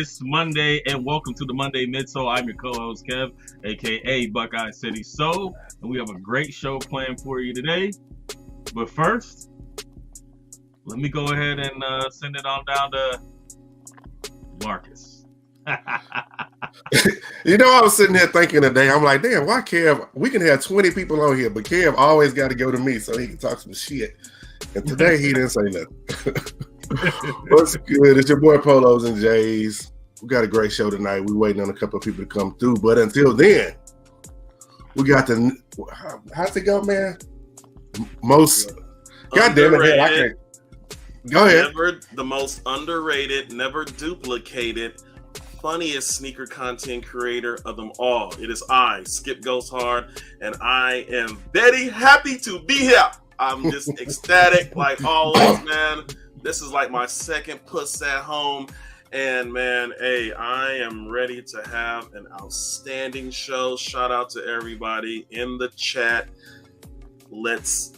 It's Monday, and welcome to the Monday Midsole. I'm your co-host, Kev, aka Buckeye City Soul, and we have a great show planned for you today. But first, let me go ahead and send it on down to Marcus. You know, I was sitting there thinking today, I'm like, damn, why Kev? We can have 20 people on here, but Kev always got to go to me so he can talk some shit. And today he didn't say nothing. What's good? It's your boy Polos and Jays. We got a great show tonight. We're waiting on a couple of people to come through. But until then, we got the, how's it go, man? Most, God damn it, hell, I can't. Go ahead. Never the most underrated, never duplicated, funniest sneaker content creator of them all. It is I, Skip Goes Hard, and I am very happy to be here. I'm just ecstatic like always, man. This is like my second puss at home. And man, hey, I am ready to have an outstanding show. Shout out to everybody in the chat. Let's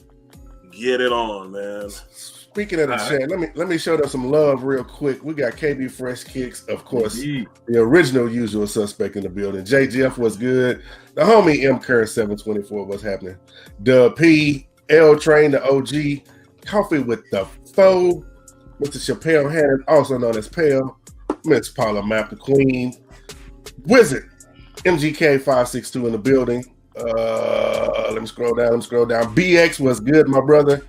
get it on, man. Speaking of the chat, let me show them some love real quick. We got KB Fresh Kicks, of course, the original usual suspect in the building. J. Jeff was good. The homie M. Curry 724, what's happening? The P, L Train, the OG, Coffee with the Foe, Mr. Chappelle Hannon, also known as Pale, Miss Paula Map the Queen, Wizard, MGK 562 in the building. Let me scroll down. BX was good, my brother.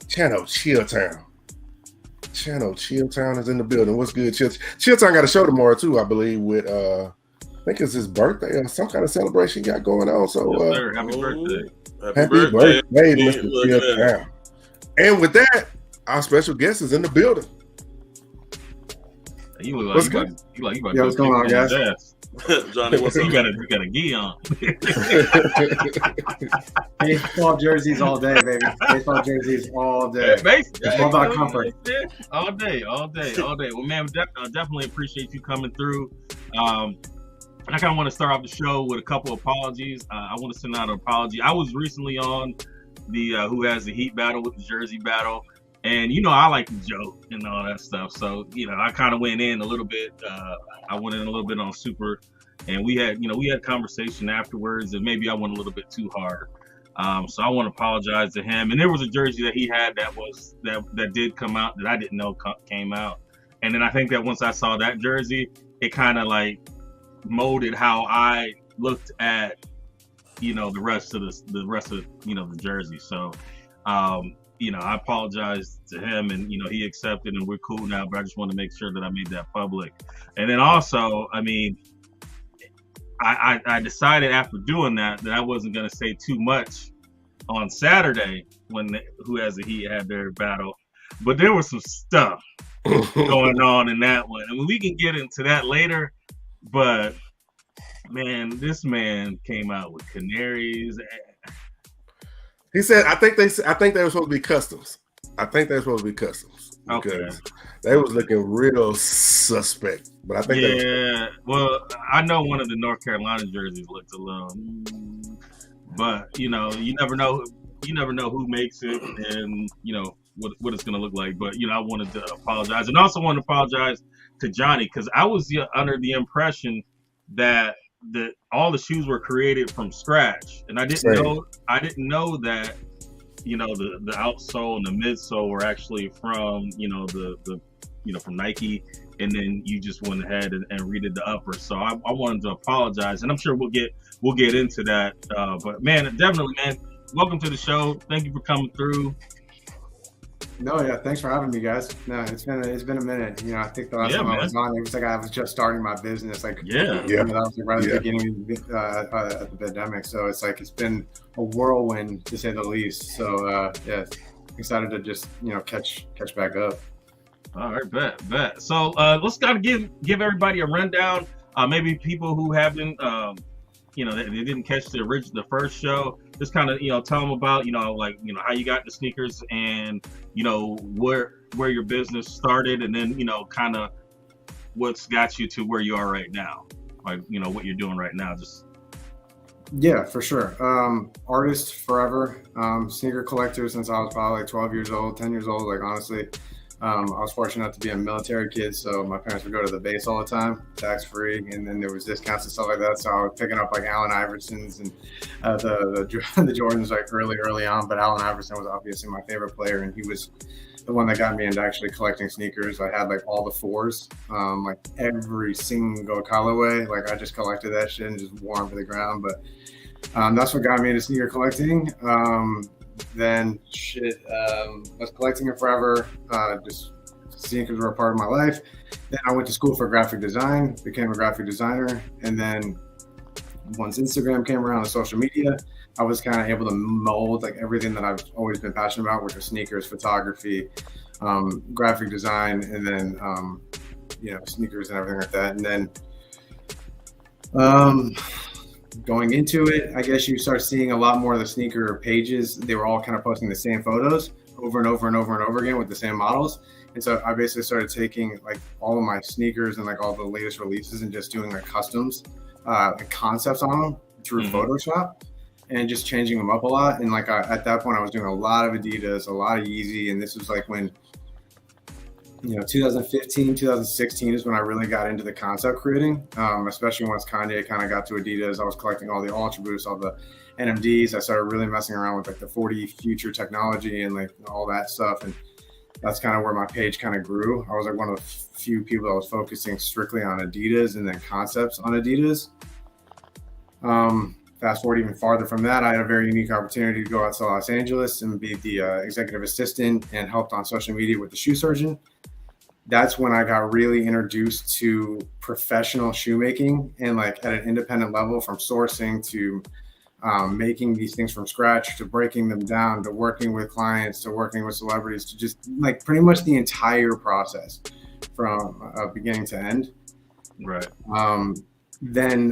Channel Chilltown is in the building. What's good? Chilltown got a show tomorrow too, I believe, with I think it's his birthday or some kind of celebration got going on. So happy birthday. Happy birthday, Mr. Chilltown. And with that, our special guest is in the building. You look what's like good? you about what's going on, guys? Johnny, what's up? You got a gi on. Baseball jerseys all day, baby. Baseball jerseys all day. It's all about comfort. All day. Well, man, definitely appreciate you coming through. I kind of want to start off the show with a couple of apologies. I want to send out an apology. I was recently on the Who Has the Heat battle with the Jersey battle. And, you know, I like to joke and all that stuff. So, you know, I kind of went in a little bit. I went in a little bit on Super. And we had conversation afterwards. And maybe I went a little bit too hard. So I want to apologize to him. And there was a jersey that he had that did come out that I didn't know came out. And then I think that once I saw that jersey, it kind of like molded how I looked at, you know, the rest of the jersey. So, you know, I apologize to him, and, you know, he accepted, and we're cool now, but I just want to make sure that I made that public. And then also, I mean, I decided after doing that I wasn't going to say too much on Saturday when Who Has the Heat had their battle, but there was some stuff going on in that one. I mean, we can get into that later, but man, this man came out with canaries. He said, I think they were supposed to be customs. Because they was looking real suspect. But I think well, I know one of the North Carolina jerseys looked a little, but you know, you never know who makes it, and you know what it's gonna look like. But you know, I wanted to apologize, and also want to apologize to Johnny, because I was under the impression that all the shoes were created from scratch, and I didn't know that, you know, the outsole and the midsole were actually from, you know, the from Nike, and then you just went ahead and redid the upper. So I wanted to apologize, and I'm sure we'll get into that. But man, definitely, man, welcome to the show. Thank you for coming through. No, yeah, thanks for having me, guys. No, it's been a minute. You know, I think the last time I was on, it was like I was just starting my business. Like, that was like right at the beginning of the pandemic. So it's like it's been a whirlwind, to say the least. So excited to just, you know, catch back up. All right, bet. So let's kind of give everybody a rundown. Maybe people who haven't, you know, they didn't catch the first show. Just kind of, you know, tell them about, you know, like, you know, how you got the sneakers, and, you know, where your business started, and then, you know, kind of what's got you to where you are right now, like, you know, what you're doing right now. Just Yeah, for sure. Artist forever. Sneaker collector since I was probably like 12 years old, 10 years old. Like, honestly, I was fortunate enough to be a military kid, so my parents would go to the base all the time, tax free, and then there was discounts and stuff like that. So I was picking up like Allen Iversons and the Jordans like early on. But Allen Iverson was obviously my favorite player, and he was the one that got me into actually collecting sneakers. I had like all the fours, like every single colorway. Like I just collected that shit and just wore them to the ground. But that's what got me into sneaker collecting. Then I was collecting it forever. Just sneakers were a part of my life. Then I went to school for graphic design, became a graphic designer, and then once Instagram came around and social media, I was kind of able to mold like everything that I've always been passionate about, which was sneakers, photography, graphic design, and then sneakers and everything like that. And then going into it, I guess you start seeing a lot more of the sneaker pages. They were all kind of posting the same photos over and over and over and over again with the same models. And so I basically started taking like all of my sneakers and like all the latest releases and just doing like customs, like concepts on them through Photoshop and just changing them up a lot. And like at that point, I was doing a lot of Adidas, a lot of Yeezy. And this was like when, 2015, 2016 is when I really got into the concept creating, especially once Kanye kind of got to Adidas. I was collecting all the Ultra Boosts, all the NMDs. I started really messing around with like the 40 Future technology and like all that stuff. And that's kind of where my page kind of grew. I was like one of the few people that was focusing strictly on Adidas and then concepts on Adidas. Fast forward even farther from that, I had a very unique opportunity to go out to Los Angeles and be the executive assistant and helped on social media with the shoe surgeon. That's when I got really introduced to professional shoemaking and like at an independent level, from sourcing to making these things from scratch, to breaking them down, to working with clients, to working with celebrities, to just like pretty much the entire process from beginning to end. Right. Then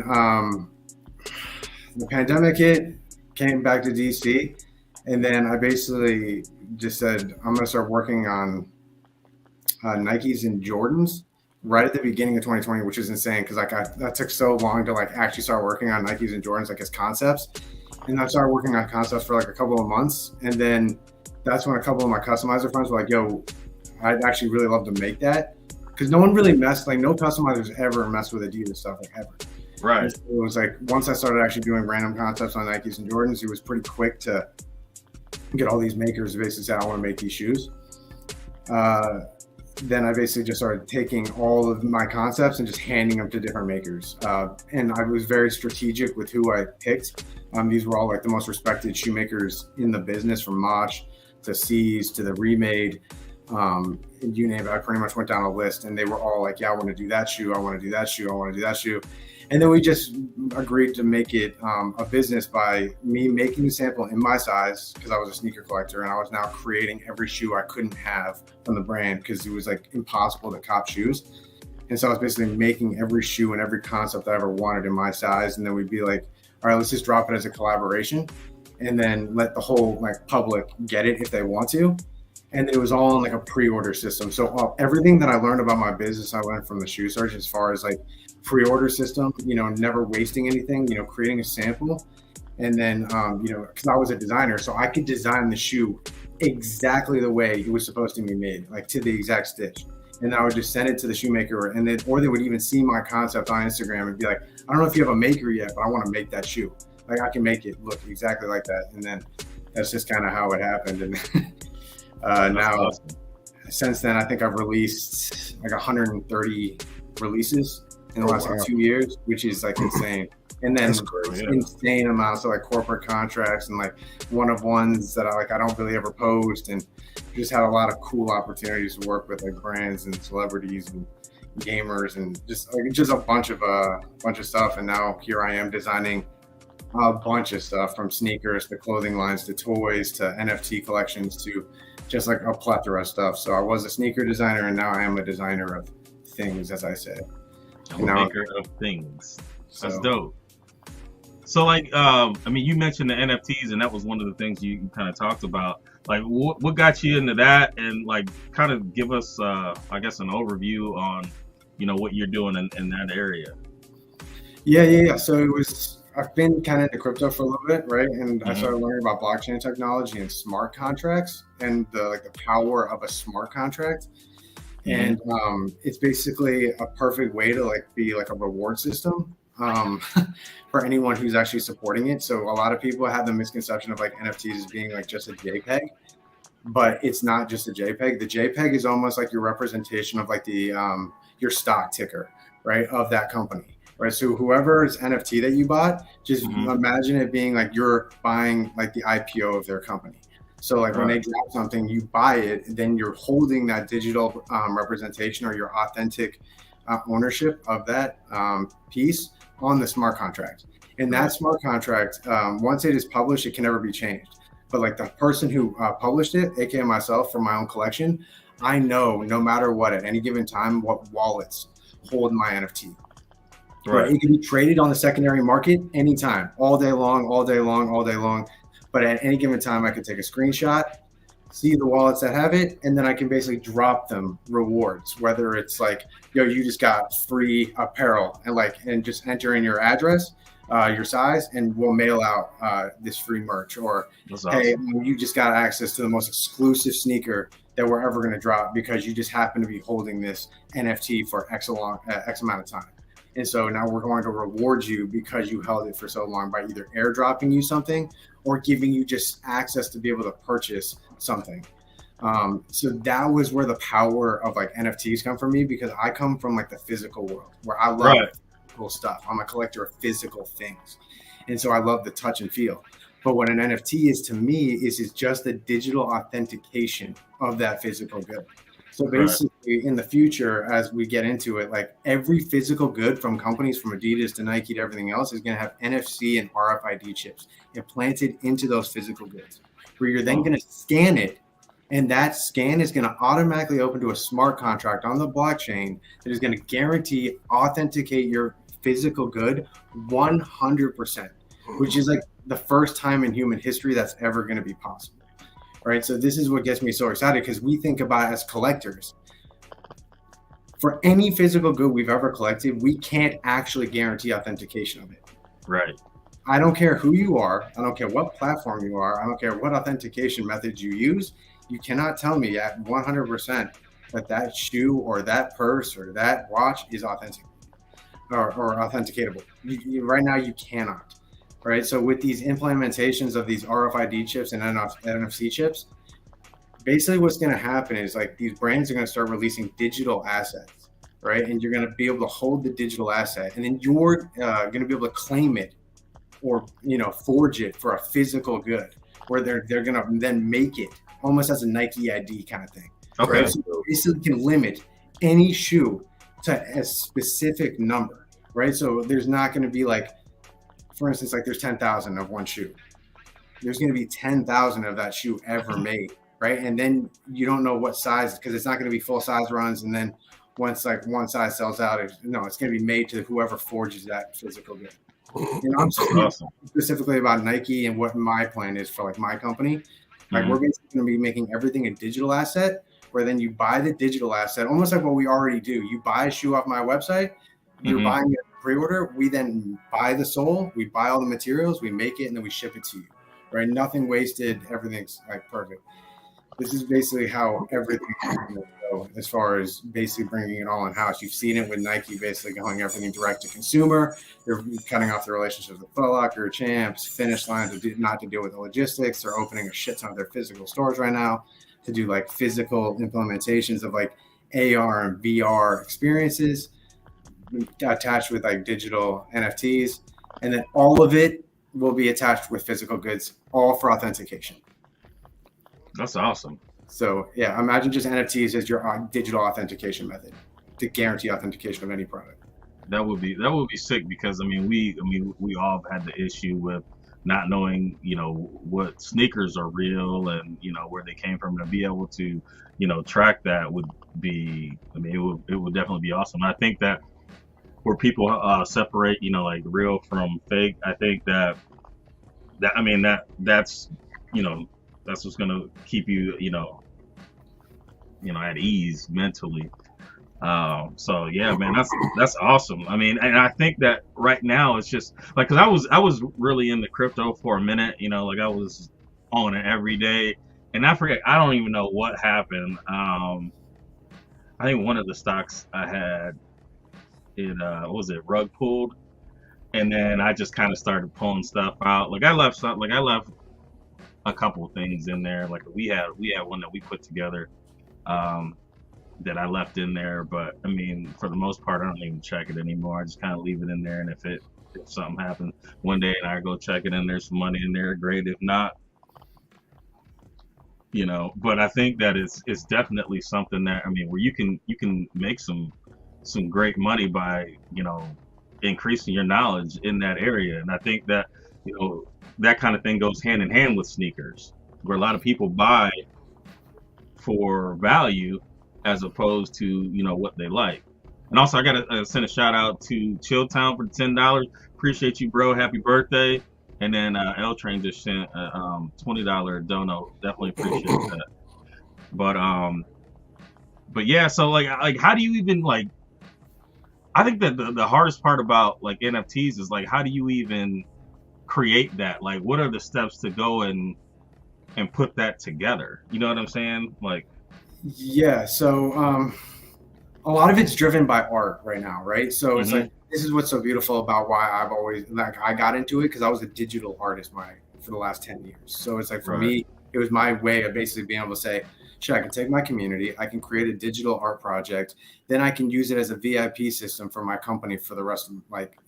the pandemic hit, came back to DC, and then I basically just said, I'm going to start working on Nikes and Jordans right at the beginning of 2020, which is insane because like that took so long to like actually start working on Nikes and Jordans like as concepts. And I started working on concepts for like a couple of months. And then that's when a couple of my customizer friends were like, yo, I'd actually really love to make that. Because no one really like no customizers ever messed with Adidas stuff like ever. Right. It was like once I started actually doing random concepts on Nikes and Jordans, it was pretty quick to get all these makers to basically say, I want to make these shoes. Then I basically just started taking all of my concepts and just handing them to different makers. And I was very strategic with who I picked. These were all like the most respected shoemakers in the business, from Mosh to C's to the Remade. You name it, I pretty much went down a list and they were all like, yeah, I want to do that shoe. I want to do that shoe. I want to do that shoe. And then we just agreed to make it a business by me making the sample in my size, because I was a sneaker collector and I was now creating every shoe I couldn't have from the brand because it was like impossible to cop shoes. And so I was basically making every shoe and every concept I ever wanted in my size. And then we'd be like, all right, let's just drop it as a collaboration and then let the whole like public get it if they want to. And it was all in like a pre-order system. So everything that I learned about my business, I learned from the shoe search, as far as like pre-order system, never wasting anything, creating a sample. And then, because I was a designer, so I could design the shoe exactly the way it was supposed to be made, like to the exact stitch. And I would just send it to the shoemaker, or they would even see my concept on Instagram and be like, I don't know if you have a maker yet, but I want to make that shoe. Like I can make it look exactly like that. And then that's just kind of how it happened. And now, awesome. Since then, I think I've released like 130 releases in the last like 2 years, which is like insane. And then insane amounts of like corporate contracts and like one-of-ones that I don't really ever post, and just had a lot of cool opportunities to work with like brands and celebrities and gamers and just a bunch of stuff. And now here I am designing a bunch of stuff, from sneakers to clothing lines to toys to NFT collections to just like a plethora of stuff. So I was a sneaker designer, and now I am a designer of things, as I said. I'm a maker of things. That's dope. So like, you mentioned the NFTs, and that was one of the things you kind of talked about. Like, what got you into that? And like, kind of give us, I guess, an overview on, what you're doing in that area. Yeah. So it was, I've been kind of into crypto for a little bit, right? And I started learning about blockchain technology and smart contracts and the power of a smart contract. And it's basically a perfect way to be like a reward system for anyone who's actually supporting it. So a lot of people have the misconception of like NFTs as being like just a JPEG, but it's not just a JPEG. The JPEG is almost like your representation of like the your stock ticker, right, of that company. Right, so whoever's NFT that you bought, just imagine it being like you're buying like the IPO of their company. So like when they drop something, you buy it, then you're holding that digital representation or your authentic ownership of that piece on the smart contract. And that smart contract, once it is published, it can never be changed. But like the person who published it, aka myself, for my own collection, I know no matter what at any given time what wallets hold my NFT. Right. It can be traded on the secondary market anytime, all day long. But at any given time, I can take a screenshot, see the wallets that have it, and then I can basically drop them rewards, whether it's like, yo, you just got free apparel and just enter in your address, your size, and we'll mail out this free merch. Or, hey, you just got access to the most exclusive sneaker that we're ever going to drop because you just happen to be holding this NFT for X amount of time. And so now we're going to reward you because you held it for so long by either airdropping you something or giving you just access to be able to purchase something. So that was where the power of like NFTs come from me, because I come from like the physical world where I love physical stuff. I'm a collector of physical things. And so I love the touch and feel. But what an NFT is to me is just the digital authentication of that physical good. So basically, in the future, as we get into it, like every physical good from companies from Adidas to Nike to everything else is going to have NFC and RFID chips implanted into those physical goods, where you're then going to scan it, and that scan is going to automatically open to a smart contract on the blockchain that is going to guarantee authenticate your physical good 100%, which is like the first time in human history that's ever going to be possible. Right. So this is what gets me so excited, because we think about it as collectors. For any physical good we've ever collected, we can't actually guarantee authentication of it. Right. I don't care who you are. I don't care what platform you are. I don't care what authentication methods you use. You cannot tell me at 100% that shoe or that purse or that watch is authentic or authenticatable. Right now, you cannot. Right. So with these implementations of these RFID chips and NFC chips, basically what's going to happen is like these brands are going to start releasing digital assets. Right. And you're going to be able to hold the digital asset, and then you're going to be able to claim it or, forge it for a physical good, where they're going to then make it almost as a Nike ID kind of thing. Okay. Right? So basically can limit any shoe to a specific number. Right. So there's not going to be like, for instance, like there's 10,000 of one shoe. There's going to be 10,000 of that shoe ever made, right? And then you don't know what size, because it's not going to be full size runs. And then once like one size sells out, it's going to be made to whoever forges that physical good. I'm awesome. Specifically about Nike and what my plan is for like my company. Like we're basically going to be making everything a digital asset, where then you buy the digital asset, almost like what we already do. You buy a shoe off my website, you're buying it pre-order, we then buy the sole, we buy all the materials, we make it, and then we ship it to you, right? Nothing wasted, everything's like perfect. This is basically how everything is going to go as far as basically bringing it all in-house. You've seen it with Nike basically going everything direct to consumer. They're cutting off the relationships with Foot Locker, Champs, Finish Line not to deal with the logistics. They're opening a shit ton of their physical stores right now to do like physical implementations of like AR and VR experiences attached with like digital NFTs, and then all of it will be attached with physical goods, all for authentication. That's awesome. So yeah, imagine just NFTs as your digital authentication method to guarantee authentication of any product. That would be sick, because we all have had the issue with not knowing what sneakers are real and where they came from. To be able to track that would be, it would definitely be awesome. I think that where people separate like real from fake, I think that's what's gonna keep you at ease mentally. So yeah, man, that's awesome. I mean, and I think that right now it's just like, cause I was really into crypto for a minute, you know, like I was on it every day, and I don't even know what happened. I think one of the stocks I had, what was it, rug pulled, and then I just kind of started pulling stuff out. Like I left a couple of things in there. Like we had one that we put together. That I left in there, but I mean, for the most part, I don't even check it anymore. I just kind of leave it in there, and if something happens one day and I go check it and there's some money in there, great. If not, you know. But I think that it's definitely something that, I mean, where you can make some great money by, you know, increasing your knowledge in that area. And I think that, you know, that kind of thing goes hand in hand with sneakers, where a lot of people buy for value as opposed to, you know, what they like. And also, I gotta send a shout out to Chilltown for $10. Appreciate you, bro. Happy birthday. And then L Train just sent a $20 dono. Definitely appreciate that. But yeah, so like how do you even, like, I think that the hardest part about like NFTs is like, how do you even create that? Like, what are the steps to go and put that together? You know what I'm saying? Like, yeah, so a lot of it's driven by art right now, right? So it's like, this is what's so beautiful about why I've always, like, I got into it because I was a digital artist for the last 10 years. So it's like, for me, it was my way of basically being able to say, shit, I can take my community, I can create a digital art project, then I can use it as a VIP system for my company for the rest of, like,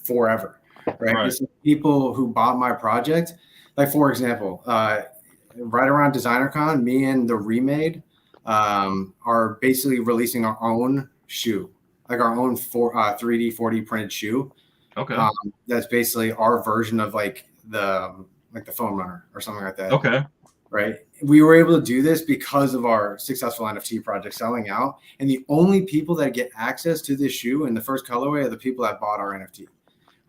forever, right? So people who bought my project, like, for example, right around DesignerCon, me and the Remade are basically releasing our own shoe, like our own 3D 4D printed shoe. Okay. That's basically our version of like the foam runner or something like that. Okay. Right. We were able to do this because of our successful NFT project selling out. And the only people that get access to this shoe in the first colorway are the people that bought our NFT.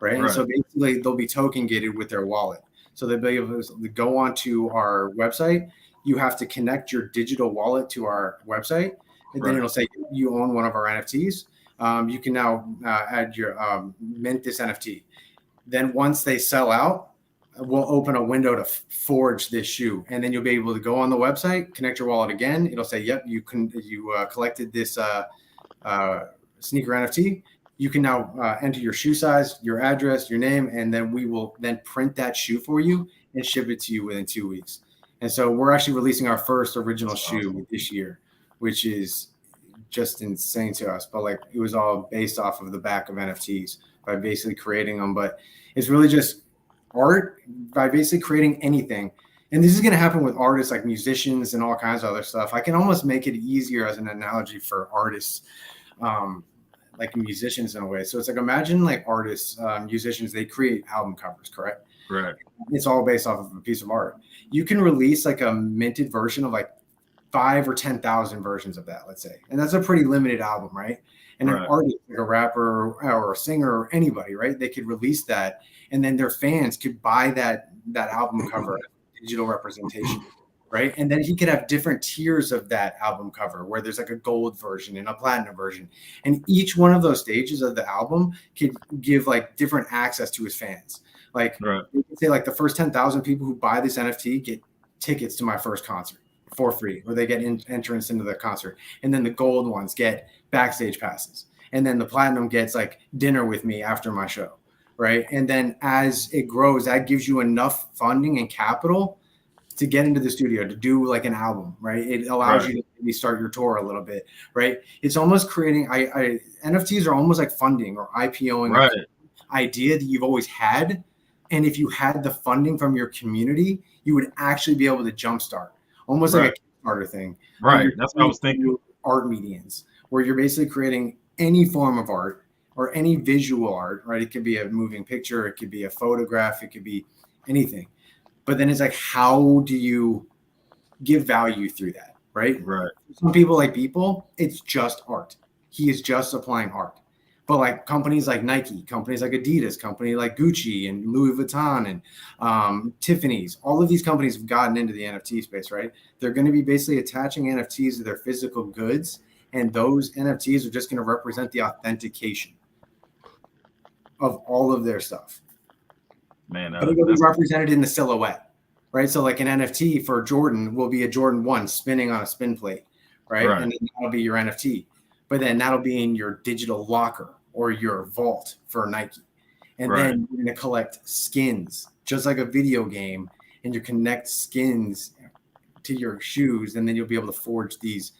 Right. And so basically they'll be token gated with their wallet. So they'll be able to go onto our website. You have to connect your digital wallet to our website, and then it'll say you own one of our NFTs. You can now add your mint this NFT. Then once they sell out, we'll open a window to forge this shoe, and then you'll be able to go on the website, connect your wallet again. It'll say, "Yep, you collected this sneaker NFT. You can now enter your shoe size, your address, your name, and then we will then print that shoe for you and ship it to you within 2 weeks." And so we're actually releasing our first original shoe this year, which is just insane to us. But like, it was all based off of the back of NFTs by basically creating them. But it's really just art by basically creating anything. And this is going to happen with artists like musicians and all kinds of other stuff. I can almost make it easier as an analogy for artists, like musicians in a way. So it's like, imagine like artists, musicians, they create album covers, correct? Right. It's all based off of a piece of art. You can release like a minted version of like 5 or 10,000 versions of that, let's say. And that's a pretty limited album, right? And an artist, like a rapper or a singer or anybody, right? They could release that, and then their fans could buy that album cover, digital representation, right? And then he could have different tiers of that album cover where there's like a gold version and a platinum version. And each one of those stages of the album could give like different access to his fans. Like, you can say like the first 10,000 people who buy this NFT get tickets to my first concert for free, or they get entrance into the concert. And then the gold ones get backstage passes. And then the platinum gets like dinner with me after my show, right? And then as it grows, that gives you enough funding and capital to get into the studio to do like an album, right? It allows you to maybe start your tour a little bit, right? It's almost creating, NFTs are almost like funding or IPOing an idea that you've always had. And if you had the funding from your community, you would actually be able to jumpstart, almost like a Kickstarter thing. Right. That's what I was thinking. Art medians, where you're basically creating any form of art or any visual art, right? It could be a moving picture, it could be a photograph, it could be anything. But then it's like, how do you give value through that, right? Right. Some people like people, it's just art. He is just applying art. But like companies like Nike, companies like Adidas, company like Gucci and Louis Vuitton and Tiffany's, all of these companies have gotten into the NFT space, right? They're going to be basically attaching NFTs to their physical goods And those NFTs are just going to represent the authentication of all of their stuff. Man, but it'll be represented in the silhouette, right? So like an NFT for Jordan will be a Jordan 1 spinning on a spin plate, right? And then that'll be your NFT. But then that'll be in your digital locker or your vault for Nike. And then you're going to collect skins, just like a video game, and you connect skins to your shoes, and then you'll be able to forge these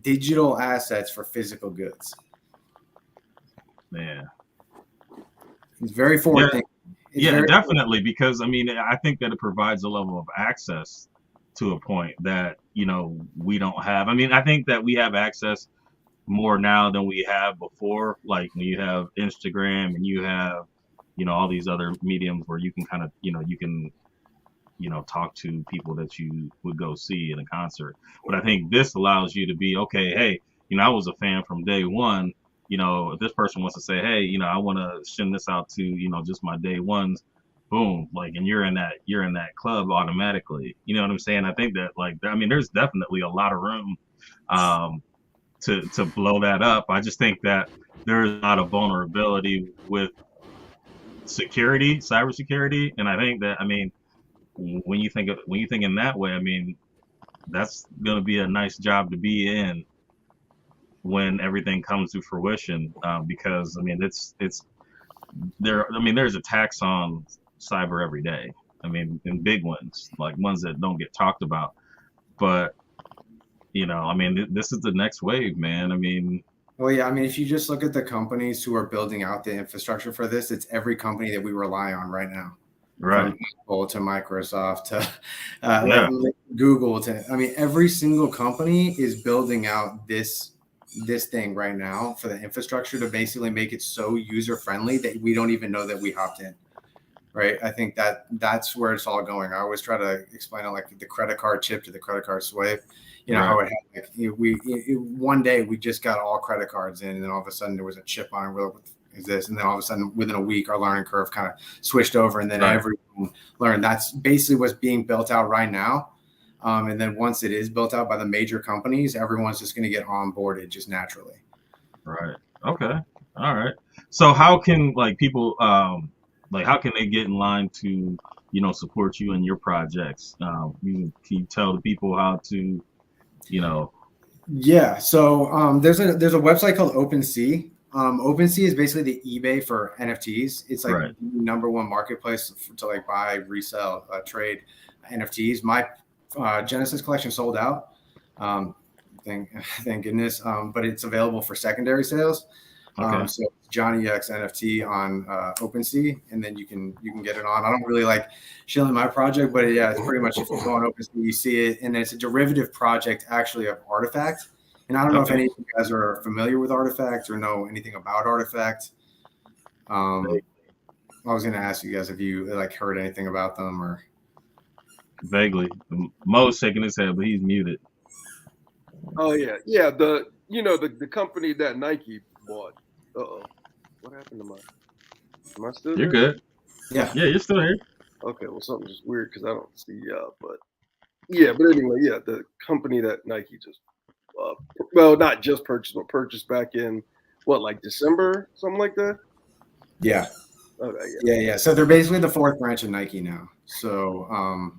digital assets for physical goods. Man. It's very forward thinking. Yeah, definitely, because I mean, I think that it provides a level of access to a point that, you know, we don't have. I mean, I think that we have access more now than we have before. Like when you have Instagram and you have, you know, all these other mediums where you can kind of, you can talk to people that you would go see in a concert. But I think this allows you to be, okay, hey, you know, I was a fan from day one. You know, if this person wants to say, hey, you know, I want to send this out to, you know, just my day ones, boom, like, and you're in that club automatically. You know what I'm saying? I think that, like, I mean, there's definitely a lot of room to blow that up. I just think that there's a lot of vulnerability with cybersecurity, and I think that, I mean, when you think in that way, I mean, that's going to be a nice job to be in when everything comes to fruition, because I mean, it's there. I mean, there's attacks on cyber every day. I mean, and big ones, like ones that don't get talked about. But you know, I mean, this is the next wave, man. I mean, well, yeah. I mean, if you just look at the companies who are building out the infrastructure for this, it's every company that we rely on right now. Right. From Apple to Microsoft to like Google to, I mean, every single company is building out this thing right now for the infrastructure to basically make it so user friendly that we don't even know that we hopped in. Right. I think that's where it's all going. I always try to explain it like the credit card chip to the credit card swipe. You know, how it had, like, one day we just got all credit cards in, and then all of a sudden there was a chip on it. We're like, what is this? And then all of a sudden within a week, our learning curve kind of switched over, and then everyone learned. That's basically what's being built out right now. And then once it is built out by the major companies, everyone's just going to get onboarded just naturally. Right. Okay. All right. So how can people how can they get in line to, you know, support you in your projects? Can you tell the people how to, you know? Yeah. So there's a website called OpenSea. OpenSea is basically the eBay for NFTs. It's like the number one marketplace to like buy, resell, trade NFTs. My Genesis collection sold out. Thank goodness. But it's available for secondary sales. So Johnny X NFT on OpenSea, and then you can get it on. I don't really like shilling my project, but yeah, it's pretty much if you go on OpenSea, you see it, and it's a derivative project actually of Artifact. And I don't know if any of you guys are familiar with Artifact or know anything about Artifact. I was going to ask you guys if you like heard anything about them or. Vaguely. Mo's shaking his head, but he's muted. Oh yeah. The company that Nike bought. Uh-oh. What happened to my? Am I still there? You're good. Yeah. Yeah, you're still here. Okay. Well, something's just weird because I don't see but yeah. But anyway, the company that Nike just not just purchased, but purchased back in like December, something like that. Yeah. Okay. Yeah. So they're basically the fourth branch of Nike now. So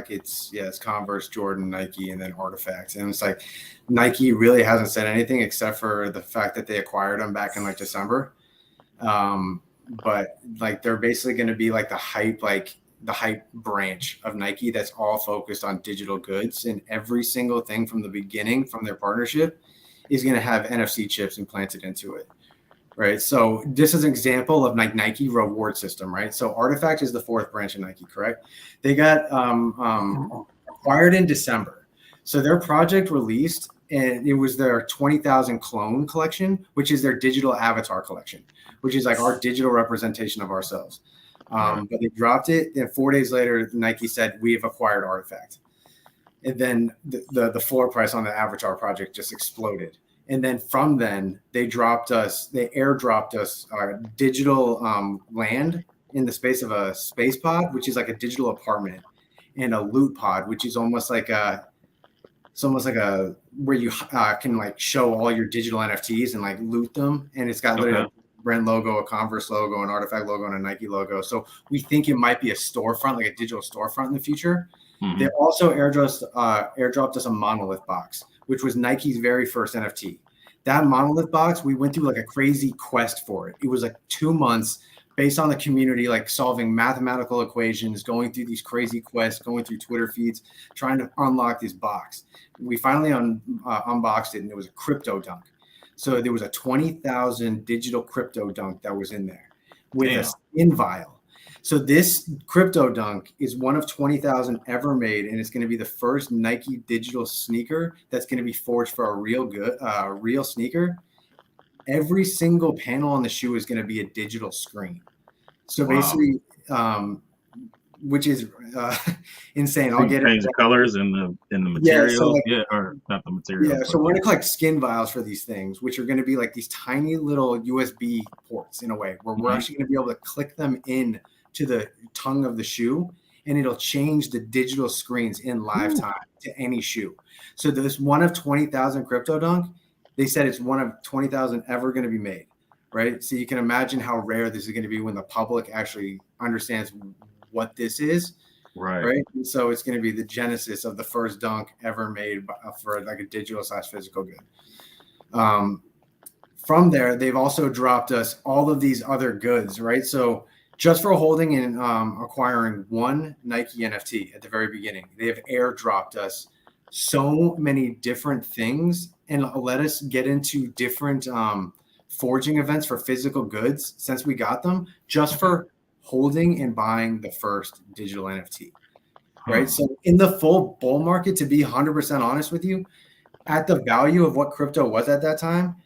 it's Converse, Jordan, Nike, and then Artifact. And it's like Nike really hasn't said anything except for the fact that they acquired them back in like December. But like they're basically going to be like the hype branch of Nike that's all focused on digital goods, and every single thing from the beginning from their partnership is going to have NFC chips implanted into it. Right. So this is an example of like Nike reward system, right? So Artifact is the fourth branch of Nike, correct? They got acquired in December. So their project released, and it was their 20,000 clone collection, which is their digital avatar collection, which is like our digital representation of ourselves. But they dropped it, and 4 days later, Nike said, we have acquired Artifact. And then the floor price on the avatar project just exploded. And then from then, they airdropped us our digital land in the space of a space pod, which is like a digital apartment, and a loot pod, which is almost like it's almost like a where you can like show all your digital NFTs and like loot them, and it's got literally a brand logo, a Converse logo, an Artifact logo, and a Nike logo. So we think it might be a storefront, like a digital storefront in the future. Mm-hmm. They also airdropped us a Monolith box, which was Nike's very first NFT. That Monolith box, we went through like a crazy quest for it. It was like 2 months based on the community, like solving mathematical equations, going through these crazy quests, going through Twitter feeds, trying to unlock this box. We finally unboxed it, and it was a crypto dunk. So there was a 20,000 digital crypto dunk that was in there with a skin vial. So this crypto dunk is one of 20,000 ever made, and it's going to be the first Nike digital sneaker that's going to be forged for a real sneaker. Every single panel on the shoe is going to be a digital screen. So basically, which is insane. I'll get change the colors and the material. Or not the material. Yeah, so we're going to collect skin vials for these things, which are going to be like these tiny little USB ports in a way, where we're actually going to be able to click them in to the tongue of the shoe, and it'll change the digital screens in live time to any shoe. So this one of 20,000 crypto dunk, they said it's one of 20,000 ever going to be made, right? So you can imagine how rare this is going to be when the public actually understands what this is, right? And so it's going to be the genesis of the first dunk ever made for like a digital/physical good. From there, they've also dropped us all of these other goods, right? So just for holding and acquiring one Nike NFT at the very beginning, they have airdropped us so many different things and let us get into different forging events for physical goods since we got them, just for holding and buying the first digital NFT, right? So in the full bull market, to be 100% honest with you, at the value of what crypto was at that time,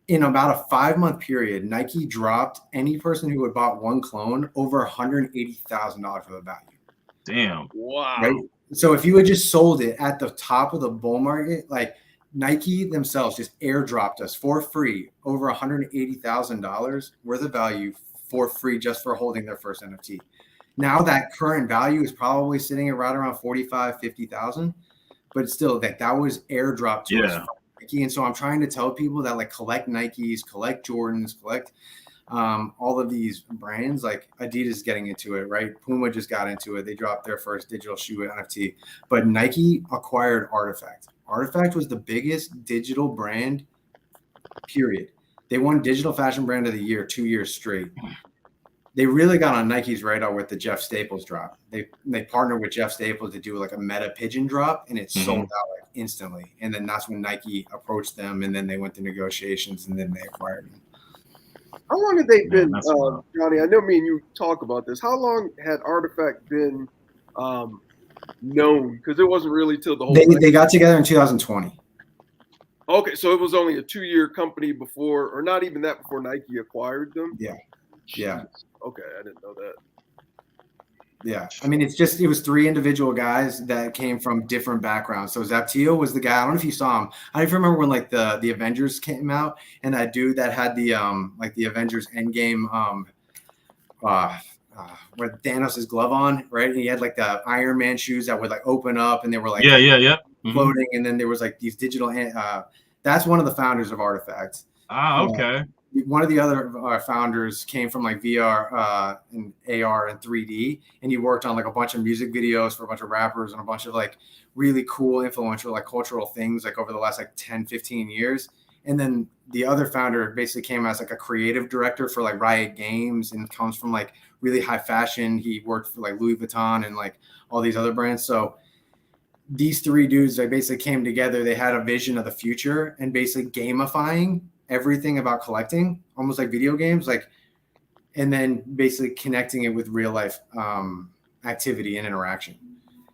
in about a 5-month period, Nike dropped any person who had bought one clone over $180,000 for the value. Damn. Wow. Right? So if you had just sold it at the top of the bull market, like Nike themselves just airdropped us for free over $180,000 worth of value for free just for holding their first NFT. Now that current value is probably sitting at right around 45, 50,000, but still that was airdropped to us. Nike. And so I'm trying to tell people that like collect Nikes, collect Jordans, collect all of these brands. Like Adidas is getting into it, right? Puma just got into it. They dropped their first digital shoe NFT, but Nike acquired Artifact. Artifact was the biggest digital brand, period. They won Digital Fashion Brand of the Year 2 years straight. They really got on Nike's radar with the Jeff Staples drop. They partnered with Jeff Staples to do like a Meta Pigeon drop, and it sold out like instantly. And then that's when Nike approached them, and then they went to negotiations, and then they acquired them. How long have they been, Johnny? I know me and you talk about this. How long had Artifact been known? Because it wasn't really till the whole. They got together in 2020. Okay, so it was only a 2-year company before, or not even that, before Nike acquired them. Yeah. Jeez. Yeah. Okay, I didn't know that. Yeah, I mean, it was 3 individual guys that came from different backgrounds. So Zaptio was the guy. I don't know if you saw him. I don't even remember when like the Avengers came out, and that dude that had the like the Avengers Endgame with Thanos' glove on, right? And he had like the Iron Man shoes that would like open up, and they were like floating, and then there was like these digital. That's one of the founders of Artifact. Okay. One of the other founders came from like VR and AR and 3D, and he worked on like a bunch of music videos for a bunch of rappers and a bunch of like really cool, influential, like cultural things like over the last like 10, 15 years. And then the other founder basically came as like a creative director for like Riot Games and comes from like really high fashion. He worked for like Louis Vuitton and like all these other brands. So these 3 dudes, they basically came together. They had a vision of the future and basically gamifying everything about collecting, almost like video games, like, and then basically connecting it with real life activity and interaction.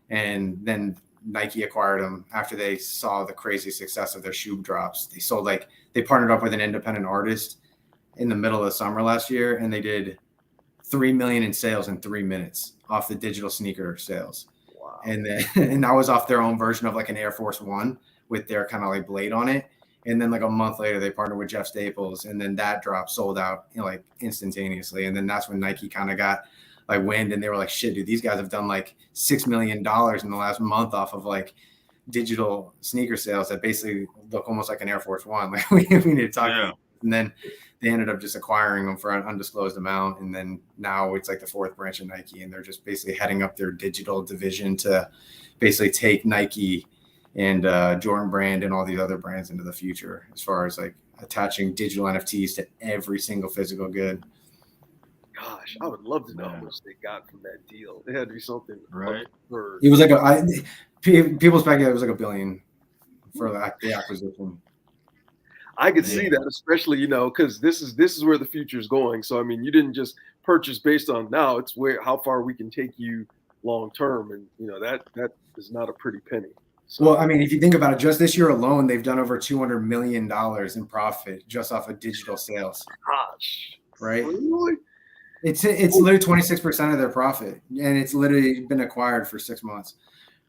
And then Nike acquired them after they saw the crazy success of their shoe drops. They partnered up with an independent artist in the middle of the summer last year, and they did 3 million in sales in 3 minutes off the digital sneaker sales. Wow. And that was off their own version of like an Air Force One with their kind of like blade on it. And then like a month later, they partnered with Jeff Staples, and then that drop sold out like instantaneously. And then that's when Nike kind of got like wind, and they were like, shit, dude, these guys have done like $6 million in the last month off of like digital sneaker sales that basically look almost like an Air Force One. Like we need to talk about. And then they ended up just acquiring them for an undisclosed amount. And then now it's like the fourth branch of Nike, and they're just basically heading up their digital division to basically take Nike and Jordan Brand and all these other brands into the future, as far as like attaching digital NFTs to every single physical good. Gosh, I would love to know how much they got from that deal. It had to be something right. Absurd. It was like people speculate it was like $1 billion for the acquisition. I could see that, especially, you know, because this is where the future is going. So I mean, you didn't just purchase based on now; it's how far we can take you long term, and you know that is not a pretty penny. So, well, I mean, if you think about it, just this year alone, they've done over $200 million in profit just off of digital sales. Gosh, right? Really? It's literally 26% of their profit, and it's literally been acquired for 6 months.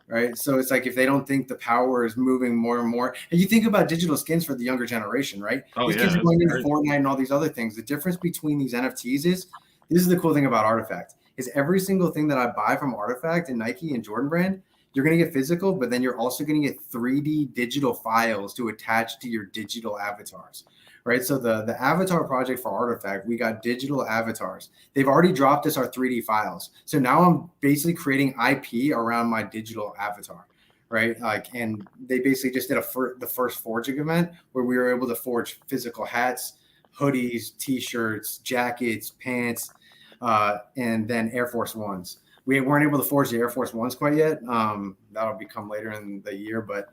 Right. So it's like if they don't think the power is moving more and more, and you think about digital skins for the younger generation, right? These kids are going into Fortnite and all these other things. The difference between these NFTs is, this is the cool thing about Artifact, is every single thing that I buy from Artifact and Nike and Jordan Brand, you're going to get physical, but then you're also going to get 3D digital files to attach to your digital avatars. Right. So the avatar project for Artifact, we got digital avatars. They've already dropped us our 3D files. So now I'm basically creating IP around my digital avatar. Right. Like, and they basically just did the first forging event where we were able to forge physical hats, hoodies, T-shirts, jackets, pants, and then Air Force Ones. We weren't able to forge the Air Force Ones quite yet. That'll become later in the year. But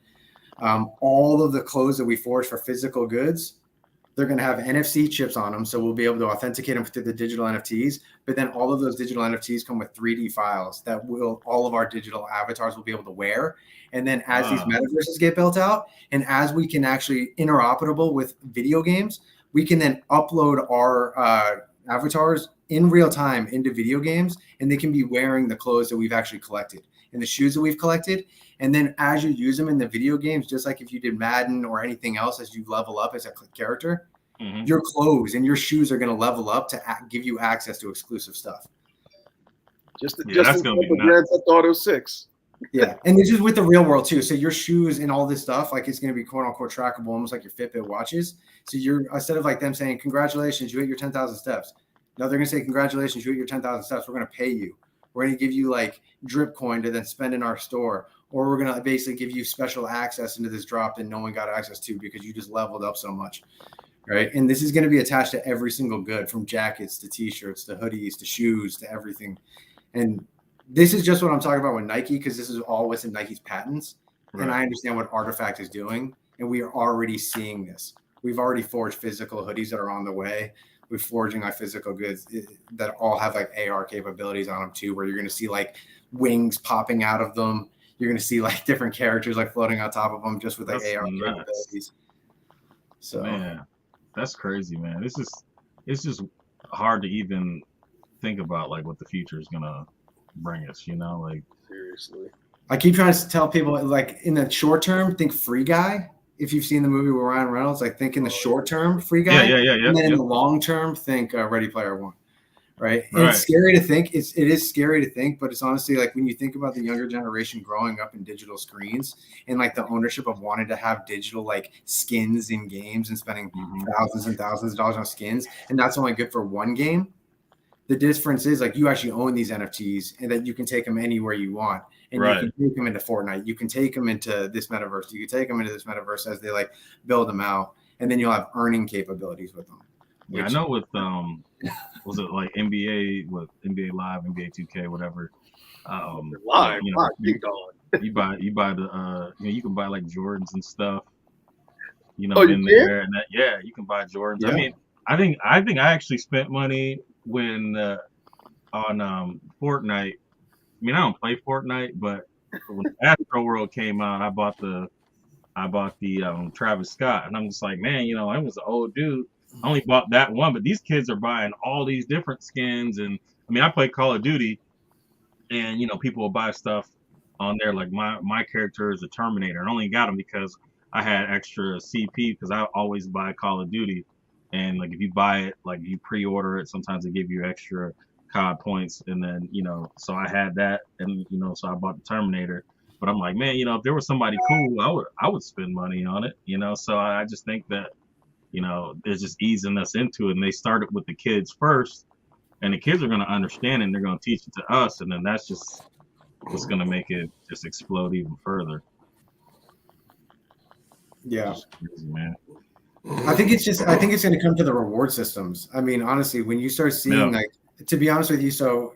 all of the clothes that we forge for physical goods, they're going to have NFC chips on them, so we'll be able to authenticate them through the digital NFTs. But then all of those digital NFTs come with 3D files that all of our digital avatars will be able to wear. And then as these metaverses get built out, and as we can actually interoperable with video games, we can then upload our avatars in real time into video games, and they can be wearing the clothes that we've actually collected and the shoes that we've collected. And then as you use them in the video games, just like if you did Madden or anything else, as you level up as a character, your clothes and your shoes are going to level up to give you access to exclusive stuff. That's going to be Grand Theft Auto 6. Yeah, and this is with the real world too. So your shoes and all this stuff, like it's going to be quote unquote trackable, almost like your Fitbit watches. So instead of like them saying, congratulations, you hit your 10,000 steps. No, they're going to say, congratulations, you hit your 10,000 steps. We're going to pay you. We're going to give you like drip coin to then spend in our store. Or we're going to basically give you special access into this drop that no one got access to because you just leveled up so much. Right. And this is going to be attached to every single good, from jackets to T-shirts to hoodies to shoes to everything. And this is just what I'm talking about with Nike, because this is all within Nike's patents. Right. And I understand what Artifact is doing. And we are already seeing this. We've already forged physical hoodies that are on the way. We're forging like physical goods that all have like AR capabilities on them too, where you're going to see like wings popping out of them. You're going to see like different characters like floating on top of them just with like AR capabilities. So, man, that's crazy, man. It's just hard to even think about like what the future is going to bring us, you know, like seriously. I keep trying to tell people, like, in the short term, think Free Guy. If you've seen the movie with Ryan Reynolds, like, think in the short term, Free Guy. Yeah. And then in the long term, think Ready Player One. Right. And it's scary to think. It is scary to think, but it's honestly like when you think about the younger generation growing up in digital screens and like the ownership of wanting to have digital like skins in games and spending thousands and thousands of dollars on skins, and that's only good for one game. The difference is like you actually own these NFTs and that you can take them anywhere you want. And you can take them into Fortnite. You can take them into this metaverse. You can take them into this metaverse as they like build them out. And then you'll have earning capabilities with them. Yeah, I know with was it like NBA with NBA Live, NBA 2K, whatever. Live, you know, you buy the you know, you can buy like Jordans and stuff. You know, in there and that, you can buy Jordans. Yeah. I mean, I think I actually spent money when on Fortnite. I mean, I don't play Fortnite, but when Astro World came out, I bought the Travis Scott, and I'm just like, man, you know, I was an old dude. I only bought that one, but these kids are buying all these different skins. And I mean, I play Call of Duty, and you know, people will buy stuff on there. Like my character is a Terminator. I only got them because I had extra CP because I always buy Call of Duty. And like if you buy it, like you pre-order it, sometimes they give you extra COD points. And then, you know, so I had that, and you know, so I bought the Terminator. But I'm like, man, you know, if there was somebody cool, I would spend money on it, you know. So I just think that, you know, it's just easing us into it. And they started with the kids first, and the kids are going to understand it, and they're going to teach it to us, and then that's just what's going to make it just explode even further. Yeah, crazy, man. I think it's going to come to the reward systems. I mean, honestly, when you start seeing, like, to be honest with you, so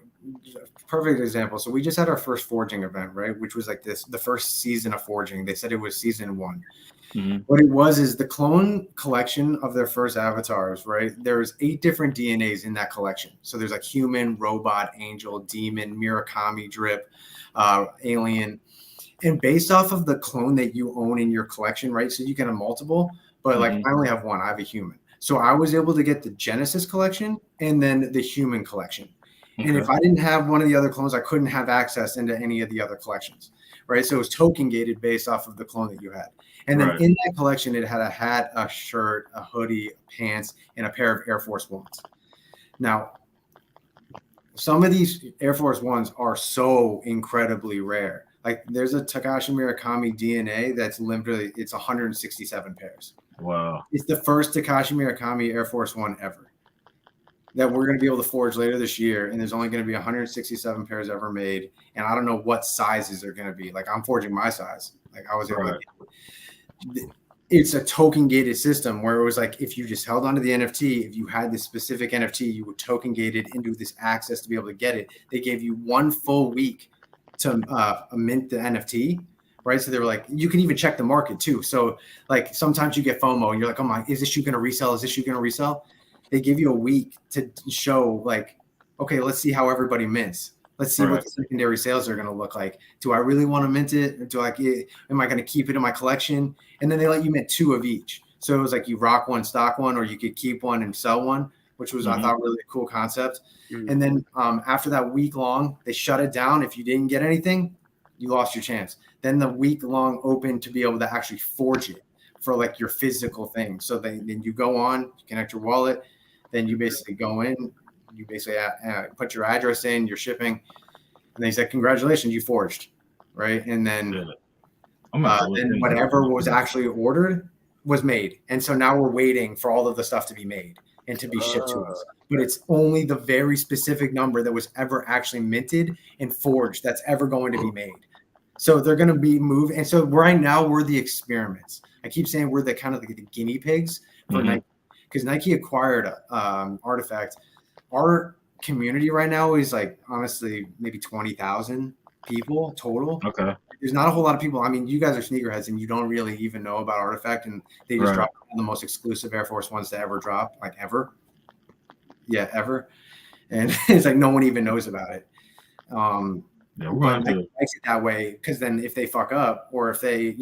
perfect example. So we just had our first forging event, right? Which was like the first season of forging. They said it was season 1. Mm-hmm. What it was is the clone collection of their first avatars, right? There's 8 different DNAs in that collection. So there's like human, robot, angel, demon, Murakami, drip, alien. And based off of the clone that you own in your collection, right? So you can have multiple, but like I only have one. I have a human. So I was able to get the Genesis collection and then the human collection. Okay. And if I didn't have one of the other clones, I couldn't have access into any of the other collections, right? So it was token gated based off of the clone that you had. And then in that collection, it had a hat, a shirt, a hoodie, pants, and a pair of Air Force Ones. Now, some of these Air Force Ones are so incredibly rare. Like there's a Takashi Murakami DNA that's literally, it's 167 pairs. Wow. It's the first Takashi Murakami Air Force One ever that we're going to be able to forge later this year. And there's only going to be 167 pairs ever made. And I don't know what sizes they're going to be. Like I'm forging my size. Like I was able to, it's a token gated system where it was like, if you just held onto the NFT, if you had this specific NFT, you were token gated into this access to be able to get it. They gave you 1 full week to mint the NFT, right? So they were like, you can even check the market too. So like sometimes you get FOMO and you're like, oh my, is this shoe going to resell? Is this shoe going to resell? They give you a week to show like, okay, let's see how everybody mints. Let's see what the secondary sales are going to look like. Do I really want to mint it? Or am I going to keep it in my collection? And then they let you mint 2 of each. So it was like you rock one, stock one, or you could keep one and sell one, which was, I thought, really a cool concept. And then after that week long, they shut it down. If you didn't get anything, you lost your chance. Then the week long open to be able to actually forge it for like your physical thing. So then you go on, you connect your wallet, then you basically go in, you basically put your address in, your shipping, and they said, congratulations, you forged, right? And then, then whatever was actually ordered was made. And so now we're waiting for all of the stuff to be made and to be shipped to us. But it's only the very specific number that was ever actually minted and forged that's ever going to be made. So they're going to be moved. And so right now we're the experiments. I keep saying we're the kind of the guinea pigs for Nike, because Nike acquired Artifact. Our community right now is like, honestly, maybe 20,000 people total. Okay. There's not a whole lot of people. I mean, you guys are sneakerheads and you don't really even know about Artifact, and they just dropped the most exclusive Air Force Ones to ever drop, like ever. Yeah, ever. And it's like no one even knows about it. Yeah, we're going to makes it that way because then if they fuck up or if they,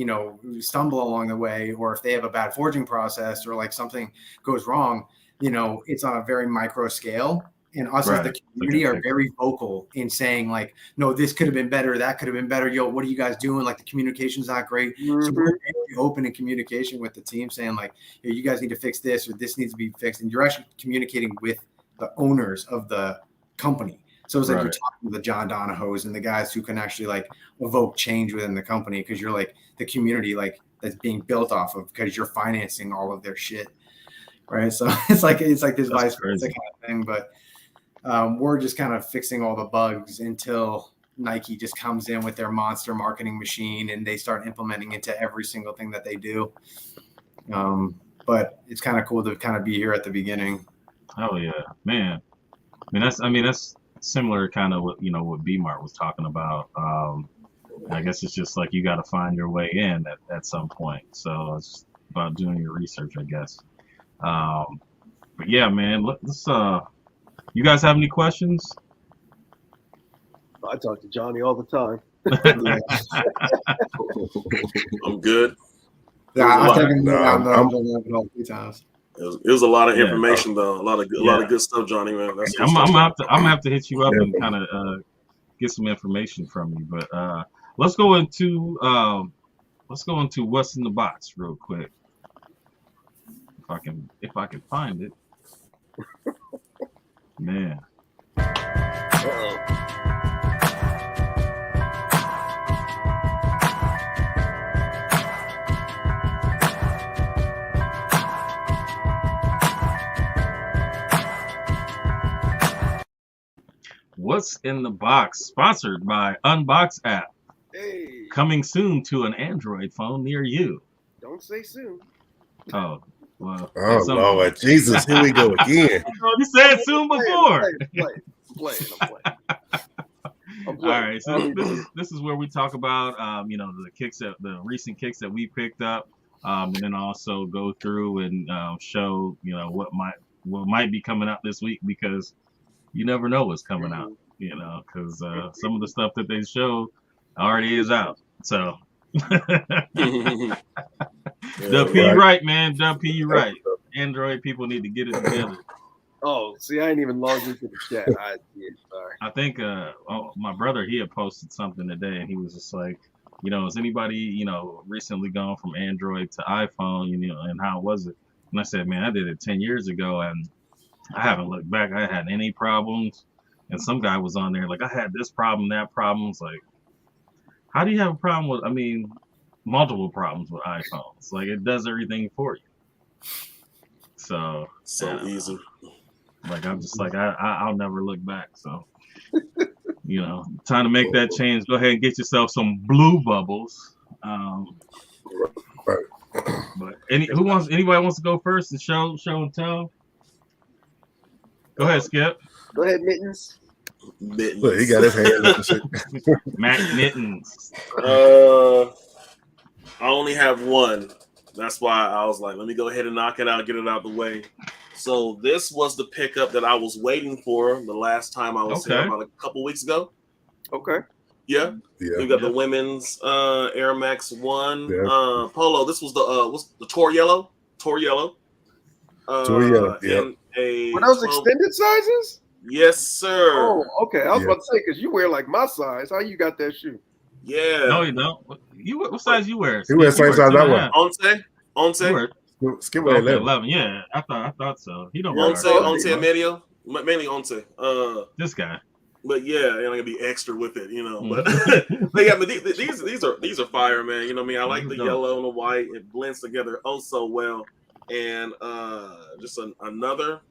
stumble along the way or if they have a bad forging process or like something goes wrong, it's on a very micro scale. And us as the community are very vocal in saying like, no, this could have been better. That could have been better. Yo, what are you guys doing? Like the communication's not great. So we're very open in communication with the team saying like, hey, you guys need to fix this or this needs to be fixed. And you're actually communicating with the owners of the company. So it's like you're talking to the John Donahos and the guys who can actually like evoke change within the company because you're like the community like that's being built off of because you're financing all of their shit. Right. So it's like this vice versa kind of thing. But we're just kind of fixing all the bugs until Nike just comes in with their monster marketing machine and they start implementing into every single thing that they do. But it's kind of cool to kind of be here at the beginning. Oh yeah, man. I mean that's similar kind of what what B-Mart was talking about. I guess it's just like you got to find your way in at some point. So it's about doing your research, I guess. But yeah, man, let's you guys have any questions? I talk to Johnny all the time. I'm good. Yeah, I've taken down the 3 times. It was a lot of information though. A lot of good stuff, Johnny, man. I'm gonna have to hit you up and kind of get some information from you. But let's go into what's in the box real quick. If I can find it. Man. What's in the Box, sponsored by Unbox app. Hey. Coming soon to an Android phone near you. Don't say soon. Oh, well. Oh, Lord. Jesus, here we go again. You said soon before. Play. All right, so this is where we talk about the recent kicks that we picked up, and then also go through and show what might be coming out this week, because you never know what's coming out, because some of the stuff that they showed already is out. So WP right, man. WP right. Android people need to get it together. Oh, see, I ain't even logged into the chat. Sorry. I think my brother, he had posted something today, and he was just like, has anybody, recently gone from Android to iPhone, and how was it? And I said, man, I did it 10 years ago, and I haven't looked back. I had any problems. And some guy was on there like, I had this problem, that problem. It's like, how do you have a problem with, multiple problems with iPhones? Like, it does everything for you. So easy. Like, I'm just like, I'll never look back. So, time to make that change. Go ahead and get yourself some blue bubbles. But anybody wants to go first and show and tell? Go ahead, Skip. Go ahead, Mittens. Look, he got his hand up and shit. Mac Mittens. I only have one. That's why I was like, let me go ahead and knock it out, get it out of the way. So this was the pickup that I was waiting for the last time I was here, about a couple weeks ago. Okay. Yeah. We got the women's Air Max 1 Polo. This was the Tor Yellow. Tor Yellow. Yeah. Were those extended sizes? Yes, sir. Oh, okay. I was about to say, because you wear like my size. How you got that shoe? Yeah. No, you don't. What size you wear? He wears the same size I wear. Once. Skip wear 11. Yeah, I thought so. He don't wear Once Emilio. Mainly Once. This guy. But yeah, I'm gonna be extra with it, But these are fire, man. You know what I mean? I like the yellow and the white. It blends together so well. And just another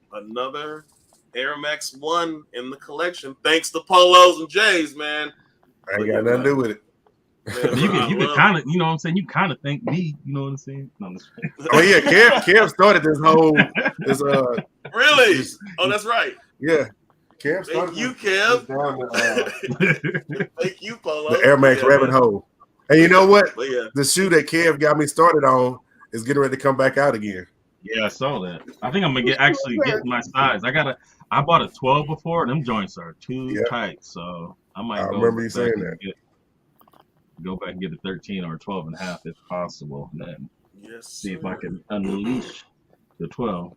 Air Max 1 in the collection, thanks to Polos and J's, man. I ain't got nothing to do with it. Man, you can kind of, what I'm saying? You kind of think me, you know what I'm saying? No, oh yeah, Kev started this whole really? That's right. Yeah. Kev started. Thank you, Kev. Thank you, Polo. The Air Max rabbit hole. And you know what? Yeah. The shoe that Kev got me started on is getting ready to come back out again. Yeah, I saw that. I think I'm gonna get my size. I bought a 12 before, and them joints are too tight, so I might. I remember you saying that. Go back and get a 13 or a 12 and a half if possible. And then see if I can unleash the 12.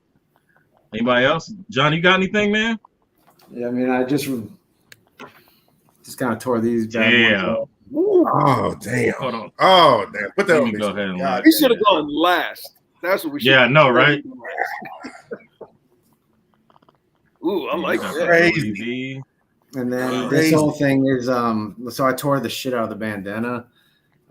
Anybody else? John, you got anything, man? Yeah, I just kind of tore these down. Yeah. Oh damn! Hold on. Oh damn! Put that on me. Go ahead. He should have gone last. That's what we should. Yeah, no, right? Ooh, I like that. Crazy. And then this whole thing is so I tore the shit out of the bandana.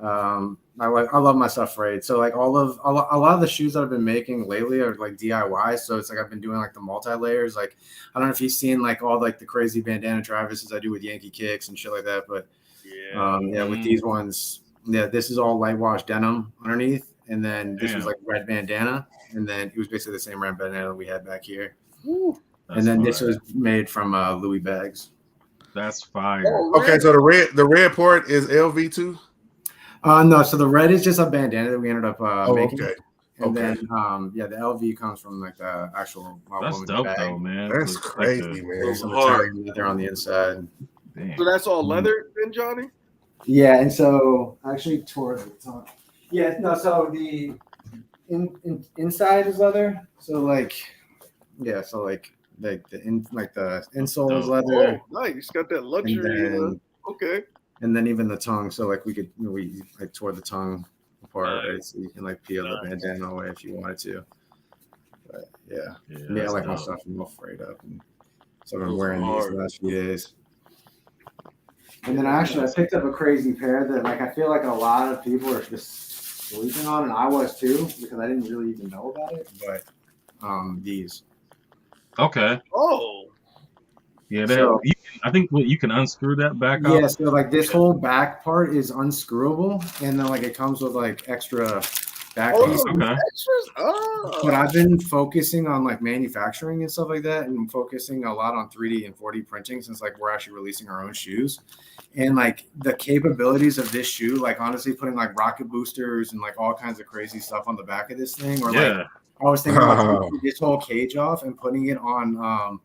I love my stuff frayed. So like a lot of the shoes that I've been making lately are like DIY. So it's like I've been doing like the multi-layers. Like I don't know if you've seen like all like the crazy bandana Travises I do with Yankee Kicks and shit like that. But with these ones, this is all light wash denim underneath. And then this was like red bandana. And then it was basically the same red bandana we had back here. And then this was made from Louis bags. That's fire. Okay, so the red part is LV too? No, so the red is just a bandana that we ended up making. Okay. And then the LV comes from like the actual that's dope bag. Though, man. That's crazy, man. It's hard leather on the inside. Damn. So that's all leather then, Johnny? Yeah, and so I actually tore the top. Yeah, no, so the inside is leather. So like the insole is leather. Oh, nice. Got that luxury. Okay. And then even the tongue. So like we tore the tongue apart, right? So you can like peel the bandana away if you wanted to. But I like my stuff I'm all frayed up. And so I've been wearing these the last few days. And then I picked up a crazy pair that like I feel like a lot of people are just sleeping on, and I was too, because I didn't really even know about it. But these. Okay. Oh. Yeah, I think you can unscrew that back out. Yeah, so like this whole back part is unscrewable, and then like it comes with like extra back pieces. Okay. Extras? Oh. But I've been focusing on like manufacturing and stuff like that, and focusing a lot on 3D and 4D printing since like we're actually releasing our own shoes. And like the capabilities of this shoe, like honestly putting like rocket boosters and like all kinds of crazy stuff on the back of this thing, or like I was thinking about taking this whole cage off and putting it on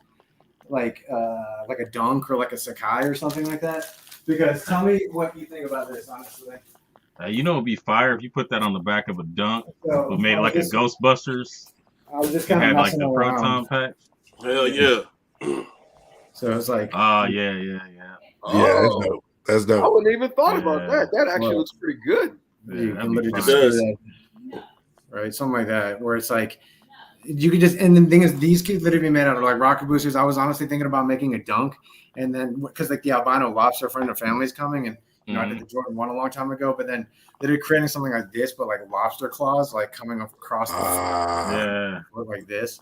like a dunk or like a Sakai or something like that. Because tell me what you think about this, honestly. You know, it'd be fire if you put that on the back of a dunk, but made like a Ghostbusters. I was just kind of like the proton pack. Hell yeah! So it's like, yeah. Oh, that's dope. I wouldn't even thought about that. That actually looks pretty good. Yeah, it does. Right, something like that, where it's like you could just. And the thing is, these could literally be made out of like rocket boosters. I was honestly thinking about making a dunk, and then because like the albino lobster friend of family is coming, and you know I did the Jordan 1 a long time ago, but then they're creating something like this, but like lobster claws, like coming across the look like this.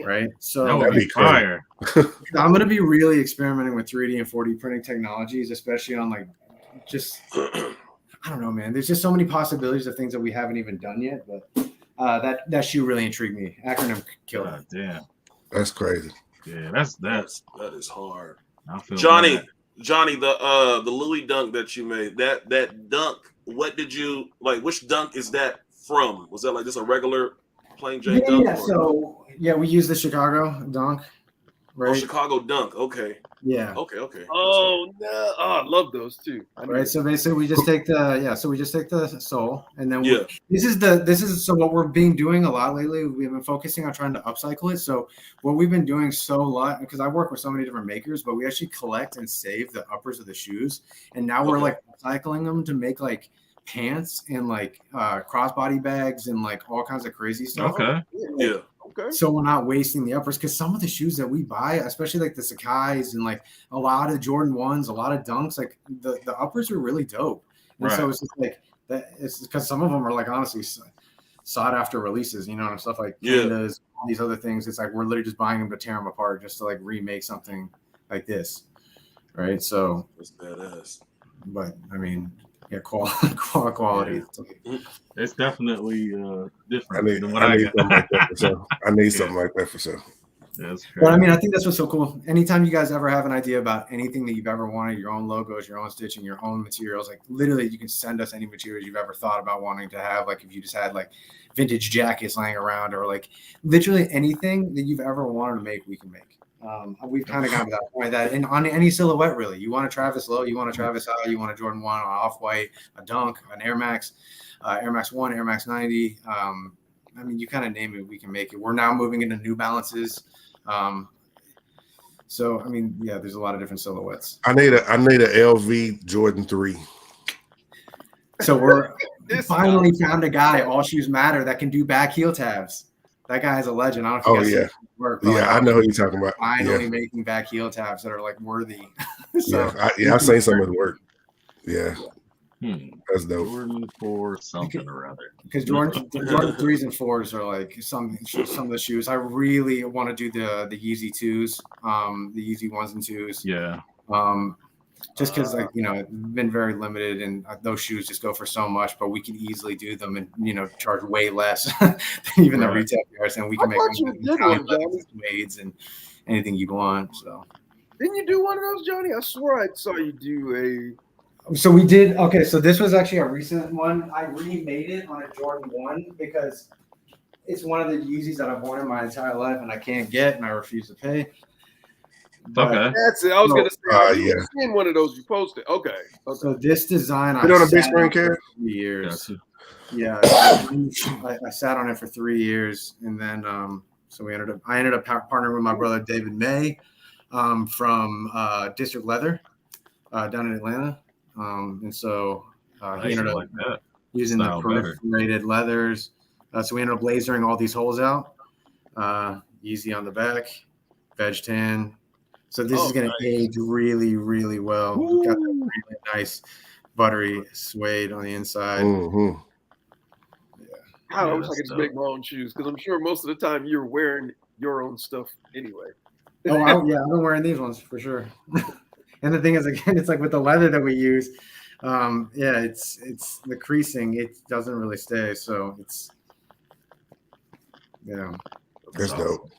Right, so that would be fire. I'm gonna be really experimenting with 3D and 4D printing technologies, especially on like just I don't know, man. There's just so many possibilities of things that we haven't even done yet. But that shoe really intrigued me. Acronym killer. Damn, that's crazy. Yeah, that is hard. I feel Johnny, bad. Johnny, the Louis dunk that you made, that dunk. What did you like? Which dunk is that from? Was that like just a regular plain Jane dunk? Yeah. So we use the Chicago dunk. Right. Oh, Chicago dunk. Okay. Yeah. Okay. Oh no! Oh, I love those too. Right. So basically, we just take the sole, and then this is what we're doing a lot lately. We've been focusing on trying to upcycle it. So what we've been doing because I work with so many different makers, but we actually collect and save the uppers of the shoes, and now we're like upcycling them to make like pants and like crossbody bags and like all kinds of crazy stuff. Okay. Yeah. Okay. So we're not wasting the uppers because some of the shoes that we buy, especially like the Sakais and like a lot of Jordan 1s, a lot of dunks, like the uppers are really dope. And so it's just like that. It's because some of them are like honestly sought after releases, you know, and stuff like Canada's, all these other things. It's like we're literally just buying them to tear them apart just to like remake something like this, right? So that's badass. But I mean. Yeah, quality. Yeah. It's definitely different. I need something like that for sure. I need something like that for sure. That's crazy. But I mean, I think that's what's so cool. Anytime you guys ever have an idea about anything that you've ever wanted, your own logos, your own stitching, your own materials, like literally you can send us any materials you've ever thought about wanting to have. Like if you just had like vintage jackets laying around or like literally anything that you've ever wanted to make, we can make. We've kind of gotten to that point that on any silhouette, really, you want a Travis Low, you want a Travis High, you want a Jordan 1, an Off-White, a Dunk, an Air Max 1, Air Max 90. I mean, you kind of name it, we can make it. We're now moving into New Balances. So, I mean, yeah, there's a lot of different silhouettes. I need a LV Jordan 3. So we're finally found a guy, All Shoes Matter, that can do back heel tabs. That guy is a legend. I don't know if you guys see his work. I know who you're talking about. Finally making back heel tabs that are like worthy. So, I've seen some of his work. Yeah. That's dope. Jordan 4 something or other. Because Jordan 3s and 4s are like some of the shoes. I really want to do the Yeezy 2s, the Yeezy 1s and 2s. Yeah. Just because, like, you know, it's been very limited and those shoes just go for so much, but we can easily do them and, you know, charge way less than even the retail price. And we can make them weights and anything you'd want. So, didn't you do one of those, Johnny? I swear I saw you do a. So we did. Okay, so this was actually a recent one. I remade it on a Jordan 1 because it's one of the Yeezys that I've worn in my entire life and I can't get and I refuse to pay. Okay. That's it. I was going to say, I've seen one of those you posted. Okay. So this design, I on a big screen camera? 3 years. Yeah. I sat on it for 3 years. And then, so I ended up partnering with my brother, David May, from District Leather down in Atlanta. And so he ended up using the perforated leathers. So we ended up lasering all these holes out. Easy on the back, veg tan. So this is going to age really, really well. We've got that really nice buttery suede on the inside. Mm-hmm. Yeah. I wish I could just make my own shoes because I'm sure most of the time you're wearing your own stuff anyway. I've been wearing these ones for sure. And the thing is, again, it's like with the leather that we use, it's the creasing. It doesn't really stay, so it's That's dope.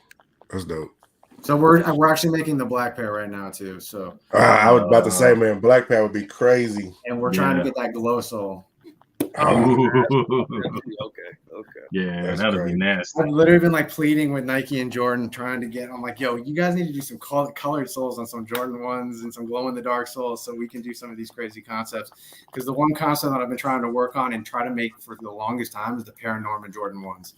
That's dope. So we're actually making the black pair right now too. So I was about to say, man, black pair would be crazy. And we're trying to get that glow sole. Okay. Yeah, that'd be nasty. I've literally been like pleading with Nike and Jordan, trying to get. I'm like, yo, you guys need to do some colored soles on some Jordan ones and some glow in the dark soles, so we can do some of these crazy concepts. Because the one concept that I've been trying to work on and try to make for the longest time is the Paranorman Jordan ones.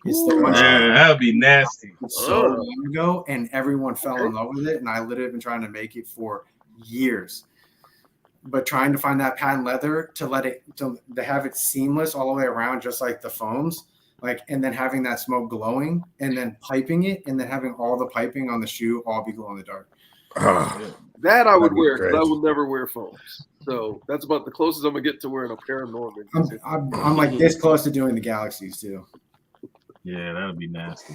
It's the one that would be nasty. So long ago, and everyone fell in love with it, and I literally have been trying to make it for years. But trying to find that patent leather to have it seamless all the way around, just like the foams, and then having that smoke glowing, and then piping it, and then having all the piping on the shoe all be glow in the dark. That I would wear, because I will never wear foams. So that's about the closest I'm gonna get to wearing a Paranorman. I'm like this close to doing the Galaxies too. Yeah, that'd be nasty.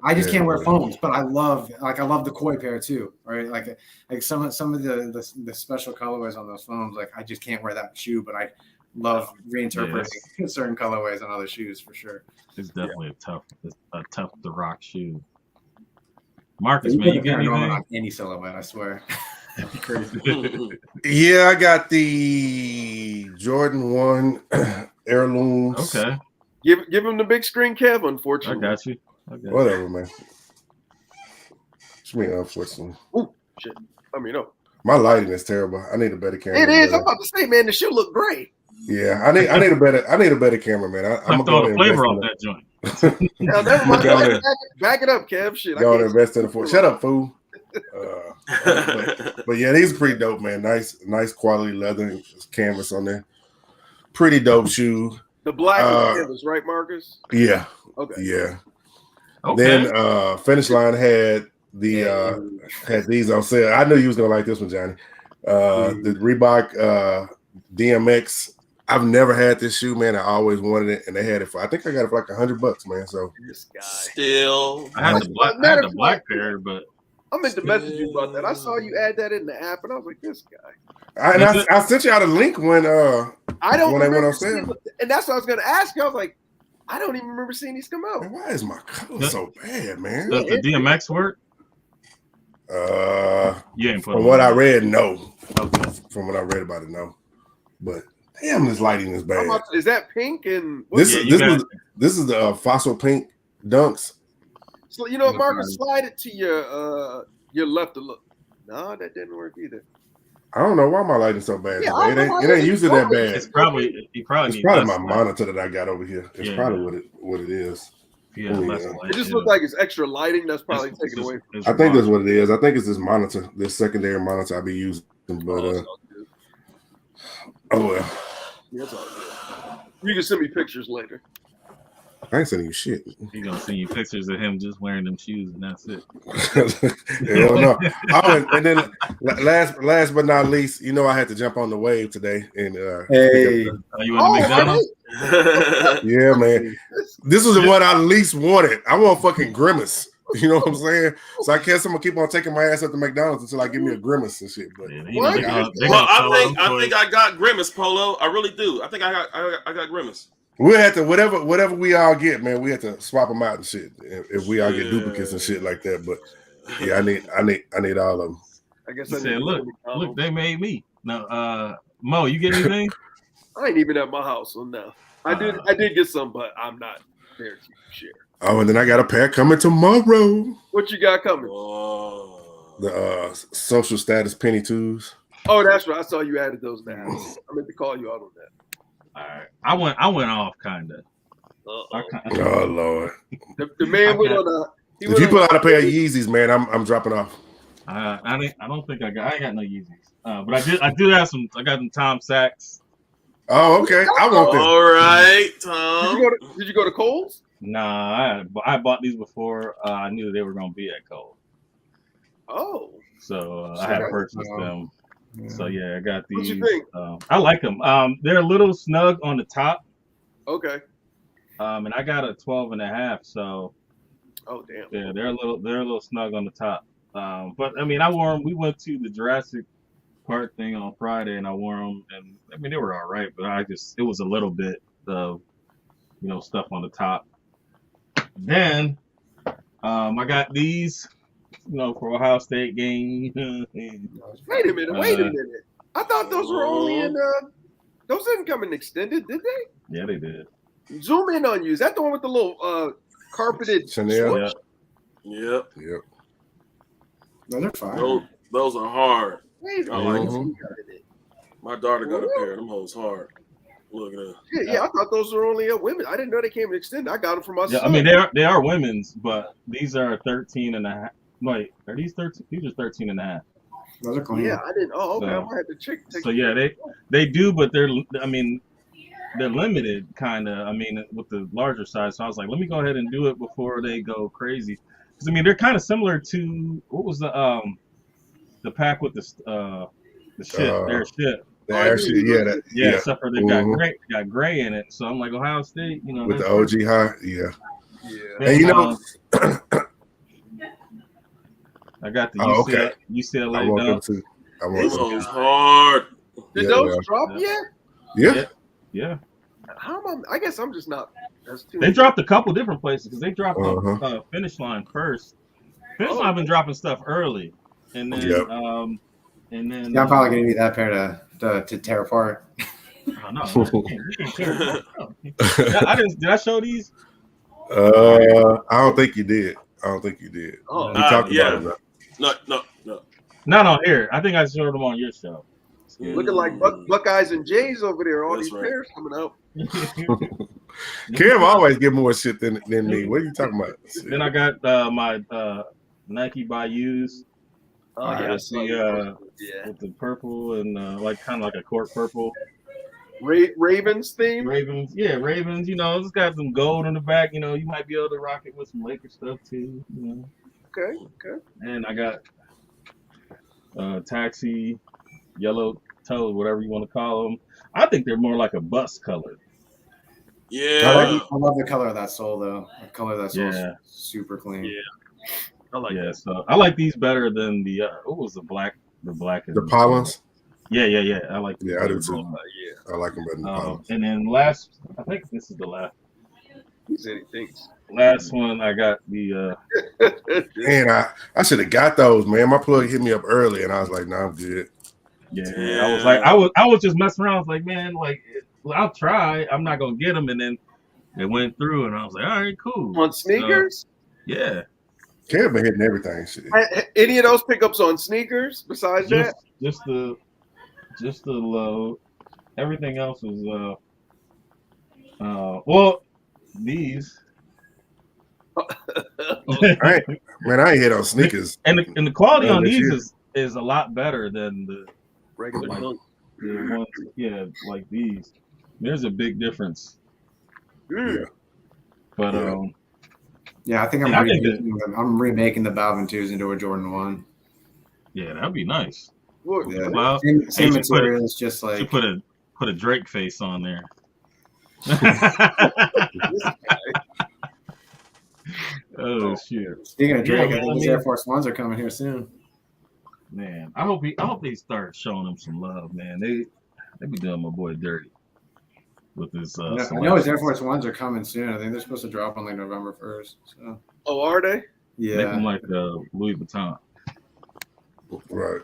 I just can't wear foams, but I love the koi pair too, right? Like some of the special colorways on those foams. Like I just can't wear that shoe, but I love reinterpreting certain colorways on other shoes for sure. It's definitely a tough to rock shoe. Marcus, man, you get anything on any silhouette? I swear. That'd be crazy. Yeah, I got the Jordan 1 heirlooms. Okay. Give him the big screen, Kev. Unfortunately, I got you. Whatever, man. It's me, unfortunately. Oh shit! I mean, no. My lighting is terrible. I need a better camera. It is. I'm about to say, man, the shoe look great. Yeah, I need a better camera, man. I'm gonna the flavor off that joint. Now, never mind. Back it up, Kev. Shit. Go and invest in the four. Shut up, fool. But yeah, these are pretty dope, man. Nice quality leather canvas on there. Pretty dope shoe. The black canvas, right, Marcus? Yeah. Okay. Yeah. Okay. Then Finish Line had had these on sale. I knew you was gonna like this one, Johnny. The Reebok DMX. I've never had this shoe, man. I always wanted it, and they had it for. I think I got it for like $100, man. So this guy still. I had the black pair, but I meant to message you about that. I saw you add that in the app, and I was like, this guy. I sent you out a link when I don't when they went on sale, and that's what I was going to ask you. I was like, I don't even remember seeing these come out. Man, why is my color so bad, man? Does the DMX work? You ain't put from what I read, no. Okay. From what I read about it, no. But damn, this lighting is bad. Is that pink and this is the fossil pink dunks. So Marcus, slide it to your left a look. No, that didn't work either. I don't know why my lighting's so bad. Yeah, it ain't usually that bad. It's probably my monitor that I got over here. It's probably what it is. Yeah, it just looks like it's extra lighting. That's probably taken away from. I think that's what it is. I think it's this monitor, this secondary monitor I be using. But oh well. Yeah, that's all good. You can send me pictures later. I ain't sending you shit. He's gonna send you pictures of him just wearing them shoes, and that's it. Hell no. And then last but not least, I had to jump on the wave today. And hey, are you in McDonald's? Yeah, man. This is what I least wanted. I want fucking Grimace. You know what I'm saying? So I guess I'm gonna keep on taking my ass up to McDonald's until I give me a Grimace and shit. But I think I got Grimace, Polo. I really do. I think I got Grimace. We'll have to whatever we all get, man. We have to swap them out and shit if we all get duplicates and shit like that. But yeah, I need all of them. I guess said, look, they made me. Now, Mo, you get anything? I ain't even at my house, so no. I did get some, but I'm not there to share. Oh, and then I got a pair coming tomorrow. What you got coming? The social status penny twos. Oh, that's right. I saw you added those now. I meant to call you out on that. All right, I went off kind of. Oh Lord, the man went on a. If you put out a pair of Yeezys, man, I'm dropping off. I don't think I ain't got no Yeezys. But I do have some. I got some Tom Sachs. Oh, okay. I want them. All right, Tom. Did you go to Kohl's? Nah, I bought these before. I knew they were gonna be at Kohl's. Oh. So I had purchased them. Yeah. So yeah, I got these. What you think? I like them. They're a little snug on the top. Okay. And I got a 12.5. So. Oh damn. Yeah, they're a little snug on the top. But I mean, I wore them. We went to the Jurassic Park thing on Friday, and I wore them, and I mean they were all right, but it was a little bit of stuff on the top. Then I got these, for Ohio State game. Wait a minute. I thought those were only in. Those didn't come in extended, did they? Yeah, they did. Zoom in on you. Is that the one with the little carpeted Chanel? Yep. Those are fine. Those are hard. Wait a minute. My daughter got a pair of them hoes hard. Look at that. Yeah, I thought those were only women. I didn't know they came in extended. I got them for myself. Yeah, I mean they are women's, but these are 13 and a half. Wait, are these 13? These are 13 and a half. Those are clean. Yeah, I didn't. Oh, okay. So, I'm gonna have to check. So yeah, they do, but they're limited, kind of. I mean, with the larger size. So I was like, let me go ahead and do it before they go crazy. Because I mean, they're kind of similar to what was the pack with the shit, air shit. The air shit, yeah. Except for they got gray in it. So I'm like, Ohio State, with the OG high, yeah. And I got the UCLA. I want them too. Those hard. Did those drop yet? Yeah. How am I guess I'm just not. They dropped a couple different places because they dropped Finish Line first. Finish Line been dropping stuff early, and then I'm probably gonna need that pair to tear apart. Oh, no, did I show these? I don't think you did. Oh, we talked about it. No. Here. I think I showed them on your show. Looking like Buckeyes and Jays over there. All these pairs coming out. Cam always get more shit than me. What are you talking about? Then I got my Nike Bayous. Oh yeah, with the purple and kind of like a court purple. Ravens theme. Ravens. It's got some gold on the back. You might be able to rock it with some Lakers stuff too. Okay. And I got taxi, yellow toes, whatever you want to call them. I think they're more like a bus color. Yeah. I love the color of that sole though. The color of that sole is super clean. Yeah. I like that. So I like these better than the what was the black and the Pollens. Yeah. I like. Yeah, I do too. I like them better than Pollens. And then last, I think this is the last. He said he thinks. Last one, I got the. Man, I should have got those, man. My plug hit me up early, and I was like, "Nah, I'm good." Yeah, I was like, I was just messing around. I was like, man, I'll try. I'm not gonna get them, and then it went through, and I was like, all right, cool. On sneakers? Yeah. Cam been hitting everything. Shit. Any of those pickups on sneakers besides that? Just the low. Everything else was these. I ain't hit on sneakers. And the quality on these is a lot better than the regular ones. Yeah, like these. There's a big difference. Yeah. But I think I'm remaking the Balvin 2s into a Jordan 1. Yeah, that'd be nice. Yeah. Well, same material. It's just like you put a Drake face on there. Oh shit! Speaking of Drake, I think these Air Force Ones are coming here soon. Man, I hope they start showing him some love, man. They be doing my boy dirty with this. I know his Air Force Ones are coming soon. I think they're supposed to drop on like November 1st. So. Oh, are they? Yeah. Make them like Louis Vuitton. Right.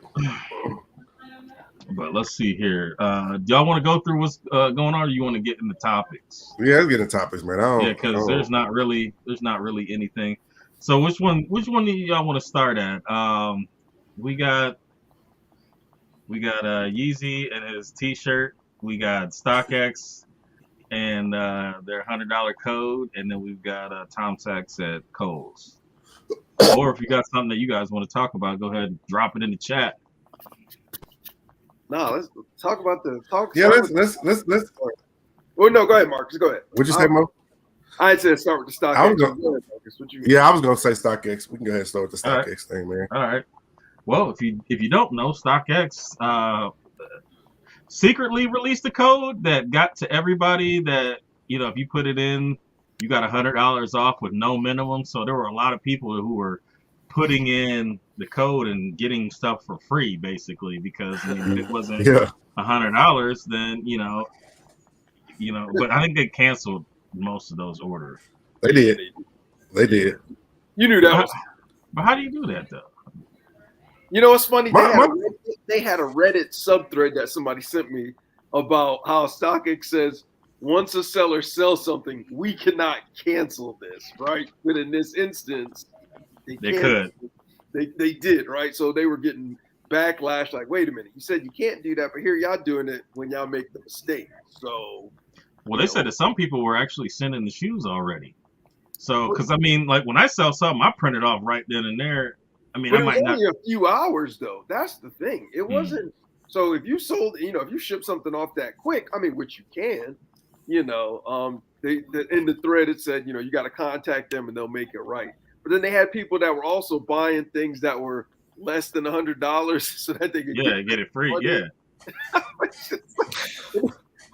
But let's see here. Do y'all want to go through what's going on, or do you want to get into topics? Yeah, let's get into topics, man. Because there's not really anything. So which one do y'all want to start at? We got Yeezy and his T-shirt. We got StockX and their $100 code, and then we've got Tom Sachs at Kohl's. Or if you got something that you guys want to talk about, go ahead and drop it in the chat. No, let's talk about the talk. Yeah, let's. Well, no, go ahead, Marcus. Go ahead. What'd you say, Mo? I said start with the StockX. I was gonna say StockX. We can go ahead and start with the StockX thing, man. All right. Well, if you don't know, StockX secretly released a code that got to everybody that if you put it in, you got $100 off with no minimum. So there were a lot of people who were putting in the code and getting stuff for free, basically, because if it wasn't $100, then but I think they canceled most of those orders. They did. You knew that. But how do you do that though? You know what's funny? They had a Reddit subthread that somebody sent me about how StockX says once a seller sells something, we cannot cancel this, right? But in this instance, they could. They did, right? So they were getting backlash like, wait a minute, you said you can't do that, but here y'all doing it when y'all make the mistake. So they said that some people were actually sending the shoes already. So, because I mean, like when I sell something, I print it off right then and there. I mean, but it was only a few hours though. That's the thing. It wasn't. So if you sold, if you ship something off that quick, I mean, which you can, in the thread it said, you got to contact them and they'll make it right. But then they had people that were also buying things that were less than $100 so that they could get it free. Money. Yeah.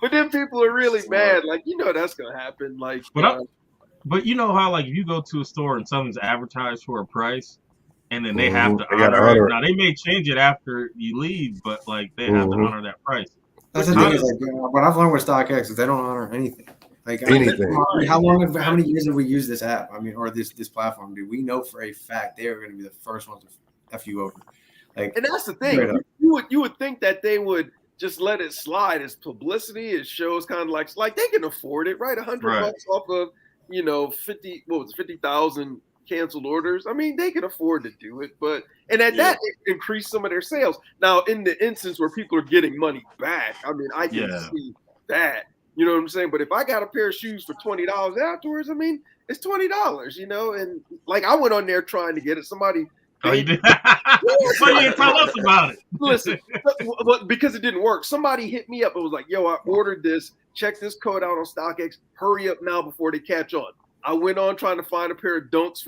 But then people are really mad. Like, that's gonna happen. Like, but you know how like if you go to a store and something's advertised for a price, and then they have to honor it. Now they may change it after you leave, but like they have to honor that price. That's the thing. Is like, what I've learned with StockX is they don't honor anything. Like anything. How many years have we used this app? I mean, or this platform? Do we know for a fact they are going to be the first ones to F you over? Like, and that's the thing. You would think that they would just let it slide as publicity. It shows kind of like they can afford it, right? $100 off of 50,000 canceled orders. I mean, they can afford to do it, and at that it increased some of their sales. Now, in the instance where people are getting money back, I mean, I can see that. You know what I'm saying? But if I got a pair of shoes for $20 afterwards, I mean, it's $20, and like I went on there trying to get it. Somebody. Oh, you did? But you didn't tell us about it. Listen, but because it didn't work, somebody hit me up. It was like, yo, I ordered this. Check this code out on StockX. Hurry up now before they catch on. I went on trying to find a pair of dunks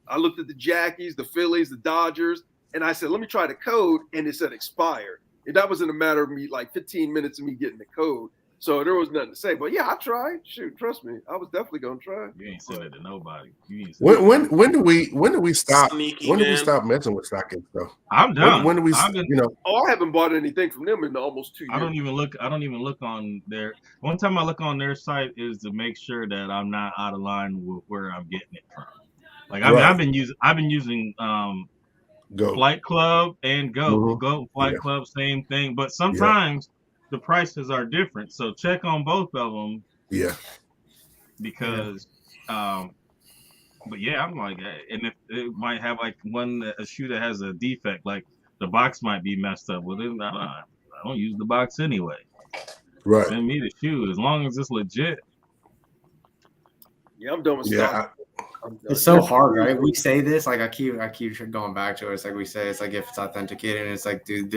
I looked at the Jackies, the Phillies, the Dodgers, and I said, let me try the code, and it said expired. And that was in a matter of me, like 15 minutes of me getting the code. So there was nothing to say. But yeah, I tried. Shoot, trust me. I was definitely gonna try. You ain't send it to nobody. When do we stop messing with StockX though? I'm done. When do we I haven't bought anything from them in almost 2 years. I don't even look on their one time I look on their site is to make sure that I'm not out of line with where I'm getting it from. Like I've been using Go. Flight Club and Go Flight Club, same thing. But sometimes the prices are different, so check on both of them. Yeah. Because, but yeah, I'm like, and if it might have like a shoe that has a defect, like the box might be messed up. Well, then I don't use the box anyway. Right. Send me the shoe as long as it's legit. Yeah, I'm done with stuff. It's so hard, right? We say this, like I keep going back to it. It's like we say, it's like if it's authenticated, and it's like, dude,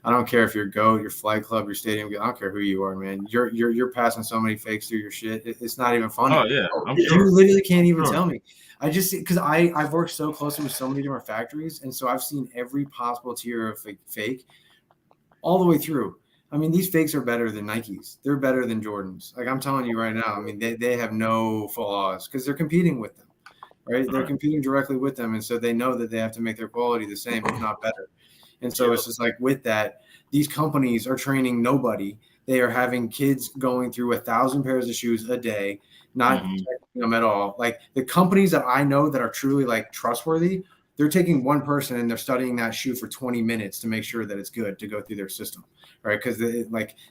I don't care if you're GOAT, your Flight Club, your Stadium, I don't care who you are, man. You're passing so many fakes through your shit. It's not even funny. Oh yeah, you literally can't even tell me. I just because I've worked so closely with so many different factories, and so I've seen every possible tier of fake all the way through. I mean, these fakes are better than Nikes. They're better than Jordans. Like I'm telling you right now. I mean, they have no flaws because they're competing with them. Right? They're competing directly with them. And so they know that they have to make their quality the same, if not better. And so it's just like with that, these companies are training nobody. They are having kids going through 1,000 pairs of shoes a day, not checking them at all. Like the companies that I know that are truly like trustworthy, they're taking one person and they're studying that shoe for 20 minutes to make sure that it's good to go through their system. Right. Because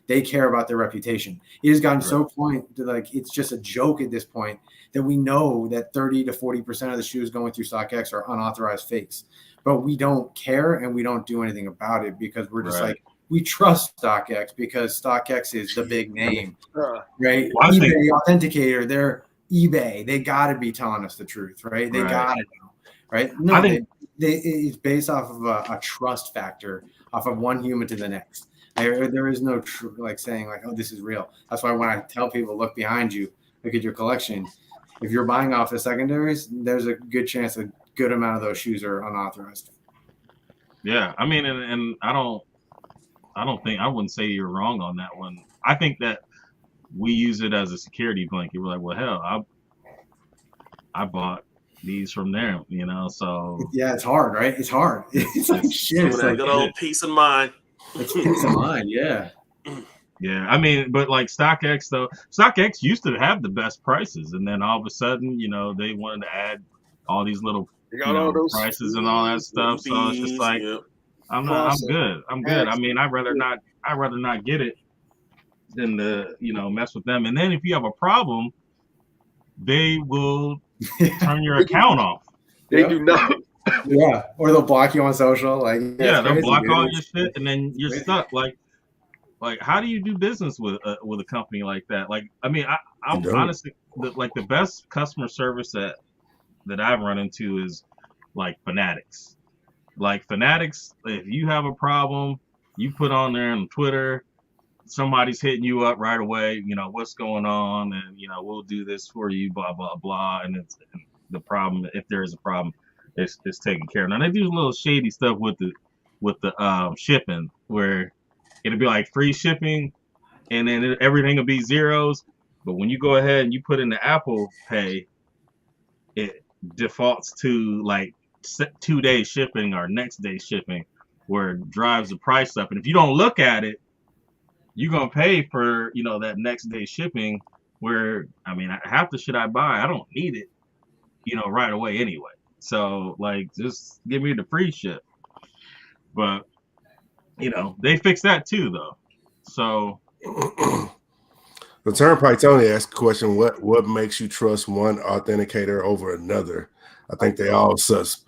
they care about their reputation. It has gotten so point to like it's just a joke at this point that we know that 30 to 40% of the shoes going through StockX are unauthorized fakes. But we don't care and we don't do anything about it because we're just like we trust StockX because StockX is the big name. Right. Well, eBay Authenticator, they're eBay. They gotta be telling us the truth, right? They gotta know. Right. No, it's based off of a trust factor off of one human to the next. There is no like saying like, oh, this is real. That's why when I tell people, look behind you, look at your collection. If you're buying off the secondaries, there's a good chance a good amount of those shoes are unauthorized. Yeah, I mean, and I wouldn't say you're wrong on that one. I think that we use it as a security blanket. We're like, well, hell, I bought these from there, you know. So yeah, it's hard, right? It's hard. It's like shit. It's like good old peace of mind. It's peace of mind, yeah. Yeah, I mean, but like StockX though, StockX used to have the best prices, and then all of a sudden, you know, they wanted to add all these little all those prices and all that stuff. So it's just like, I'm good. I mean, I'd rather not get it than to, you know, mess with them. And then if you have a problem, they will turn your account off. They do nothing. Yeah, or they'll block you on social. Like, yeah, they'll block all your shit, and then you're stuck. Like, how do you do business with a company like that? Like, I mean, I'm honestly the best customer service that I've run into is like Fanatics. Like Fanatics, if you have a problem, you put on there on Twitter, somebody's hitting you up right away. You know what's going on, and you know we'll do this for you, blah blah blah. And it's the problem. If there is a problem, it's taken care of. Now they do a little shady stuff with the shipping where it'll be like free shipping, and then everything will be zeros. But when you go ahead and you put in the Apple Pay, it defaults to like 2 day shipping or next day shipping, where it drives the price up. And if you don't look at it, you're gonna pay for, you know, that next day shipping. Where I mean, half the shit I buy, I don't need it, you know, right away anyway. So like, just give me the free ship. But you know, they fixed that too, though. So, the Turnpike Tony asked a question: What makes you trust one authenticator over another? I think they all sus.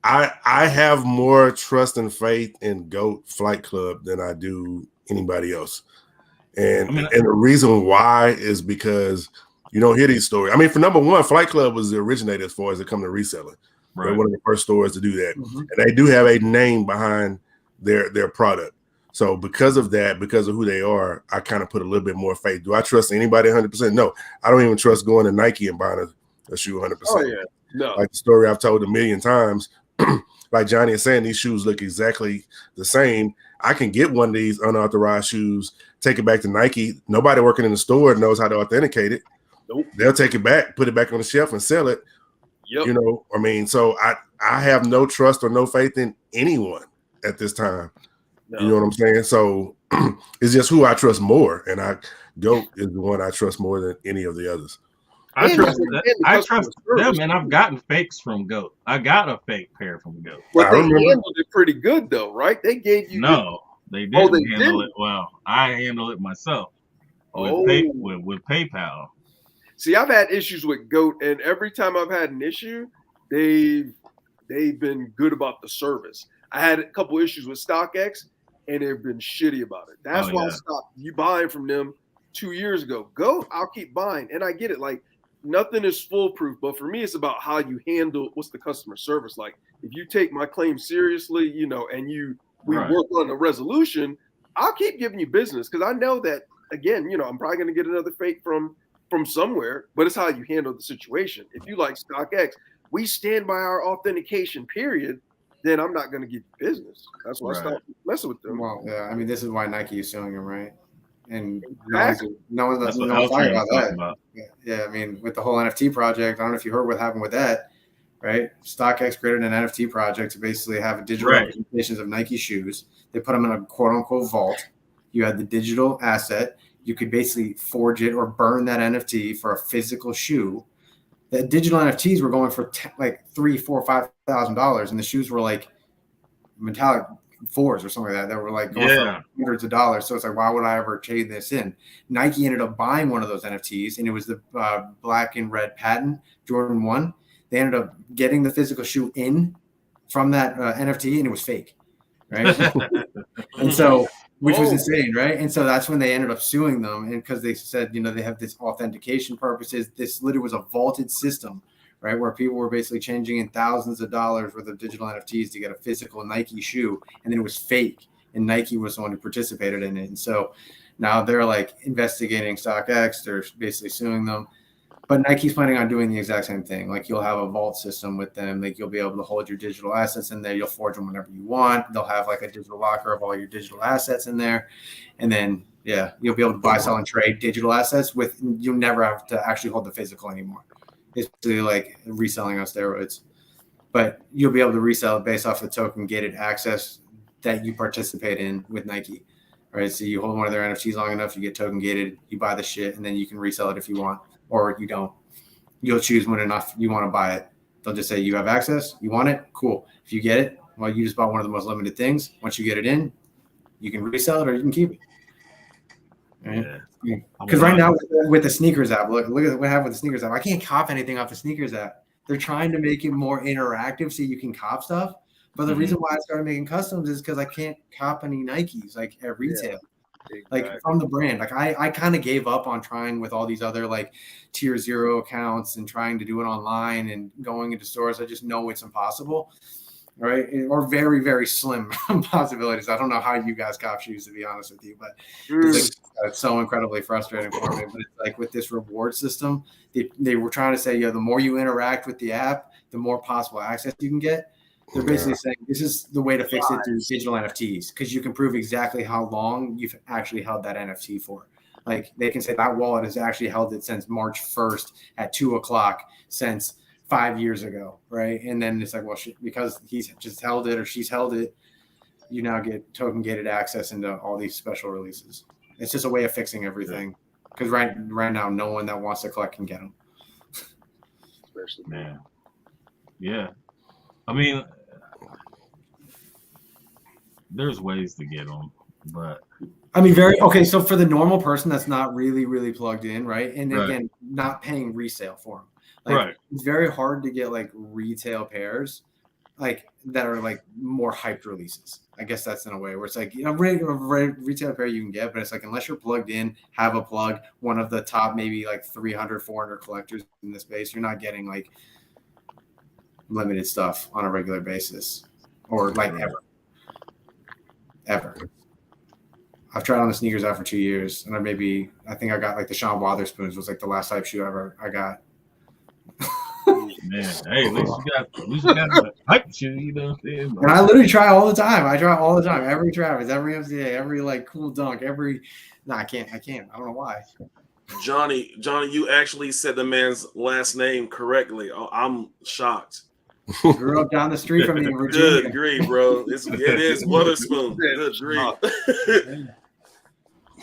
I have more trust and faith in GOAT Flight Club than I do anybody else, and the reason why is because you don't hear these stories. I mean, for number one, Flight Club was the originator as far as it comes to reselling. Right. They're one of the first stores to do that, and they do have a name behind their product. So because of that, because of who they are, I kind of put a little bit more faith. Do I trust anybody 100%? No, I don't even trust going to Nike and buying a shoe 100%. Oh yeah, no. Like the story I've told a million times, like Johnny is saying, these shoes look exactly the same. I can get one of these unauthorized shoes, take it back to Nike. Nobody working in the store knows how to authenticate it. Nope. They'll take it back, put it back on the shelf and sell it. Yep. You know, I mean, so I have no trust or no faith in anyone at this time. No. You know what I'm saying? So it's just who I trust more, and GOAT is the one I trust more than any of the others. I trust them, and I've gotten fakes from GOAT. I got a fake pair from GOAT. But they handled it pretty good, though, right? They gave you they didn't handle it well. I handle it myself with PayPal. See, I've had issues with GOAT, and every time I've had an issue, they've been good about the service. I had a couple issues with StockX, and they've been shitty about it. That's why I stopped buying from them 2 years ago. GOAT, I'll keep buying, and I get it. Like, nothing is foolproof, but for me, it's about how you handle what's the customer service like. If you take my claim seriously, you know, and we work on a resolution, I'll keep giving you business because I know that, again, you know, I'm probably going to get another fake from somewhere, but it's how you handle the situation. If you like StockX, we stand by our authentication period, then I'm not going to give you business. That's why I stopped messing with them. Well, yeah, I mean, this is why Nike is suing them, right? And no one's talking about that. Yeah, I mean, with the whole NFT project, I don't know if you heard what happened with that, right? StockX created an NFT project to basically have digital representations of Nike shoes. They put them in a quote-unquote vault. You had the digital asset. You could basically forge it or burn that NFT for a physical shoe. The digital NFTs were going for like $3,000, $4,000, $5,000, and the shoes were like metallic fours or something like that were like going for hundreds of dollars. So it's like, why would I ever trade this in? Nike ended up buying one of those NFTs, and it was the black and red patent Jordan 1. They ended up getting the physical shoe in from that NFT, and it was fake, right? And so, which was insane, right? And so that's when they ended up suing them, and because they said, you know, they have this authentication purposes. This literally was a vaulted system, right, where people were basically changing in thousands of dollars worth of digital NFTs to get a physical Nike shoe, and then it was fake, and Nike was the one who participated in it. And so now they're like investigating StockX. They're basically suing them. But Nike's planning on doing the exact same thing. Like, you'll have a vault system with them. Like, you'll be able to hold your digital assets in there. You'll forge them whenever you want. They'll have like a digital locker of all your digital assets in there. And then, you'll be able to buy, sell, and trade digital assets you'll never have to actually hold the physical anymore. basically like reselling on steroids. But you'll be able to resell it based off the token gated access that you participate in with Nike, right? So you hold one of their NFTs long enough, you get token gated, you buy the shit, and then you can resell it if you want, or you don't. You'll choose when enough you want to buy it. They'll just say you have access, you want it, cool. If you get it, well, you just bought one of the most limited things. Once you get it in, you can resell it or you can keep it. Right? Yeah. Because right now with the sneakers app, look at what I have with the sneakers app. I can't cop anything off the sneakers app. They're trying to make it more interactive so you can cop stuff. But the reason why I started making customs is because I can't cop any Nikes like at retail. Yeah, exactly. Like from the brand. Like I kind of gave up on trying with all these other like tier 0 accounts and trying to do it online and going into stores. I just know it's impossible. Right. Or very, very slim possibilities. I don't know how you guys cop shoes, to be honest with you, but it's so incredibly frustrating for me. But it's like with this reward system, they were trying to say, the more you interact with the app, the more possible access you can get. They're basically saying this is the way to fix it through digital NFTs, because you can prove exactly how long you've actually held that NFT for. Like they can say that wallet has actually held it since March 1st at 2:00 since 5 years ago, right? And then it's like, well, because he's just held it or she's held it, you now get token gated access into all these special releases. It's just a way of fixing everything, because right now, no one that wants to collect can get them. Especially, man. Yeah, I mean, there's ways to get them, but I mean, so for the normal person that's not really, really plugged in, right? And again, not paying resale for them. Like, it's very hard to get like retail pairs, like that are like more hyped releases. I guess that's in a way where it's like, regular retail pair you can get, but it's like, unless you're plugged in, have a plug, one of the top maybe like 300, 400 collectors in the space, you're not getting like limited stuff on a regular basis or like ever. I've tried on the sneakers out for 2 years, and I think I got like the Sean Wotherspoons was like the last hype shoe ever I got. Man, hey, at least you got a hype shoe, And I literally try all the time. Every Travis, every MCA, every like cool dunk, I can't. I don't know why. Johnny, you actually said the man's last name correctly. Oh, I'm shocked. Grew up down the street from me in Virginia. Good grief, bro. It is Witherspoon. Good grief.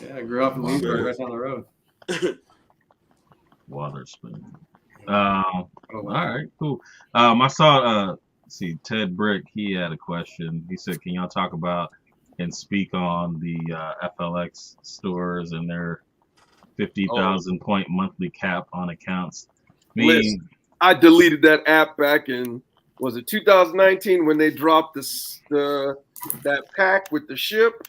Yeah, I grew up in Leesburg, right down the road. Witherspoon. All right, cool. I saw Ted Brick, he had a question. He said, can y'all talk about and speak on the FLX stores and their 50,000 point monthly cap on accounts? Listen, I deleted that app back in, was it 2019 when they dropped that pack with the ship?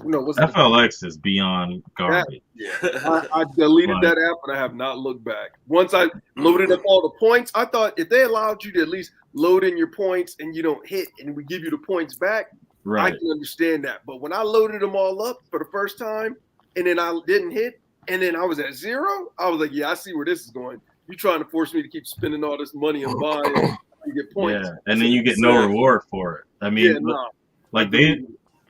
No, FLX is beyond garbage. I deleted that app, and I have not looked back. Once I loaded up all the points, I thought if they allowed you to at least load in your points and you don't hit and we give you the points back, I can understand that. But when I loaded them all up for the first time and then I didn't hit and then I was at 0, I was like, yeah, I see where this is going. You're trying to force me to keep spending all this money and buying and get points. Yeah, and then you get no reward for it. I mean,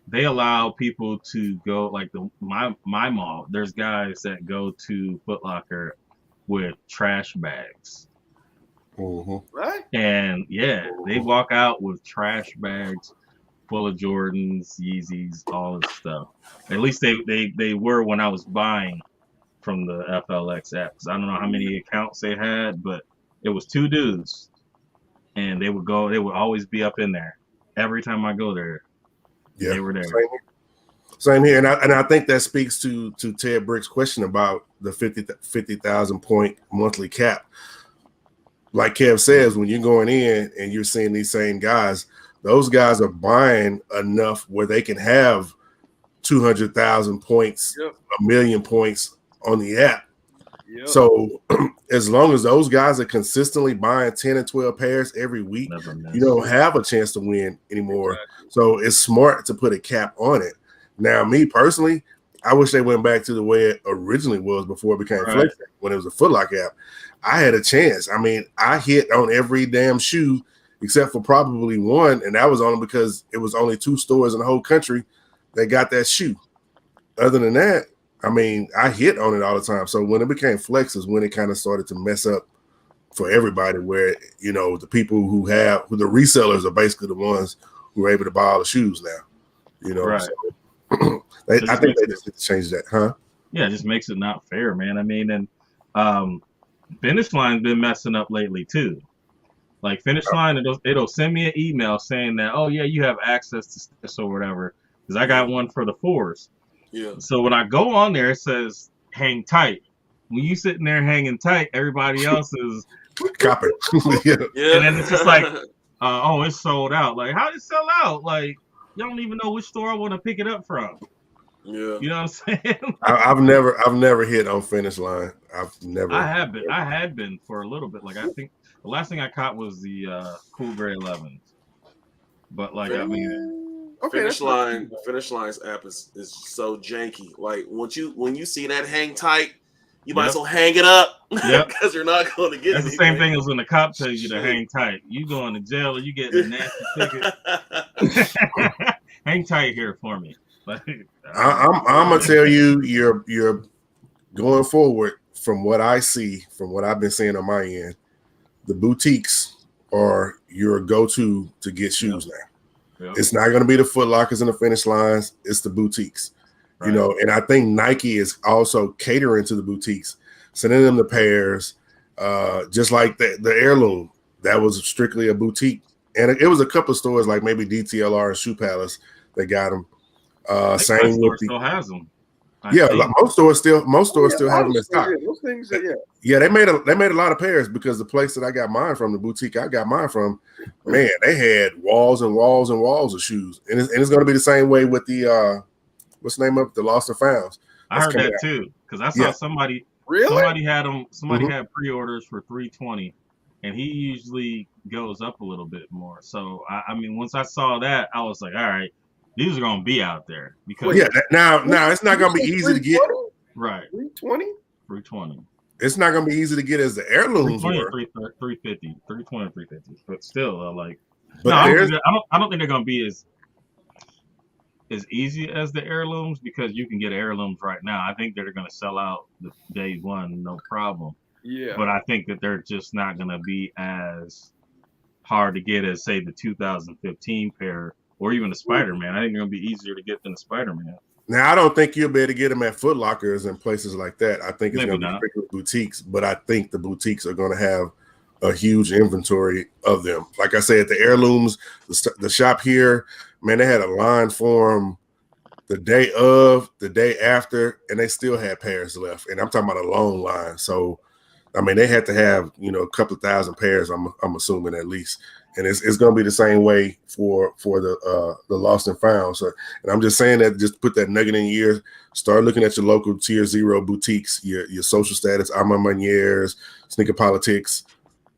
they allow people to go, like my mall. There's guys that go to Foot Locker with trash bags. Right? And they walk out with trash bags full of Jordans, Yeezys, all this stuff. At least they were when I was buying from the FLX app. I don't know how many accounts they had, but it was 2 dudes, and they would always be up in there every time I go there. Yeah, they were there. Same here, and I think that speaks to Ted Brick's question about the 50,000 point monthly cap. Like Kev says, when you're going in and you're seeing these same guys, those guys are buying enough where they can have 200,000 points, 1,000,000 points on the app. Yep. So as long as those guys are consistently buying 10 and 12 pairs every week, you don't have a chance to win anymore. Exactly. So it's smart to put a cap on it. Now, me personally, I wish they went back to the way it originally was before it became Flex, when it was a Foot Locker app. I had a chance. I mean, I hit on every damn shoe except for probably one, and that was only because it was only 2 stores in the whole country that got that shoe. Other than that, I mean, I hit on it all the time. So when it became Flex is when it kind of started to mess up for everybody, where the people who the resellers are basically the ones who are able to buy all the shoes now. Right. So, I think they just need to change that, huh? Yeah, it just makes it not fair, man. I mean, and Finish Line's been messing up lately too. Like Finish Line, it'll send me an email saying that, oh yeah, you have access to this or whatever, because I got one for the 4s. Yeah. So when I go on there, it says hang tight. When you sitting there hanging tight, everybody else is copy. Yeah. And then it's just like, oh, it's sold out. Like, how did it sell out? Like, you don't even know which store I want to pick it up from. Yeah. You know what I'm saying? I've never hit on Finish Line. I had been for a little bit. Like, I think the last thing I caught was the Cool Gray 11s. But like, I mean, Finish Line's app is so janky. Like, when you see that hang tight, you might as well hang it up. Yep. Because you're not going to get That's anything. the same thing as when the cop tells you to hang tight. You going to jail or you getting a nasty ticket. Hang tight here for me. Like, I'm gonna tell you, you're going forward from what I see, from what I've been seeing on my end, the boutiques are your go-to to get shoes now. Yep. It's not going to be the Foot Lockers and the Finish Lines. It's the boutiques, right. And I think Nike is also catering to the boutiques, sending them the pairs, just like the Heirloom. That was strictly a boutique. And it was a couple of stores like maybe DTLR and Shoe Palace that got them. Same with still has them. Most stores still have them in stock. Those things, yeah, they made a lot of pairs, because the place that I got mine from, the boutique I got mine from, man, they had walls and walls and walls of shoes, and it's going to be the same way with the what's the name of it? The Lost and Founds. I heard that too, because I saw somebody. Really? Somebody had them. Somebody had pre-orders for $320, and he usually goes up a little bit more. So I mean, once I saw that, I was like, all right. These are gonna be out there because now it's not gonna be easy to get. Right. 320? 320. It's not gonna be easy to get as the Heirlooms were. 350, 320, 350. But still, like, but no, I don't think they're gonna be as easy as the Heirlooms, because you can get Heirlooms right now. I think they're gonna sell out the day one, no problem. Yeah. But I think that they're just not gonna be as hard to get as, say, the 2015 pair. Or even the Spider-Man. I think they're going to be easier to get than the Spider-Man. Now, I don't think you'll be able to get them at Foot Lockers and places like that. I think it's going to be regular boutiques, but I think the boutiques are going to have a huge inventory of them. Like I said, the Heirlooms, the shop here, man, they had a line for them the day of, the day after, and they still had pairs left. And I'm talking about a long line. So, I mean, they had to have, a couple of thousand pairs, I'm assuming at least. And it's going to be the same way for the Lost and Found. So, and I'm just saying that, just put that nugget in your ear. Start looking at your local Tier 0 boutiques, your Social Status, Armand Meuniers, Sneaker Politics,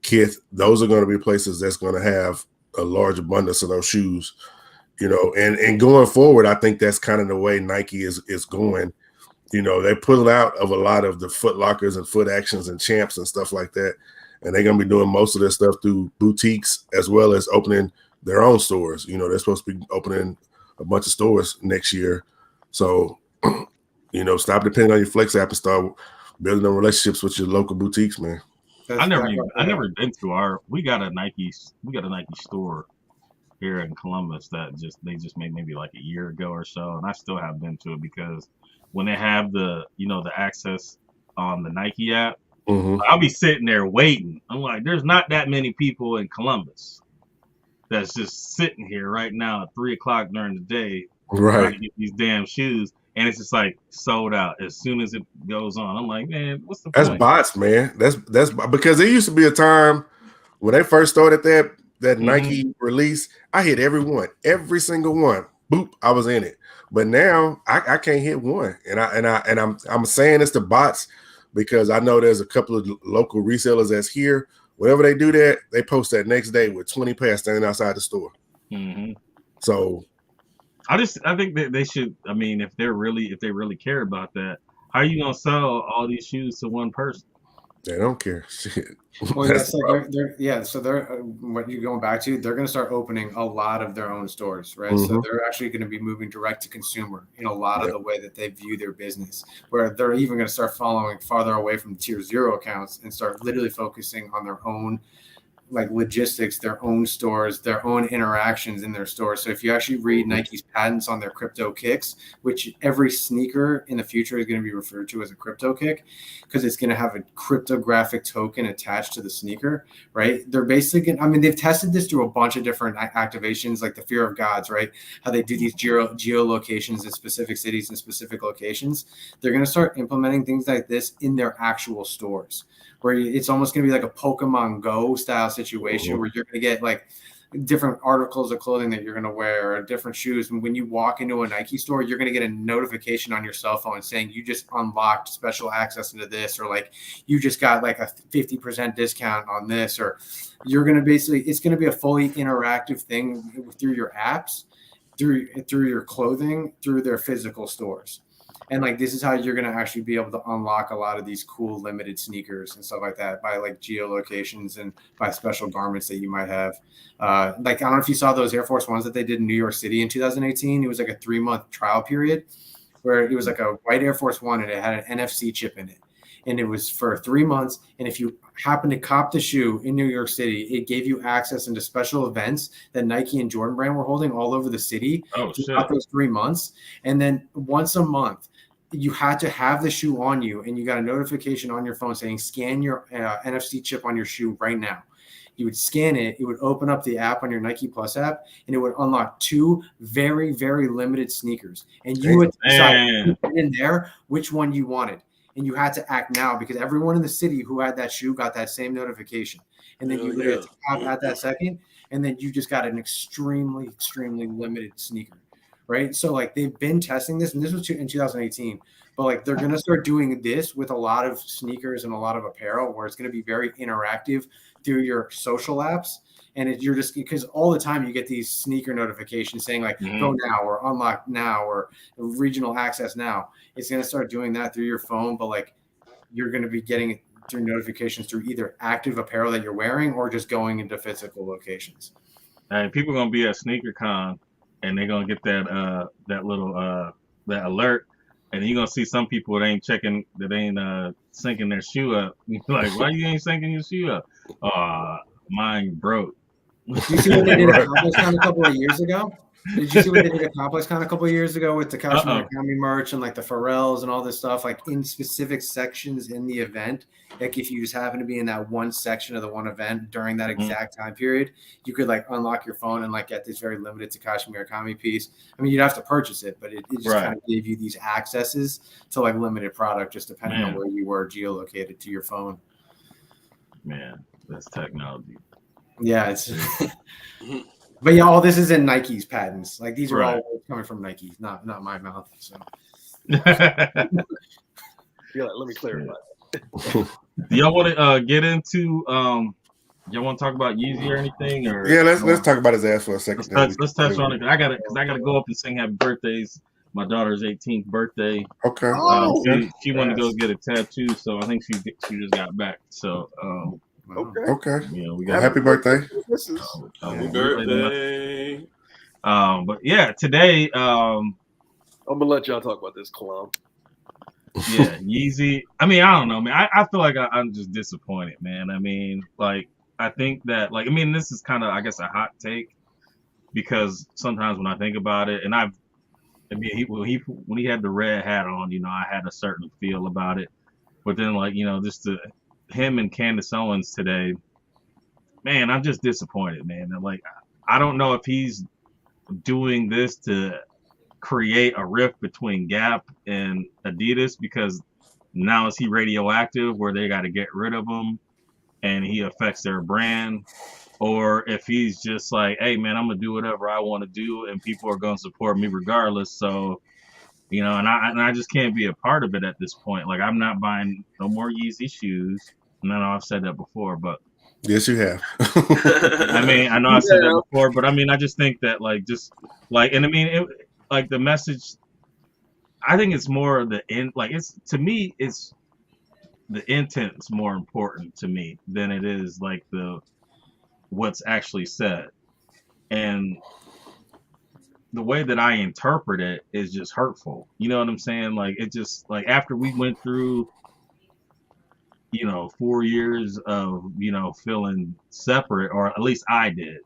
Kith. Those are going to be places that's going to have a large abundance of those shoes. And going forward, I think that's kind of the way Nike is going. They pull out of a lot of the Foot Lockers and Foot Actions and Champs and stuff like that. And they're going to be doing most of their stuff through boutiques, as well as opening their own stores. They're supposed to be opening a bunch of stores next year. So, stop depending on your Flex app and start building them relationships with your local boutiques, man. I never been to we got a Nike store here in Columbus that they just made maybe like a year ago or so. And I still haven't been to it, because when they have the access on the Nike app, I'll be sitting there waiting. I'm like, there's not that many people in Columbus that's just sitting here right now at 3:00 during the day, trying to get these damn shoes, and it's just like sold out as soon as it goes on. I'm like, man, what's the point? That's bots, man. That's because there used to be a time when they first started that Nike release. I hit every single one. Boop, I was in it. But now I can't hit one, and I'm saying it's the bots. Because I know there's a couple of local resellers that's here. Whenever they do that, they post that next day with 20 pairs standing outside the store. So, I think that they should. I mean, if they really care about that, how are you gonna sell all these shoes to one person? They don't care. Shit. Well, yes, so they're what you're going back to, they're going to start opening a lot of their own stores, right? So they're actually going to be moving direct to consumer in a lot of the way that they view their business, where they're even going to start following farther away from tier 0 accounts and start literally focusing on their own like logistics, their own stores, their own interactions in their stores. So if you actually read Nike's patents on their crypto kicks, which every sneaker in the future is going to be referred to as a crypto kick, because it's going to have a cryptographic token attached to the sneaker, right? They're basically, I mean, they've tested this through a bunch of different activations, like the Fear of Gods, right? How they do these geolocations in specific cities and specific locations. They're going to start implementing things like this in their actual stores, where it's almost going to be like a Pokemon Go style situation where you're going to get like different articles of clothing that you're going to wear or different shoes. And when you walk into a Nike store, you're going to get a notification on your cell phone saying you just unlocked special access into this, or like you just got like a 50% discount on this, or you're going to basically, it's going to be a fully interactive thing through your apps, through your clothing, through their physical stores. And like, this is how you're going to actually be able to unlock a lot of these cool limited sneakers and stuff like that by like geolocations and by special garments that you might have. Like, I don't know if you saw those Air Force Ones that they did in New York City in 2018. It was like a 3-month trial period where it was like a white Air Force One and it had an NFC chip in it. And it was for 3 months. And if you happen to cop the shoe in New York City, it gave you access into special events that Nike and Jordan Brand were holding all over the city throughout those 3 months. And then once a month, you had to have the shoe on you, and you got a notification on your phone saying, scan your NFC chip on your shoe right now. You would scan it. It would open up the app on your Nike Plus app, and it would unlock 2 very, very limited sneakers. And you would decide in there which one you wanted. And you had to act now because everyone in the city who had that shoe got that same notification. And then you literally had to tap at that second, and then you just got an extremely, extremely limited sneaker. Right. So like they've been testing this, and this was in 2018, but like they're going to start doing this with a lot of sneakers and a lot of apparel where it's going to be very interactive through your social apps. And you're just, because all the time you get these sneaker notifications saying like go now or unlock now or regional access now. It's going to start doing that through your phone, but like you're going to be getting it through notifications through either active apparel that you're wearing or just going into physical locations. And people are going to be at SneakerCon. And they're gonna get that little that alert, and you're gonna see some people that ain't syncing their shoe up. You're like, why you ain't syncing your shoe up? Mine broke. Did you see what they did at ComplexCon a couple of years ago? Did you see what they did at ComplexCon a couple of years ago with the Couch Murakami merch and like the Pharrells and all this stuff, like in specific sections in the event? Like if you just happen to be in that one section of the one event during that exact time period, you could like unlock your phone and like get this very limited Takashi Murakami piece. I mean, you'd have to purchase it, but it just kind of gave you these accesses to like limited product, just depending on where you were geolocated to your phone. Man, that's technology. Yeah, it's. But yeah, all this is in Nike's patents. Like these are all coming from Nike, not my mouth. So. Let me clarify. Do y'all want to get into? Y'all want to talk about Yeezy or anything? Or let's talk about his ass for a second. Let's touch on it. I gotta go up and sing happy birthdays. My daughter's 18th birthday. Okay. She wanted to go get a tattoo, so I think she just got back. So. Okay. Yeah, we got happy birthday. Happy birthday. But yeah, today. I'm gonna let y'all talk about this clown. Yeah, Yeezy. I mean, I don't know, man. I feel like I'm just disappointed, man. I mean, like, I think that, like, I mean, this is kind of, I guess, a hot take because sometimes when I think about it, and when he had the red hat on, you know, I had a certain feel about it. But then, like, you know, just him and Candace Owens today, man, I'm just disappointed, man. And, like, I don't know if he's doing this to create a rift between Gap and Adidas because now is he radioactive where they got to get rid of him and he affects their brand, or if he's just like, hey man, I'm gonna do whatever I want to do and people are gonna support me regardless. So, you know, and I just can't be a part of it at this point. Like, I'm not buying no more Yeezy shoes. And I know I've said that before, but yes, you have. I mean, I know I said that before, but I mean, I just think that and I mean, like the message, I think it's more the end. Like, it's, to me, it's the intent's more important to me than it is like what's actually said. And the way that I interpret it is just hurtful. You know what I'm saying? Like, it just, like, after we went through, 4 years of, feeling separate, or at least I did.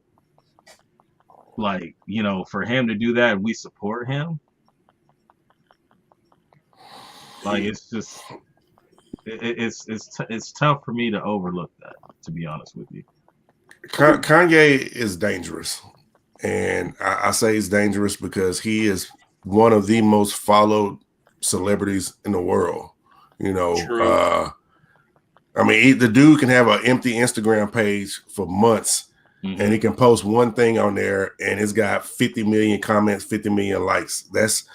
Like, for him to do that, we support him. Like, it's just, it's tough for me to overlook that, to be honest with you. Kanye is dangerous. And I say he's dangerous because he is one of the most followed celebrities in the world. I mean, the dude can have an empty Instagram page for months, and he can post one thing on there, and it's got 50 million comments, 50 million likes. That's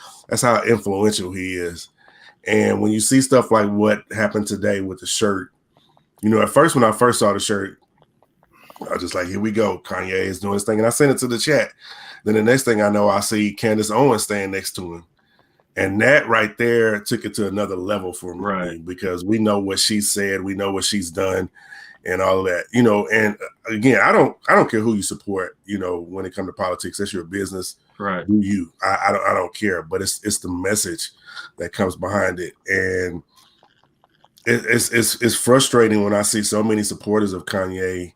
how influential he is. And when you see stuff like what happened today with the shirt, at first when I first saw the shirt, I was just like, here we go. Kanye is doing his thing. And I sent it to the chat. Then the next thing I know, I see Candace Owens standing next to him. And that right there took it to another level for me, right? Because we know what she said, we know what she's done, and all of that. And again, I don't care who you support. When it comes to politics, that's your business. Right? Do you? I don't care. But it's the message that comes behind it, and it's frustrating when I see so many supporters of Kanye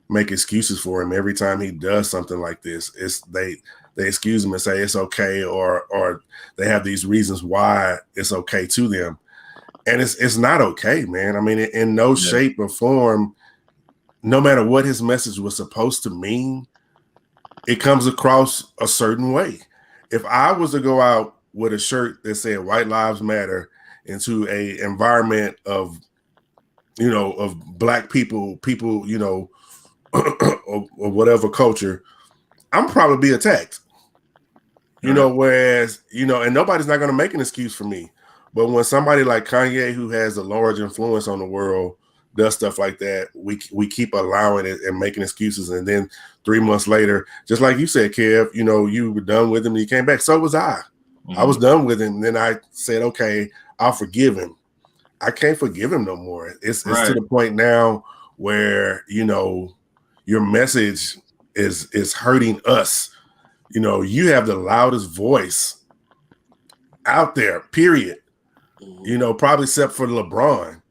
make excuses for him every time he does something like this. They excuse him and say it's okay, or they have these reasons why it's okay to them, and it's not okay, man. I mean, in no shape or form, no matter what his message was supposed to mean, it comes across a certain way. If I was to go out with a shirt that said "White Lives Matter" into a environment of black people, or whatever culture, I'm probably be attacked. Whereas, and nobody's not going to make an excuse for me. But when somebody like Kanye, who has a large influence on the world, does stuff like that, we keep allowing it and making excuses. And then 3 months later, just like you said, Kev, you were done with him and you came back. So was I. I was done with him. And then I said, okay, I'll forgive him. I can't forgive him no more. It's to the point now where, your message is hurting us. You have the loudest voice out there, period. Probably except for LeBron,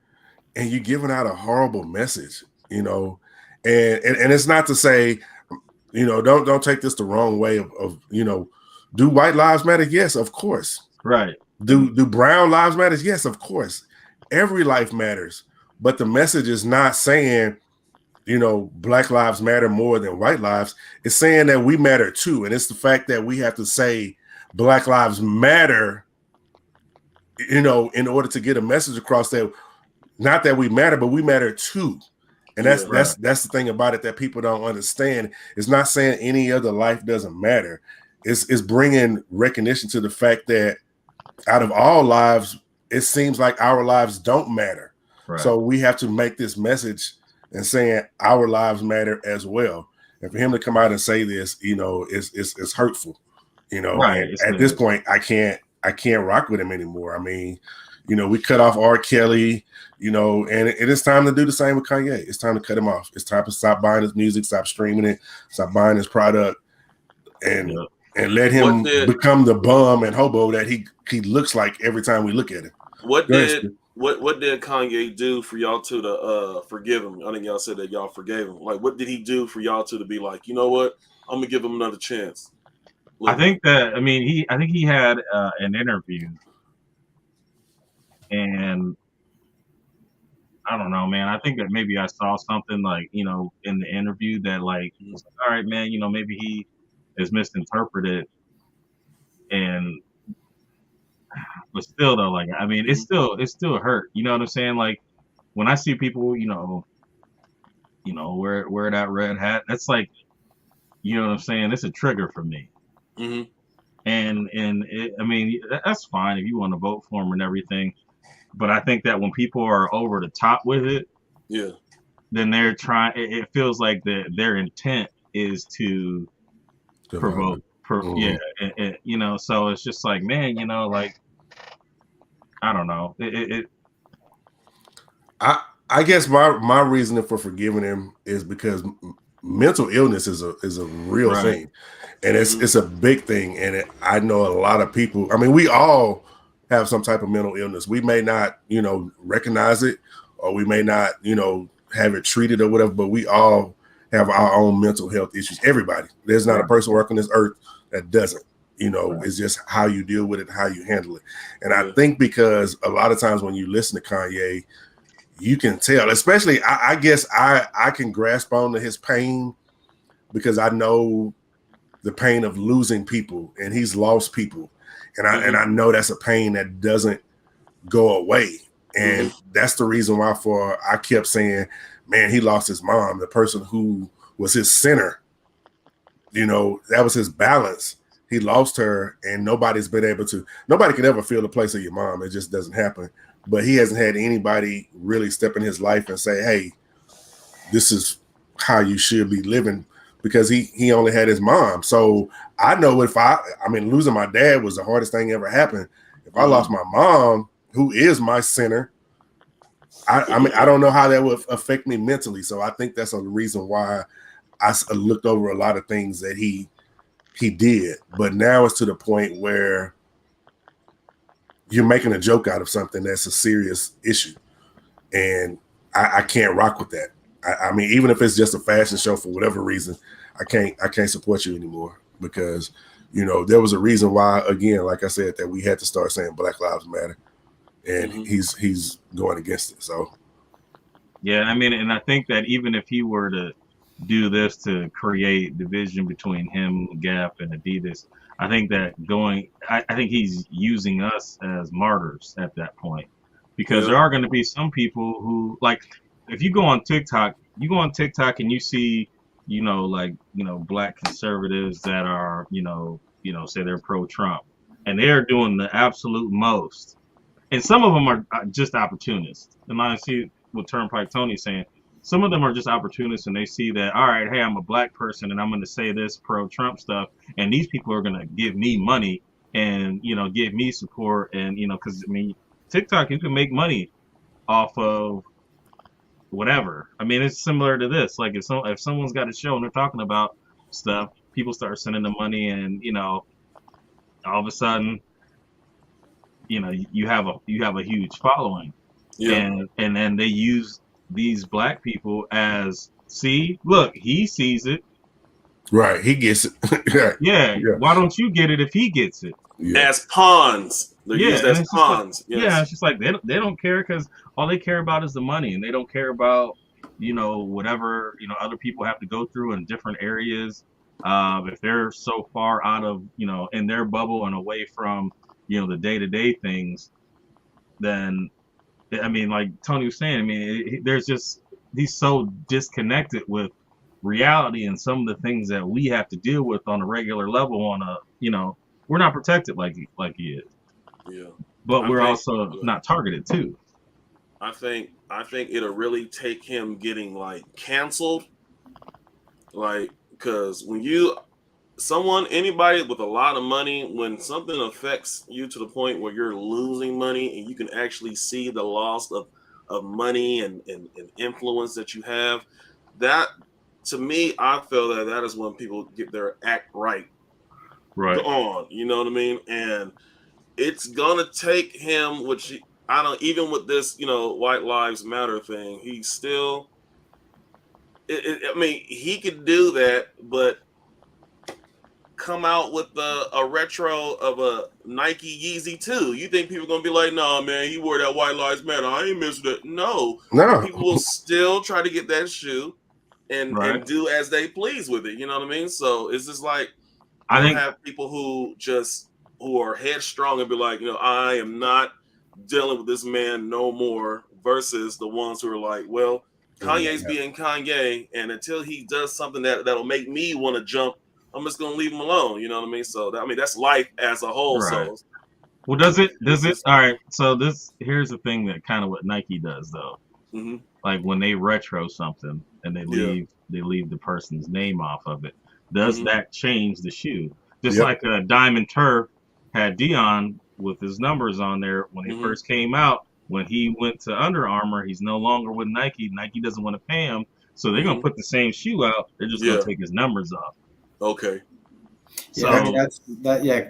and you're giving out a horrible message. And it's not to say, don't take this the wrong way of do white lives matter? Yes, of course. Right. Do brown lives matter? Yes, of course. Every life matters, but the message is not saying, black lives matter more than white lives. It's saying that we matter too. And it's the fact that we have to say black lives matter, in order to get a message across that, not that we matter, but we matter too. And that's the thing about it that people don't understand. It's not saying any other life doesn't matter. It's bringing recognition to the fact that out of all lives, it seems like our lives don't matter. Right. So we have to make this message and saying our lives matter as well. And for him to come out and say this, it's hurtful. Right. At this point, I can't rock with him anymore. I mean, we cut off R. Kelly, and it is time to do the same with Kanye. It's time to cut him off. It's time to stop buying his music, stop streaming it, stop buying his product, and let him become the bum and hobo that he looks like every time we look at him. What did Kanye do for y'all two to forgive him? I think y'all said that y'all forgave him. Like, what did he do for y'all two to be like, you know what? I'm gonna give him another chance. I think he had an interview, and I don't know, man. I think that maybe I saw something like, in the interview that like, all right, man, maybe he is misinterpreted, but still though, like, I mean, it's still hurt. You know what I'm saying? Like, when I see people, wear that red hat, that's like, you know what I'm saying? It's a trigger for me. Mm-hmm. And I mean, that's fine if you want to vote for him and everything. But I think that when people are over the top with it, then they're trying. It feels like their intent is to provoke. So it's just like, man, like, I don't know. I guess my reasoning for forgiving him is because mental illness is a real thing, and it's a big thing. And I know a lot of people. I mean, we all have some type of mental illness. We may not, recognize it, or we may not, have it treated or whatever. But we all have our own mental health issues. Everybody. There's not a person working this earth that doesn't. It's just how you deal with it, how you handle it. And I think because a lot of times when you listen to Kanye, you can tell, especially I guess I can grasp onto his pain because I know the pain of losing people, and he's lost people. And I know that's a pain that doesn't go away. And that's the reason why I kept saying, man, he lost his mom, the person who was his center. That was his balance. He lost her, and nobody can ever feel the place of your mom. It just doesn't happen. But he hasn't had anybody really step in his life and say, hey, this is how you should be living, because he only had his mom. So I know losing my dad was the hardest thing ever happened. If I lost my mom, who is my center, I don't know how that would affect me mentally. So I think that's a reason why I looked over a lot of things that he did. But now it's to the point where you're making a joke out of something that's a serious issue. And I can't rock with that. I mean, even if it's just a fashion show for whatever reason, I can't support you anymore, because, there was a reason why, again, like I said, that we had to start saying Black Lives Matter, and he's going against it. So. Yeah. I mean, and I think that even if he were to do this to create division between him, Gap, and Adidas, I think that I think he's using us as martyrs at that point, because there are going to be some people who, like, if you go on TikTok and you see, black conservatives that are, say they're pro-Trump, and they're doing the absolute most. And some of them are just opportunists. And I see what Turnpike Tony's saying. Some of them are just opportunists, and they see that, all right, hey, I'm a black person, and I'm going to say this pro-Trump stuff, and these people are going to give me money and, give me support. And, because, I mean, TikTok, you can make money off of whatever. I mean, it's similar to this. Like, if someone's got a show and they're talking about stuff, people start sending them money, and, all of a sudden, you have a huge following. Yeah. And then they use these black people as, see, look, he sees it. Right, he gets it. yeah. Why don't you get it if he gets it? Yeah. As pawns. They're used as pawns. Like, yeah, it's just like they don't care, because all they care about is the money, and they don't care about, whatever, other people have to go through in different areas. If they're so far out of, in their bubble and away from, the day-to-day things, then, I mean, like Tony was saying, I mean, he's so disconnected with reality and some of the things that we have to deal with on a regular level. We're not protected like he is. Yeah, but we're also not targeted too. I think it'll really take him getting like canceled, like, because when anybody with a lot of money, when something affects you to the point where you're losing money and you can actually see the loss of money and influence that you have, that, to me, I feel that is when people get their act right on, you know what I mean? And it's gonna take him, even with this, White Lives Matter thing, he's still, I mean, he could do that, but come out with a retro of a Nike Yeezy 2. You think people are going to be like, nah, man, he wore that White Lives Matter. I ain't missing it. No. People will still try to get that shoe and do as they please with it. You know what I mean? So it's just like, I think have people who are headstrong and be like, I am not dealing with this man no more, versus the ones who are like, well, Kanye's being Kanye, and until he does something that'll make me want to jump, I'm just gonna leave him alone. You know what I mean? So that's life as a whole. Right. So, well, does it? All right. So here's the thing that kind of what Nike does though. Mm-hmm. Like when they retro something and they leave the person's name off of it. Does that change the shoe? Just like Diamond Turf had Dion with his numbers on there when he first came out. When he went to Under Armour, he's no longer with Nike. Nike doesn't want to pay him, so they're gonna put the same shoe out. They're just gonna take his numbers off. Okay. So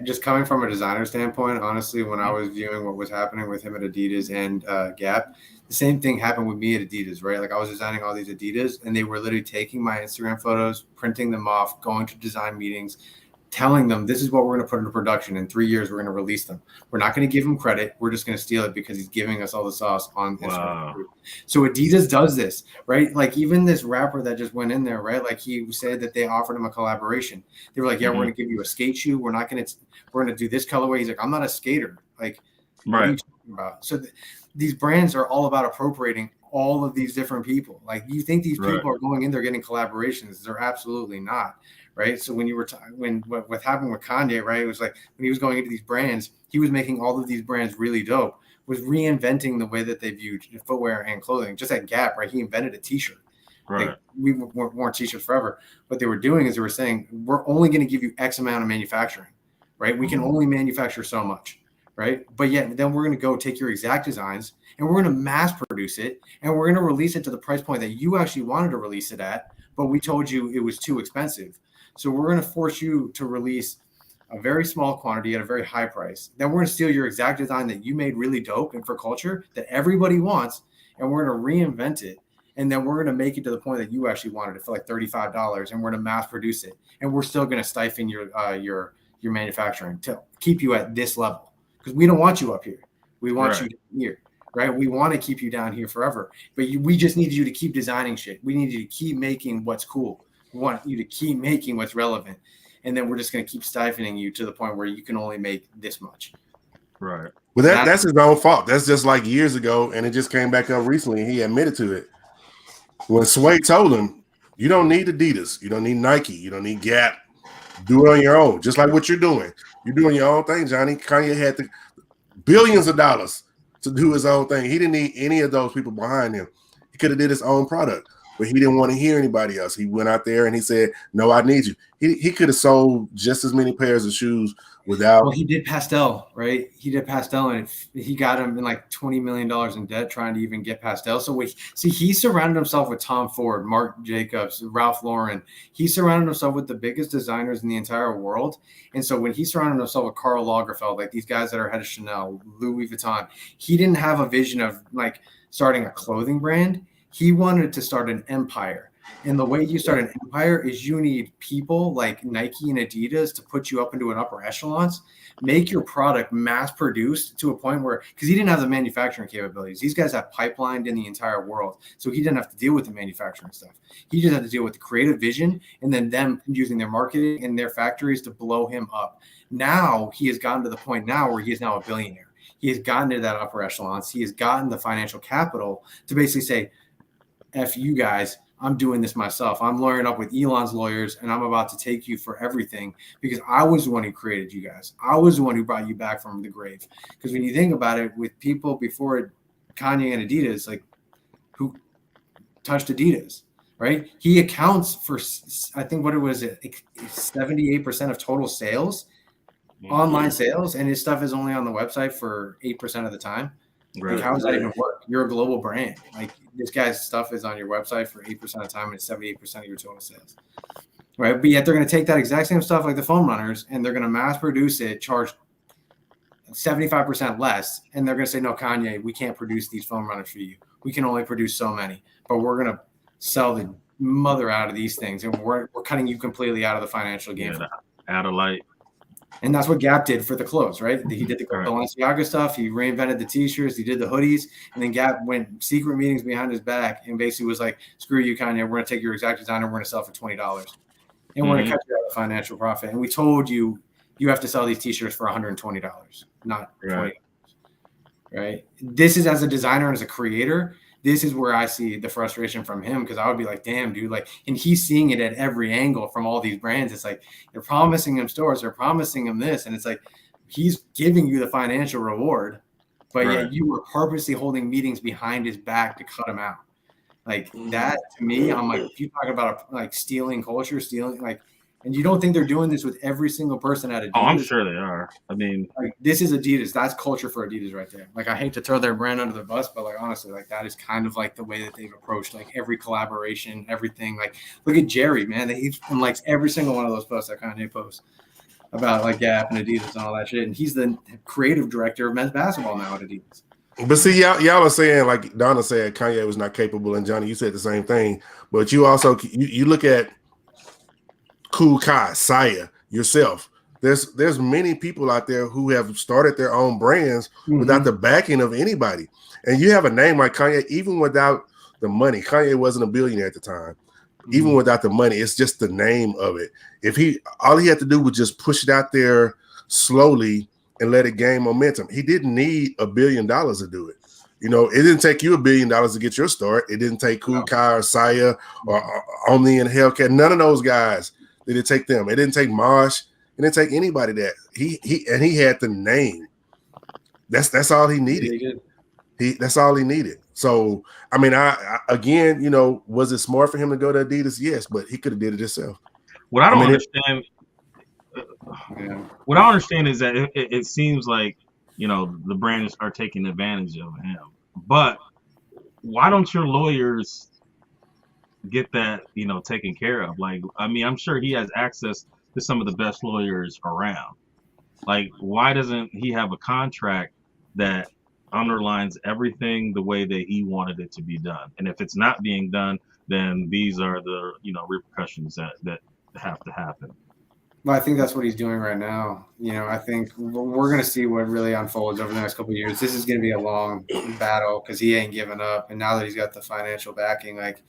just coming from a designer standpoint, honestly, when I was viewing what was happening with him at Adidas and Gap, the same thing happened with me at Adidas, right? Like I was designing all these Adidas and they were literally taking my Instagram photos, printing them off, going to design meetings, telling them this is what we're going to put into production. In 3 years, we're going to release them. We're not going to give him credit. We're just going to steal it because he's giving us all the sauce on Instagram. Wow. So Adidas does this, right? Like even this rapper that just went in there, right? Like he said that they offered him a collaboration. They were like, yeah, we're going to give you a skate shoe. We're going to do this colorway. He's like, I'm not a skater. Like, what are you talking about? So these brands are all about appropriating all of these different people. Like you think these people are going in there getting collaborations. They're absolutely not. Right. So when you were what happened with Kanye, right? It was like when he was going into these brands, he was making all of these brands really dope, was reinventing the way that they viewed footwear and clothing. Just at Gap, right? He invented a t-shirt. Right. Like, we worn t-shirts forever. What they were doing is they were saying, we're only going to give you X amount of manufacturing, right? We can only manufacture so much, right? But yet then we're going to go take your exact designs and we're going to mass produce it and we're going to release it to the price point that you actually wanted to release it at, but we told you it was too expensive. So we're going to force you to release a very small quantity at a very high price. Then we're going to steal your exact design that you made really dope and for culture that everybody wants, and we're going to reinvent it. And then we're going to make it to the point that you actually wanted it for like $35, and we're going to mass produce it. And we're still going to stifle your manufacturing to keep you at this level because we don't want you up here. We want you here, right? We want to keep you down here forever. But we just need you to keep designing shit. We need you to keep making what's cool. We want you to keep making what's relevant. And then we're just going to keep stifling you to the point where you can only make this much. Right. Well, that's his own fault. That's just like years ago. And it just came back up recently. And he admitted to it. When Sway told him, you don't need Adidas. You don't need Nike. You don't need Gap. Do it on your own. Just like what you're doing. You're doing your own thing, Johnny. Kanye had billions of dollars to do his own thing. He didn't need any of those people behind him. He could have did his own product. But he didn't want to hear anybody else. He went out there and he said, no, I need you. He could have sold just as many pairs of shoes without. Well, he did Pastel, right? He did Pastel, and he got him in like $20 million in debt trying to even get Pastel. So he surrounded himself with Tom Ford, Marc Jacobs, Ralph Lauren. He surrounded himself with the biggest designers in the entire world. And so when he surrounded himself with Karl Lagerfeld, like these guys that are head of Chanel, Louis Vuitton, he didn't have a vision of like starting a clothing brand. He wanted to start an empire. And the way you start an empire is you need people like Nike and Adidas to put you up into an upper echelons, make your product mass produced to a point where, because he didn't have the manufacturing capabilities. These guys have pipelined in the entire world. So he didn't have to deal with the manufacturing stuff. He just had to deal with the creative vision and then them using their marketing and their factories to blow him up. Now he has gotten to the point now where he is now a billionaire. He has gotten to that upper echelons. He has gotten the financial capital to basically say, F you guys, I'm doing this myself. I'm lawyering up with Elon's lawyers, and I'm about to take you for everything because I was the one who created you guys. I was the one who brought you back from the grave. Because when you think about it, with people before Kanye and Adidas, like who touched Adidas, right? He accounts for, I think, 78% of total sales, online sales, and his stuff is only on the website for 8% of the time. Right. Like, how does that even work? You're a global brand. Like this guy's stuff is on your website for 8% of the time, and it's 78% of your total sales. Right. But yet they're going to take that exact same stuff like the foam runners and they're going to mass produce it, charge 75% less. And they're going to say, no, Kanye, we can't produce these foam runners for you. We can only produce so many, but we're going to sell the mother out of these things. And we're cutting you completely out of the financial game. Yeah, out of light. And that's what Gap did for the clothes, right? He did the Balenciaga stuff. He reinvented the T-shirts. He did the hoodies. And then Gap went secret meetings behind his back and basically was like, screw you, Kanye. We're going to take your exact design and we're going to sell for $20. And we're going to cut you out of financial profit. And we told you, you have to sell these T-shirts for $120, not $20. Right? This is as a designer and as a creator. This is where I see the frustration from him because I would be like, damn, dude. Like, and he's seeing it at every angle from all these brands. It's like they're promising him stores, they're promising him this. And it's like he's giving you the financial reward, but yet you were purposely holding meetings behind his back to cut him out. Like that to me, I'm like, if you talk about like stealing culture, stealing, like And you don't think they're doing this with every single person at Adidas? Oh, I'm sure they are. I mean, like, this is Adidas. That's culture for Adidas right there. Like, I hate to throw their brand under the bus, but like, honestly, like, that is kind of like the way that they've approached like every collaboration, everything. Like, look at Jerry, man. He likes every single one of those posts that Kanye posts about like Gap and Adidas and all that shit. And he's the creative director of men's basketball now at Adidas. But see, y'all are saying, like Donna said, Kanye was not capable, and Johnny, you said the same thing. But you also you look at Kool Kai, Saya, yourself. There's many people out there who have started their own brands without the backing of anybody. And you have a name like Kanye, even without the money. Kanye wasn't a billionaire at the time. Even without the money, it's just the name of it. All he had to do was just push it out there slowly and let it gain momentum. He didn't need $1 billion to do it. You know, it didn't take you $1 billion to get your start. It didn't take Kool Kai or Saya or Omni and Hellcat. None of those guys did it take them. It didn't take Mosh. It didn't take anybody that he had the name. That's all he needed. That's all he needed. So I mean, I again, you know, was it smart for him to go to Adidas? Yes, but he could have did it himself. What I don't understand. What I understand is that it seems like, you know, the brands are taking advantage of him. But why don't your lawyers get that, you know, taken care of? Like, I mean, I'm sure he has access to some of the best lawyers around. Like, why doesn't he have a contract that underlines everything the way that he wanted it to be done? And if it's not being done, then these are the, you know, repercussions that have to happen. Well, I think that's what he's doing right now. You know, I think we're going to see what really unfolds over the next couple of years. This is going to be a long battle because he ain't giving up. And now that he's got the financial backing, like,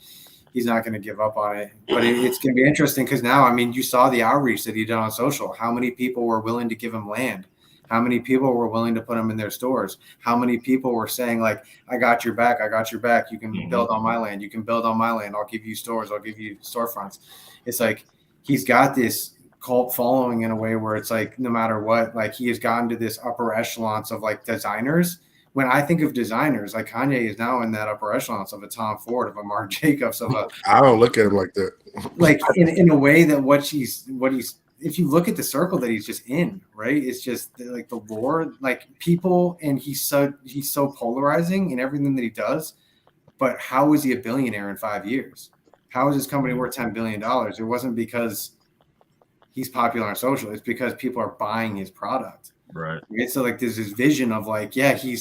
he's not going to give up on it. But it's going to be interesting because now, I mean, you saw the outreach that he did on social. How many people were willing to give him land? How many people were willing to put him in their stores? How many people were saying, like, I got your back. I got your back. You can build on my land. You can build on my land. I'll give you stores. I'll give you storefronts. It's like he's got this cult following in a way where it's like no matter what, like he has gotten to this upper echelons of like designers. When I think of designers, like Kanye is now in that upper echelons of a Tom Ford, of a Marc Jacobs, of a. I don't look at him like that. Like in a way that what he's. If you look at the circle that he's just in, right? It's just like the lore, like people, and he's so polarizing in everything that he does. But how is he a billionaire in 5 years? How is his company worth $10 billion? It wasn't because he's popular on social. It's because people are buying his product. Right. So like there's this vision of like, yeah, he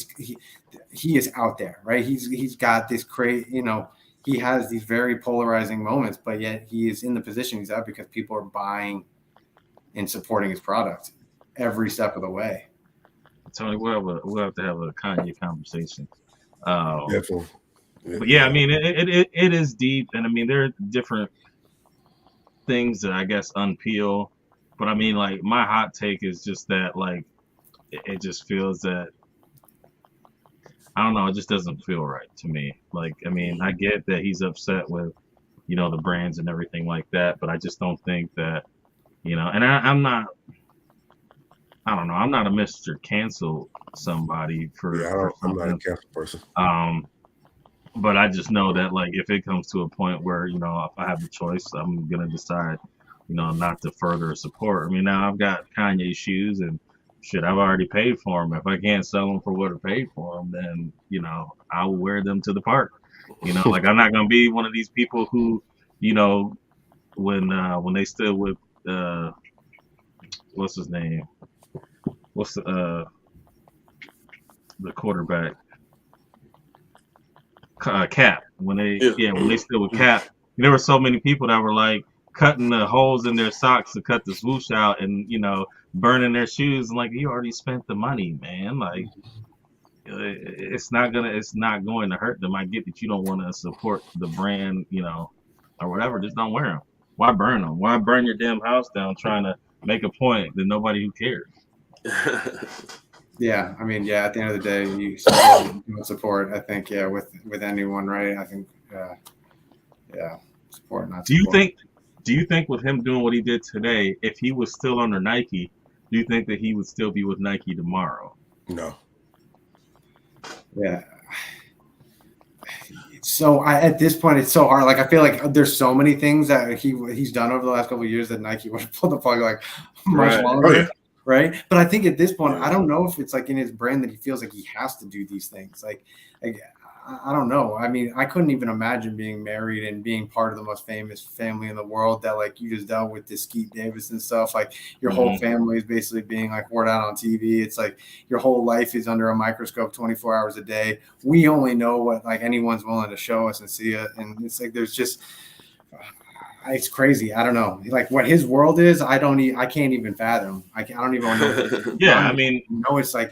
is out there, right? He's got this you know, he has these very polarizing moments, but yet he is in the position he's at because people are buying and supporting his product every step of the way. Tony, we'll have to have a Kanye conversation. Definitely. But yeah, I mean, it is deep, and I mean, there are different things that I guess unpeel. But I mean, like, my hot take is just that, like, it just feels that, I don't know, it just doesn't feel right to me. Like, I mean, I get that he's upset with, you know, the brands and everything like that, but I just don't think that, you know, and I'm not a Mr. Cancel somebody for I'm not a cancel person. But I just know that, like, if it comes to a point where, you know, if I have a choice, I'm going to decide, you know, not to further support. I mean, now I've got Kanye shoes and shit, I've already paid for them. If I can't sell them for what I paid for them, then, you know, I will wear them to the park. You know, like, I'm not going to be one of these people who, you know, when they stood with, what's his name? What's the quarterback? Cap. When they stood with Cap, there were so many people that were like cutting the holes in their socks to cut the swoosh out, and, you know, burning their shoes. And like, you already spent the money, man. Like, it's not going to hurt them. I get that you don't want to support the brand, you know, or whatever. Just don't wear them. Why burn them? Why burn your damn house down trying to make a point that nobody who cares? Yeah, I mean, yeah. At the end of the day, you support. I think, yeah, with anyone, right? I think, yeah, support, not support. Do you think with him doing what he did today, if he was still under Nike, do you think that he would still be with Nike tomorrow? No. Yeah. So at this point, it's so hard. Like, I feel like there's so many things that he's done over the last couple of years that Nike would have pulled the plug like much longer. Oh, yeah. Right. But I think at this point, I don't know if it's like in his brand that he feels like he has to do these things. Like I don't know. I mean, I couldn't even imagine being married and being part of the most famous family in the world that like you just dealt with this Skeet Davis and stuff. Like your whole family is basically being like poured out on TV. It's like your whole life is under a microscope 24 hours a day. We only know what like anyone's willing to show us and see it. And it's like there's just it's crazy. I don't know. Like what his world is, I can't even fathom. I don't even know. Yeah, I mean, it's like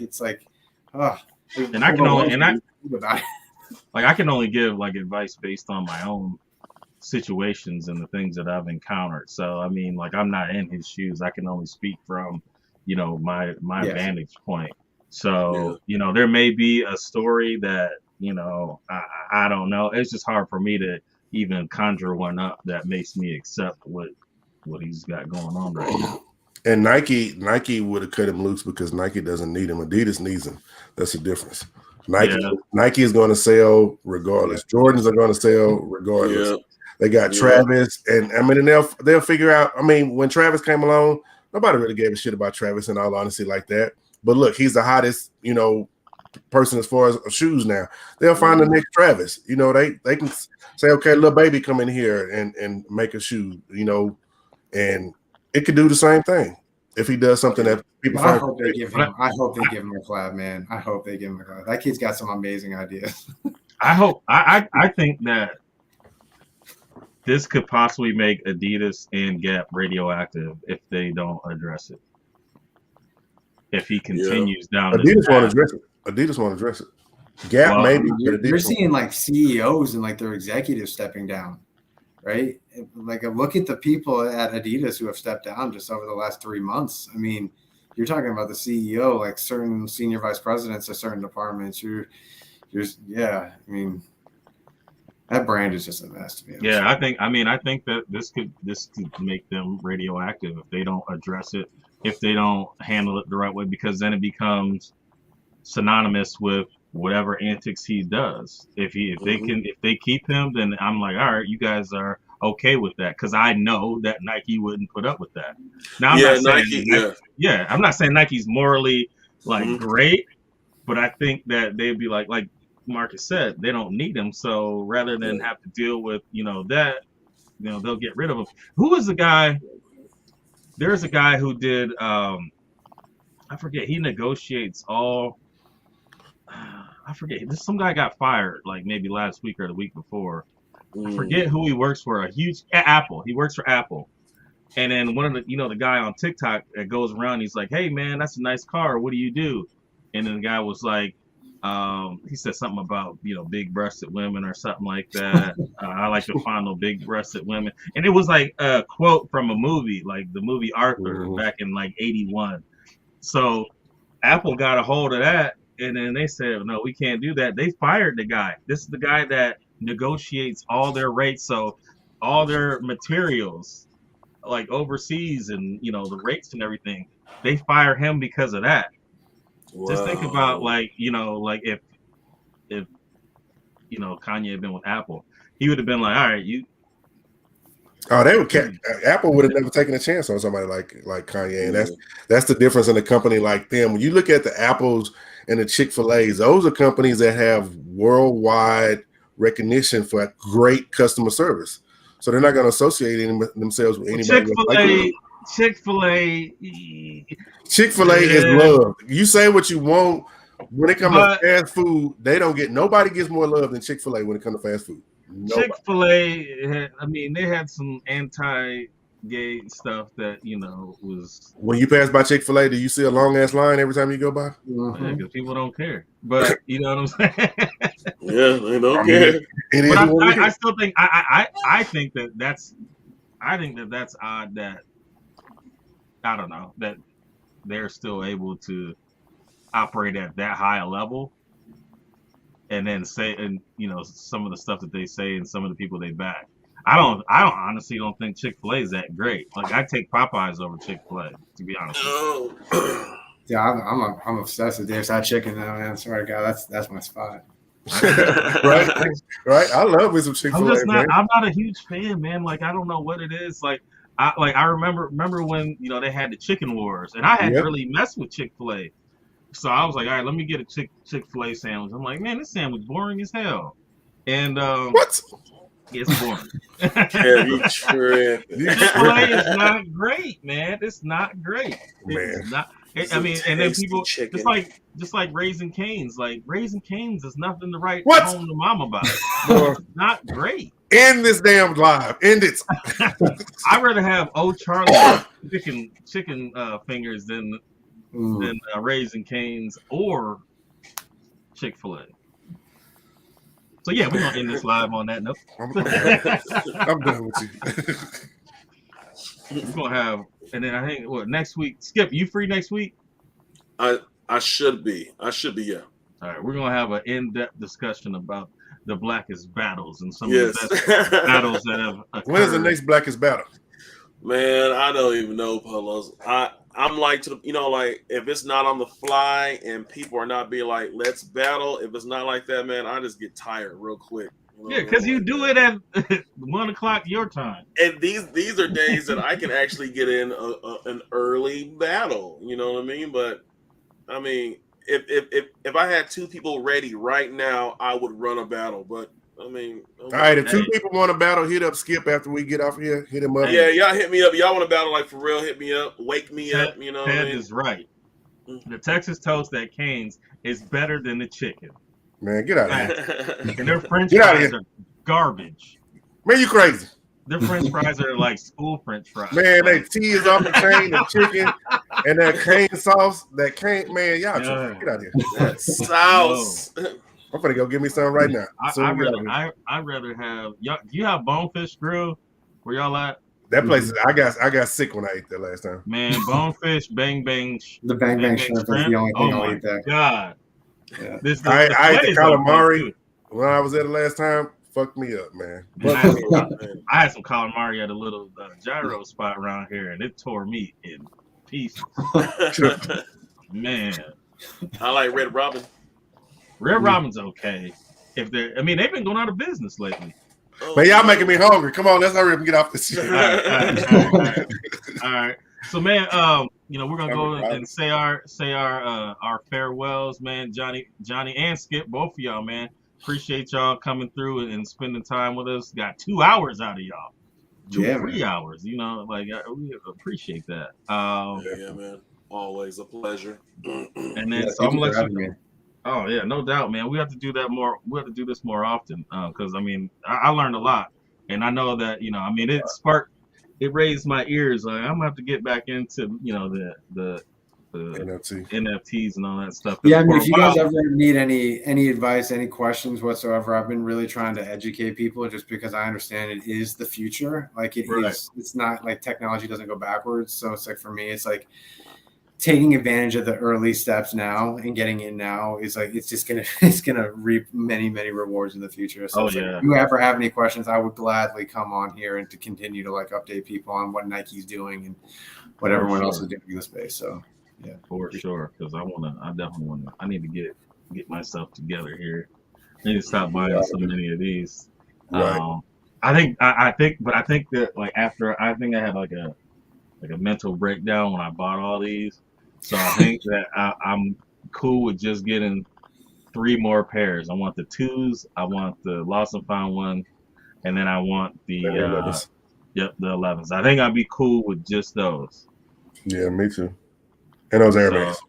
and I can only about it. Like I can only give like advice based on my own situations and the things that I've encountered. So I mean, like I'm not in his shoes. I can only speak from, my vantage point. So, there may be a story that, I don't know. It's just hard for me to even conjure one up that makes me accept what he's got going on right now. And Nike would have cut him loose because Nike doesn't need him. Adidas needs him. That's the difference. Nike is going to sell regardless. Jordans are going to sell regardless. Yeah. They got Travis, and I mean, and they'll figure out. I mean, when Travis came along, nobody really gave a shit about Travis in all honesty like that. But look, he's the hottest, person as far as shoes now. They'll find the next Travis. They can say, okay, little baby, come in here and make a shoe. And it could do the same thing if he does something that people find. I hope they give him a collab, man. I hope they give him a collab. That kid's got some amazing ideas. I think that this could possibly make Adidas and Gap radioactive if they don't address it. If he continues down, Adidas won't address it. Gap maybe. You're seeing like CEOs and like their executives stepping down, right? Like look at the people at Adidas who have stepped down just over the last 3 months. I mean, you're talking about the CEO, like certain senior vice presidents of certain departments. I mean, that brand is just a mess to me. Yeah, I think that this could make them radioactive if they don't address it, if they don't handle it the right way, because then it becomes synonymous with whatever antics he does. If they keep him, then I'm like, all right, you guys are okay with that, because I know that Nike wouldn't put up with that. Now, I'm not saying Nike's morally like great, but I think that they'd be like Marcus said, they don't need him. So rather than have to deal with that, they'll get rid of him. Who is the guy? There's a guy who did I forget. He negotiates all. I forget. Some guy got fired like maybe last week or the week before. I forget who he works for. A huge Apple. He works for Apple. And then one of the the guy on TikTok that goes around, he's like, "Hey man, that's a nice car. What do you do?" And then the guy was like, he said something about big-breasted women or something like that. I like to fondle big-breasted women, and it was like a quote from a movie, like the movie Arthur back in like '81. So Apple got a hold of that, and then they said, "No, we can't do that." They fired the guy. This is the guy that negotiates all their rates, so all their materials, like overseas, and the rates and everything. They fire him because of that. Wow. Just think about if Kanye had been with Apple, he would have been like, all right, you. Oh, they would. Apple would have never taken a chance on somebody like Kanye, and that's the difference in a company like them. When you look at the Apples and the Chick-fil-A's, those are companies that have worldwide recognition for great customer service. So they're not going to associate themselves with anybody. Chick-fil-A is love. You say what you want. When it comes to fast food, nobody gets more love than Chick-fil-A when it comes to fast food. Nobody. Chick-fil-A, they had some anti-gay stuff that was. When you pass by Chick-fil-A, do you see a long ass line every time you go by? Yeah, because people don't care. But you know what I'm saying? Yeah, they don't care. But I still think I think that's odd that. I don't know, that they're still able to operate at that high a level and then say, and some of the stuff that they say and some of the people they back. I honestly don't think Chick-fil-A is that great. Like I take Popeyes over Chick-fil-A, to be honest. Yeah, I'm obsessed with their side chicken now, man. Sorry, God, that's my spot. right. I love me some Chick-fil-A, man. I'm not a huge fan, man. Like, I don't know what it is. Like I remember when they had the chicken wars, and I hadn't really messed with Chick-fil-A, so I was like, all right, let me get a Chick-fil-A sandwich. I'm like, man, this sandwich boring as hell. And what? It's boring. Chick-fil-A is not great, man. It's not great. Man. It's not. I mean, and then people chicken. just like Raising Cane's. Like Raising Cane's is nothing to write home to mom about. It's not great. End this damn live. End it. I'd rather have Old Charlie chicken fingers than Raising Cane's or Chick-fil-A. So yeah, we're gonna end this live on that note. I'm done with you. We're gonna have, and then I think next week. Skip, you free next week? I should be. Yeah. All right, we're gonna have an in-depth discussion about the Blackest battles and some of the best battles that have occurred. When is the next Blackest battle? Man, I don't even know, Paulos. I'm like like if it's not on the fly and people are not being like, let's battle. If it's not like that, man, I just get tired real quick. Yeah, because you do it at 1:00 your time. And these are days that I can actually get in an early battle. You know what I mean? But I mean, if I had two people ready right now, I would run a battle. But I mean, all right. If two people want to battle, hit up Skip after we get off here. Hit him up. Yeah, y'all hit me up. Y'all want to battle like for real? Hit me up. Wake me up. You know, what I mean? Is right. The Texas toast at Cane's is better than the chicken. Man, get out of here. And their French fries are garbage. Man, you crazy. Their French fries are like school French fries. Man, that cheese is off the chain, the chicken, and that cane sauce. That cane, man, y'all get out of here. That sauce. I'm gonna go get me some right now. I'd rather have y'all. Do you have Bonefish Grill? Where y'all at? That place, I got sick when I ate that last time. Man, Bonefish, Bang Bang. The Bang Bang shrimp is the only thing I'll eat there. God. Yeah. I ate the calamari when I was there the last time. Fucked me up, man. I had some calamari at a little gyro spot around here, and it tore me in pieces. Man, I like Red Robin. Red Robin's okay. They've been going out of business lately. Man, y'all making me hungry. Come on, let's hurry up and get off this shit. All right. So, man, we're gonna go and say our farewells, man. Johnny, and Skip, both of y'all, man. Appreciate y'all coming through and spending time with us. Got 2 hours out of y'all. 3 hours. We appreciate that. Yeah, man. Always a pleasure. And then so I'm gonna let you go. Oh yeah, no doubt, man. We have to do that more. We have to do this more often because I learned a lot, and I know that it raised my ears. Like I'm gonna have to get back into the NFTs and all that stuff. Yeah, if you guys ever need any advice, any questions whatsoever, I've been really trying to educate people just because I understand it is the future. Like it is. It's not like technology doesn't go backwards. So it's like for me, it's like taking advantage of the early steps now and getting in now is like it's gonna reap many rewards in the future. So if you ever have any questions, I would gladly come on here and to continue to like update people on what Nike's doing and what everyone else is doing in the space. So yeah, for sure. Because I need to get myself together here. I need to stop buying so many of these. Right. I think that like after I had like a mental breakdown when I bought all these. So I think that I'm cool with just getting 3 more pairs. I want the 2s, I want the Lost and Found one, and then I want the 11s. I think I'd be cool with just those. Yeah, me too. And those Air Max.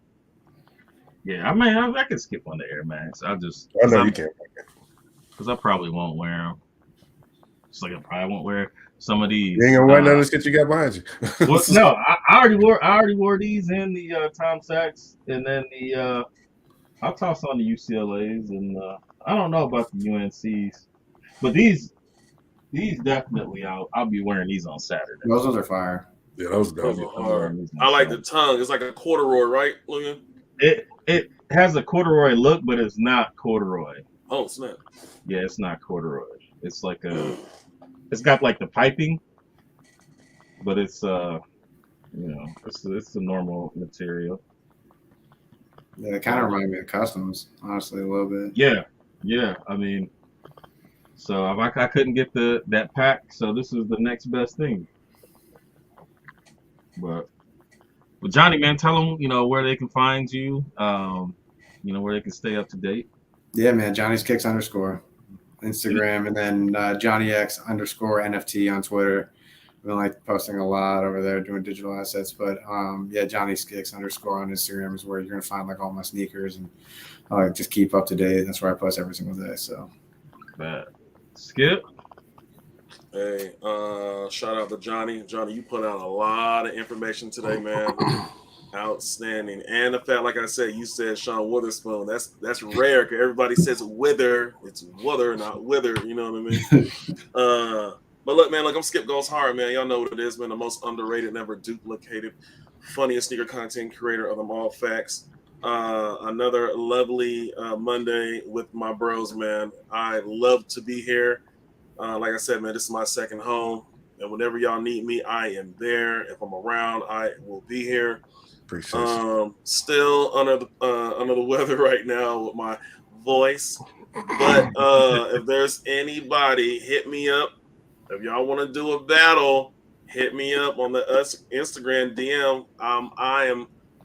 Yeah, I could skip on the Air Max. I know you can't. Because I probably won't wear them. Just like I probably won't wear some of these. You ain't gonna wear none of this shit you got behind you. Well, no, I already wore these in the Tom Sachs, and then I'll toss on the UCLA's, and I don't know about the UNC's, but these definitely I'll be wearing these on Saturday. Those are fire. Yeah, those dope. I like the tongue. It's like a corduroy, right, Logan? It has a corduroy look, but it's not corduroy. Oh snap! Yeah, it's not corduroy. It's like it's got like the piping, but it's it's a normal material. Yeah, it kind of reminds me of Customs, honestly, a little bit. Yeah, Yeah, I mean, so if I couldn't get that pack, so this is the next best thing. But Johnny, man, tell them where they can find you, where they can stay up to date. Yeah, man, Johnny's Kicks _ Instagram, and then Johnny X _ NFT on Twitter. I've been like posting a lot over there doing digital assets, but yeah, Johnny's Kicks _ on Instagram is where you're gonna find like all my sneakers and just keep up to date. That's where I post every single day. So, Skip. Hey, shout out to Johnny. Johnny, you put out a lot of information today, man. Outstanding. And the fact, like I said, you said Sean Witherspoon. That's rare because everybody says wither. It's wither, not wither. You know what I mean? But look, man, I'm Skip Goes Hard, man. Y'all know what it is, man. The most underrated, never duplicated, funniest sneaker content creator of them all facts. Another lovely Monday with my bros, man. I love to be here. Like I said, man, this is my second home. And whenever y'all need me, I am there. If I'm around, I will be here. Appreciate you. Still under the weather right now with my voice. But if there's anybody, hit me up. If y'all want to do a battle, hit me up on the Instagram DM.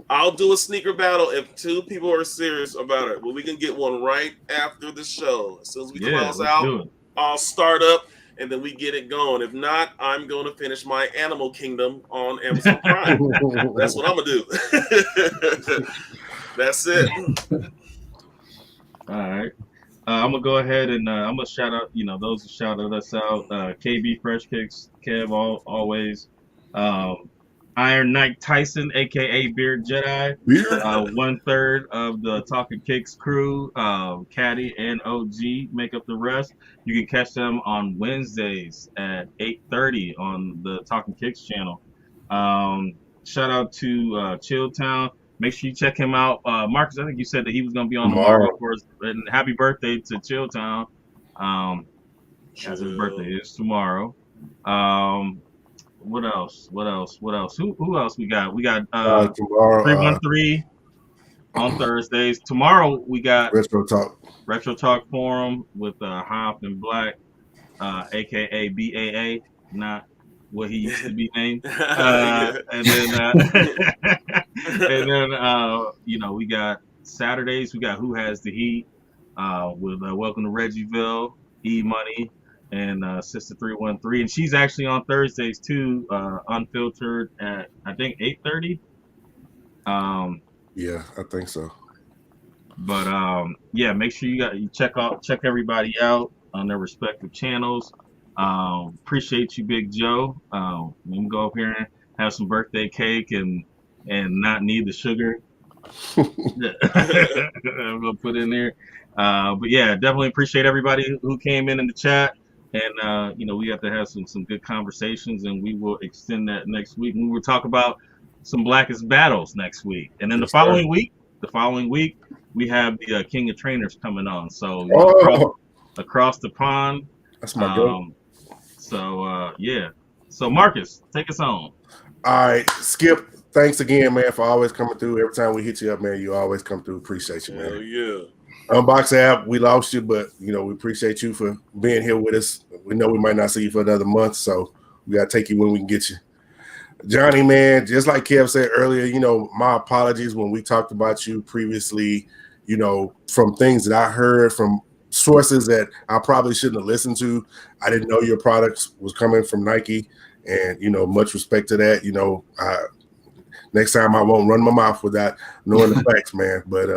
I'll do a sneaker battle if two people are serious about it. But we can get one right after the show. As soon as we close out, I'll start up and then we get it going. If not, I'm going to finish my Animal Kingdom on Amazon Prime. That's what I'm going to do. That's it. All right. I'm going to go ahead and I'm going to shout out, those who shouted us out. KB Fresh Kicks, Kev, always. Iron Knight Tyson, a.k.a. Beard Jedi. 1/3 of the Talking Kicks crew. Caddy and OG make up the rest. You can catch them on Wednesdays at 8:30 on the Talking Kicks channel. Shout out to Chilltown. Make sure you check him out. Marcus, I think you said that he was going to be on tomorrow for us. And happy birthday to Chilltown. As his birthday is tomorrow. What else? Who else we got? We got 313 on Thursdays. Tomorrow we got Retro Talk Forum with Hop and Black, aka BAA, not what he used to be named. And then we got Saturdays. We got Who Has the Heat with Welcome to Reggie'ville, E Money, and Sister 313, and she's actually on Thursdays too, unfiltered at I think 8:30. Yeah, I think so. But yeah, make sure you check everybody out on their respective channels. Appreciate you, Big Joe. We can go up here and have some birthday cake and not need the sugar. I'm gonna put in there. But yeah, definitely appreciate everybody who came in the chat. And we have to have some good conversations, and we will extend that next week. We will talk about some Blackest Battles next week, and then the following week, we have the King of Trainers coming on. So across the pond. That's my goal. So yeah. So Marcus, take us on. All right, Skip. Thanks again, man, for always coming through. Every time we hit you up, man, you always come through. Appreciate you, man. Hell yeah. Unbox app, we lost you, but we appreciate you for being here with us. We know we might not see you for another month, so we gotta take you when we can get you. Johnny, man, just like Kev said earlier, my apologies when we talked about you previously, from things that I heard from sources that I probably shouldn't have listened to. I didn't know your products was coming from Nike, and much respect to that. Next time I won't run my mouth without knowing the facts, man. But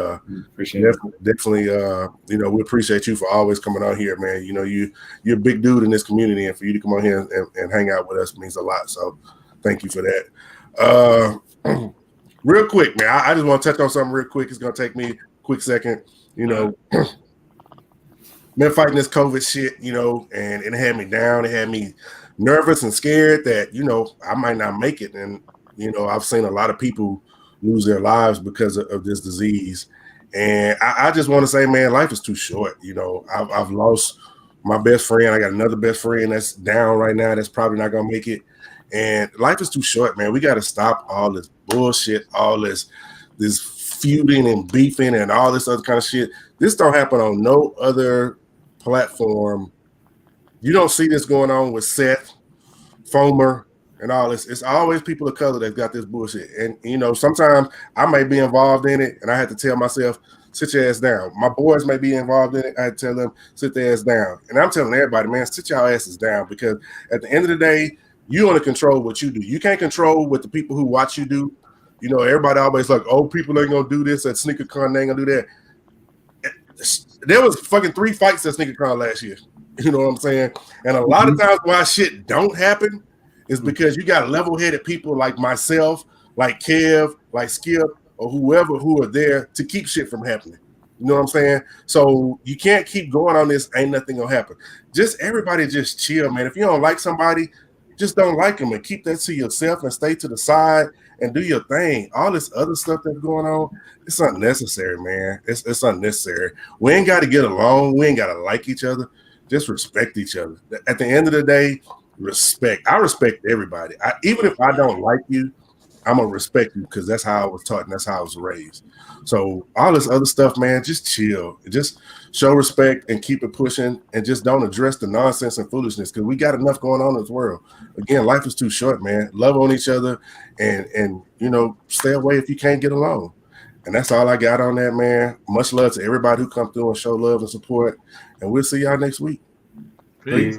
definitely, we appreciate you for always coming on here, man. You're a big dude in this community, and for you to come on here and hang out with us means a lot. So thank you for that. Real quick, man, I just want to touch on something real quick. It's going to take me a quick second. Been fighting this COVID shit, and it had me down. It had me nervous and scared that, I might not make it. And I've seen a lot of people lose their lives because of this disease. And I just want to say, man, life is too short. I've lost my best friend. I got another best friend that's down right now that's probably not going to make it. And life is too short, man. We got to stop all this bullshit, all this feuding and beefing and all this other kind of shit. This don't happen on no other platform. You don't see this going on with Seth, Fomer, and all this. It's always people of color that got this bullshit. And, you know, sometimes I may be involved in it, and I have to tell myself, sit your ass down. My boys may be involved in it. I tell them, sit their ass down. And I'm telling everybody, man, sit your asses down, because at the end of the day, you want to control what you do. You can't control what the people who watch you do. You know, everybody always like, oh, people ain't going to do this at SneakerCon. They ain't going to do that. There was fucking 3 fights at SneakerCon last year. You know what I'm saying? And a lot of times why shit don't happen is because you got level-headed people like myself, like Kev, like Skip, or whoever who are there to keep shit from happening. You know what I'm saying? So you can't keep going on this. Ain't nothing gonna happen. Just everybody just chill, man. If you don't like somebody, just don't like them and keep that to yourself and stay to the side and do your thing. All this other stuff that's going on, it's unnecessary, man. It's unnecessary. We ain't got to get along. We ain't got to like each other. Just respect each other. At the end of the day, respect. I respect everybody. Even if I don't like you, I'm going to respect you because that's how I was taught and that's how I was raised. So all this other stuff, man, just chill. Just show respect and keep it pushing and just don't address the nonsense and foolishness because we got enough going on in this world. Again, life is too short, man. Love on each other and you know, stay away if you can't get along. And that's all I got on that, man. Much love to everybody who come through and show love and support. And we'll see y'all next week. Peace.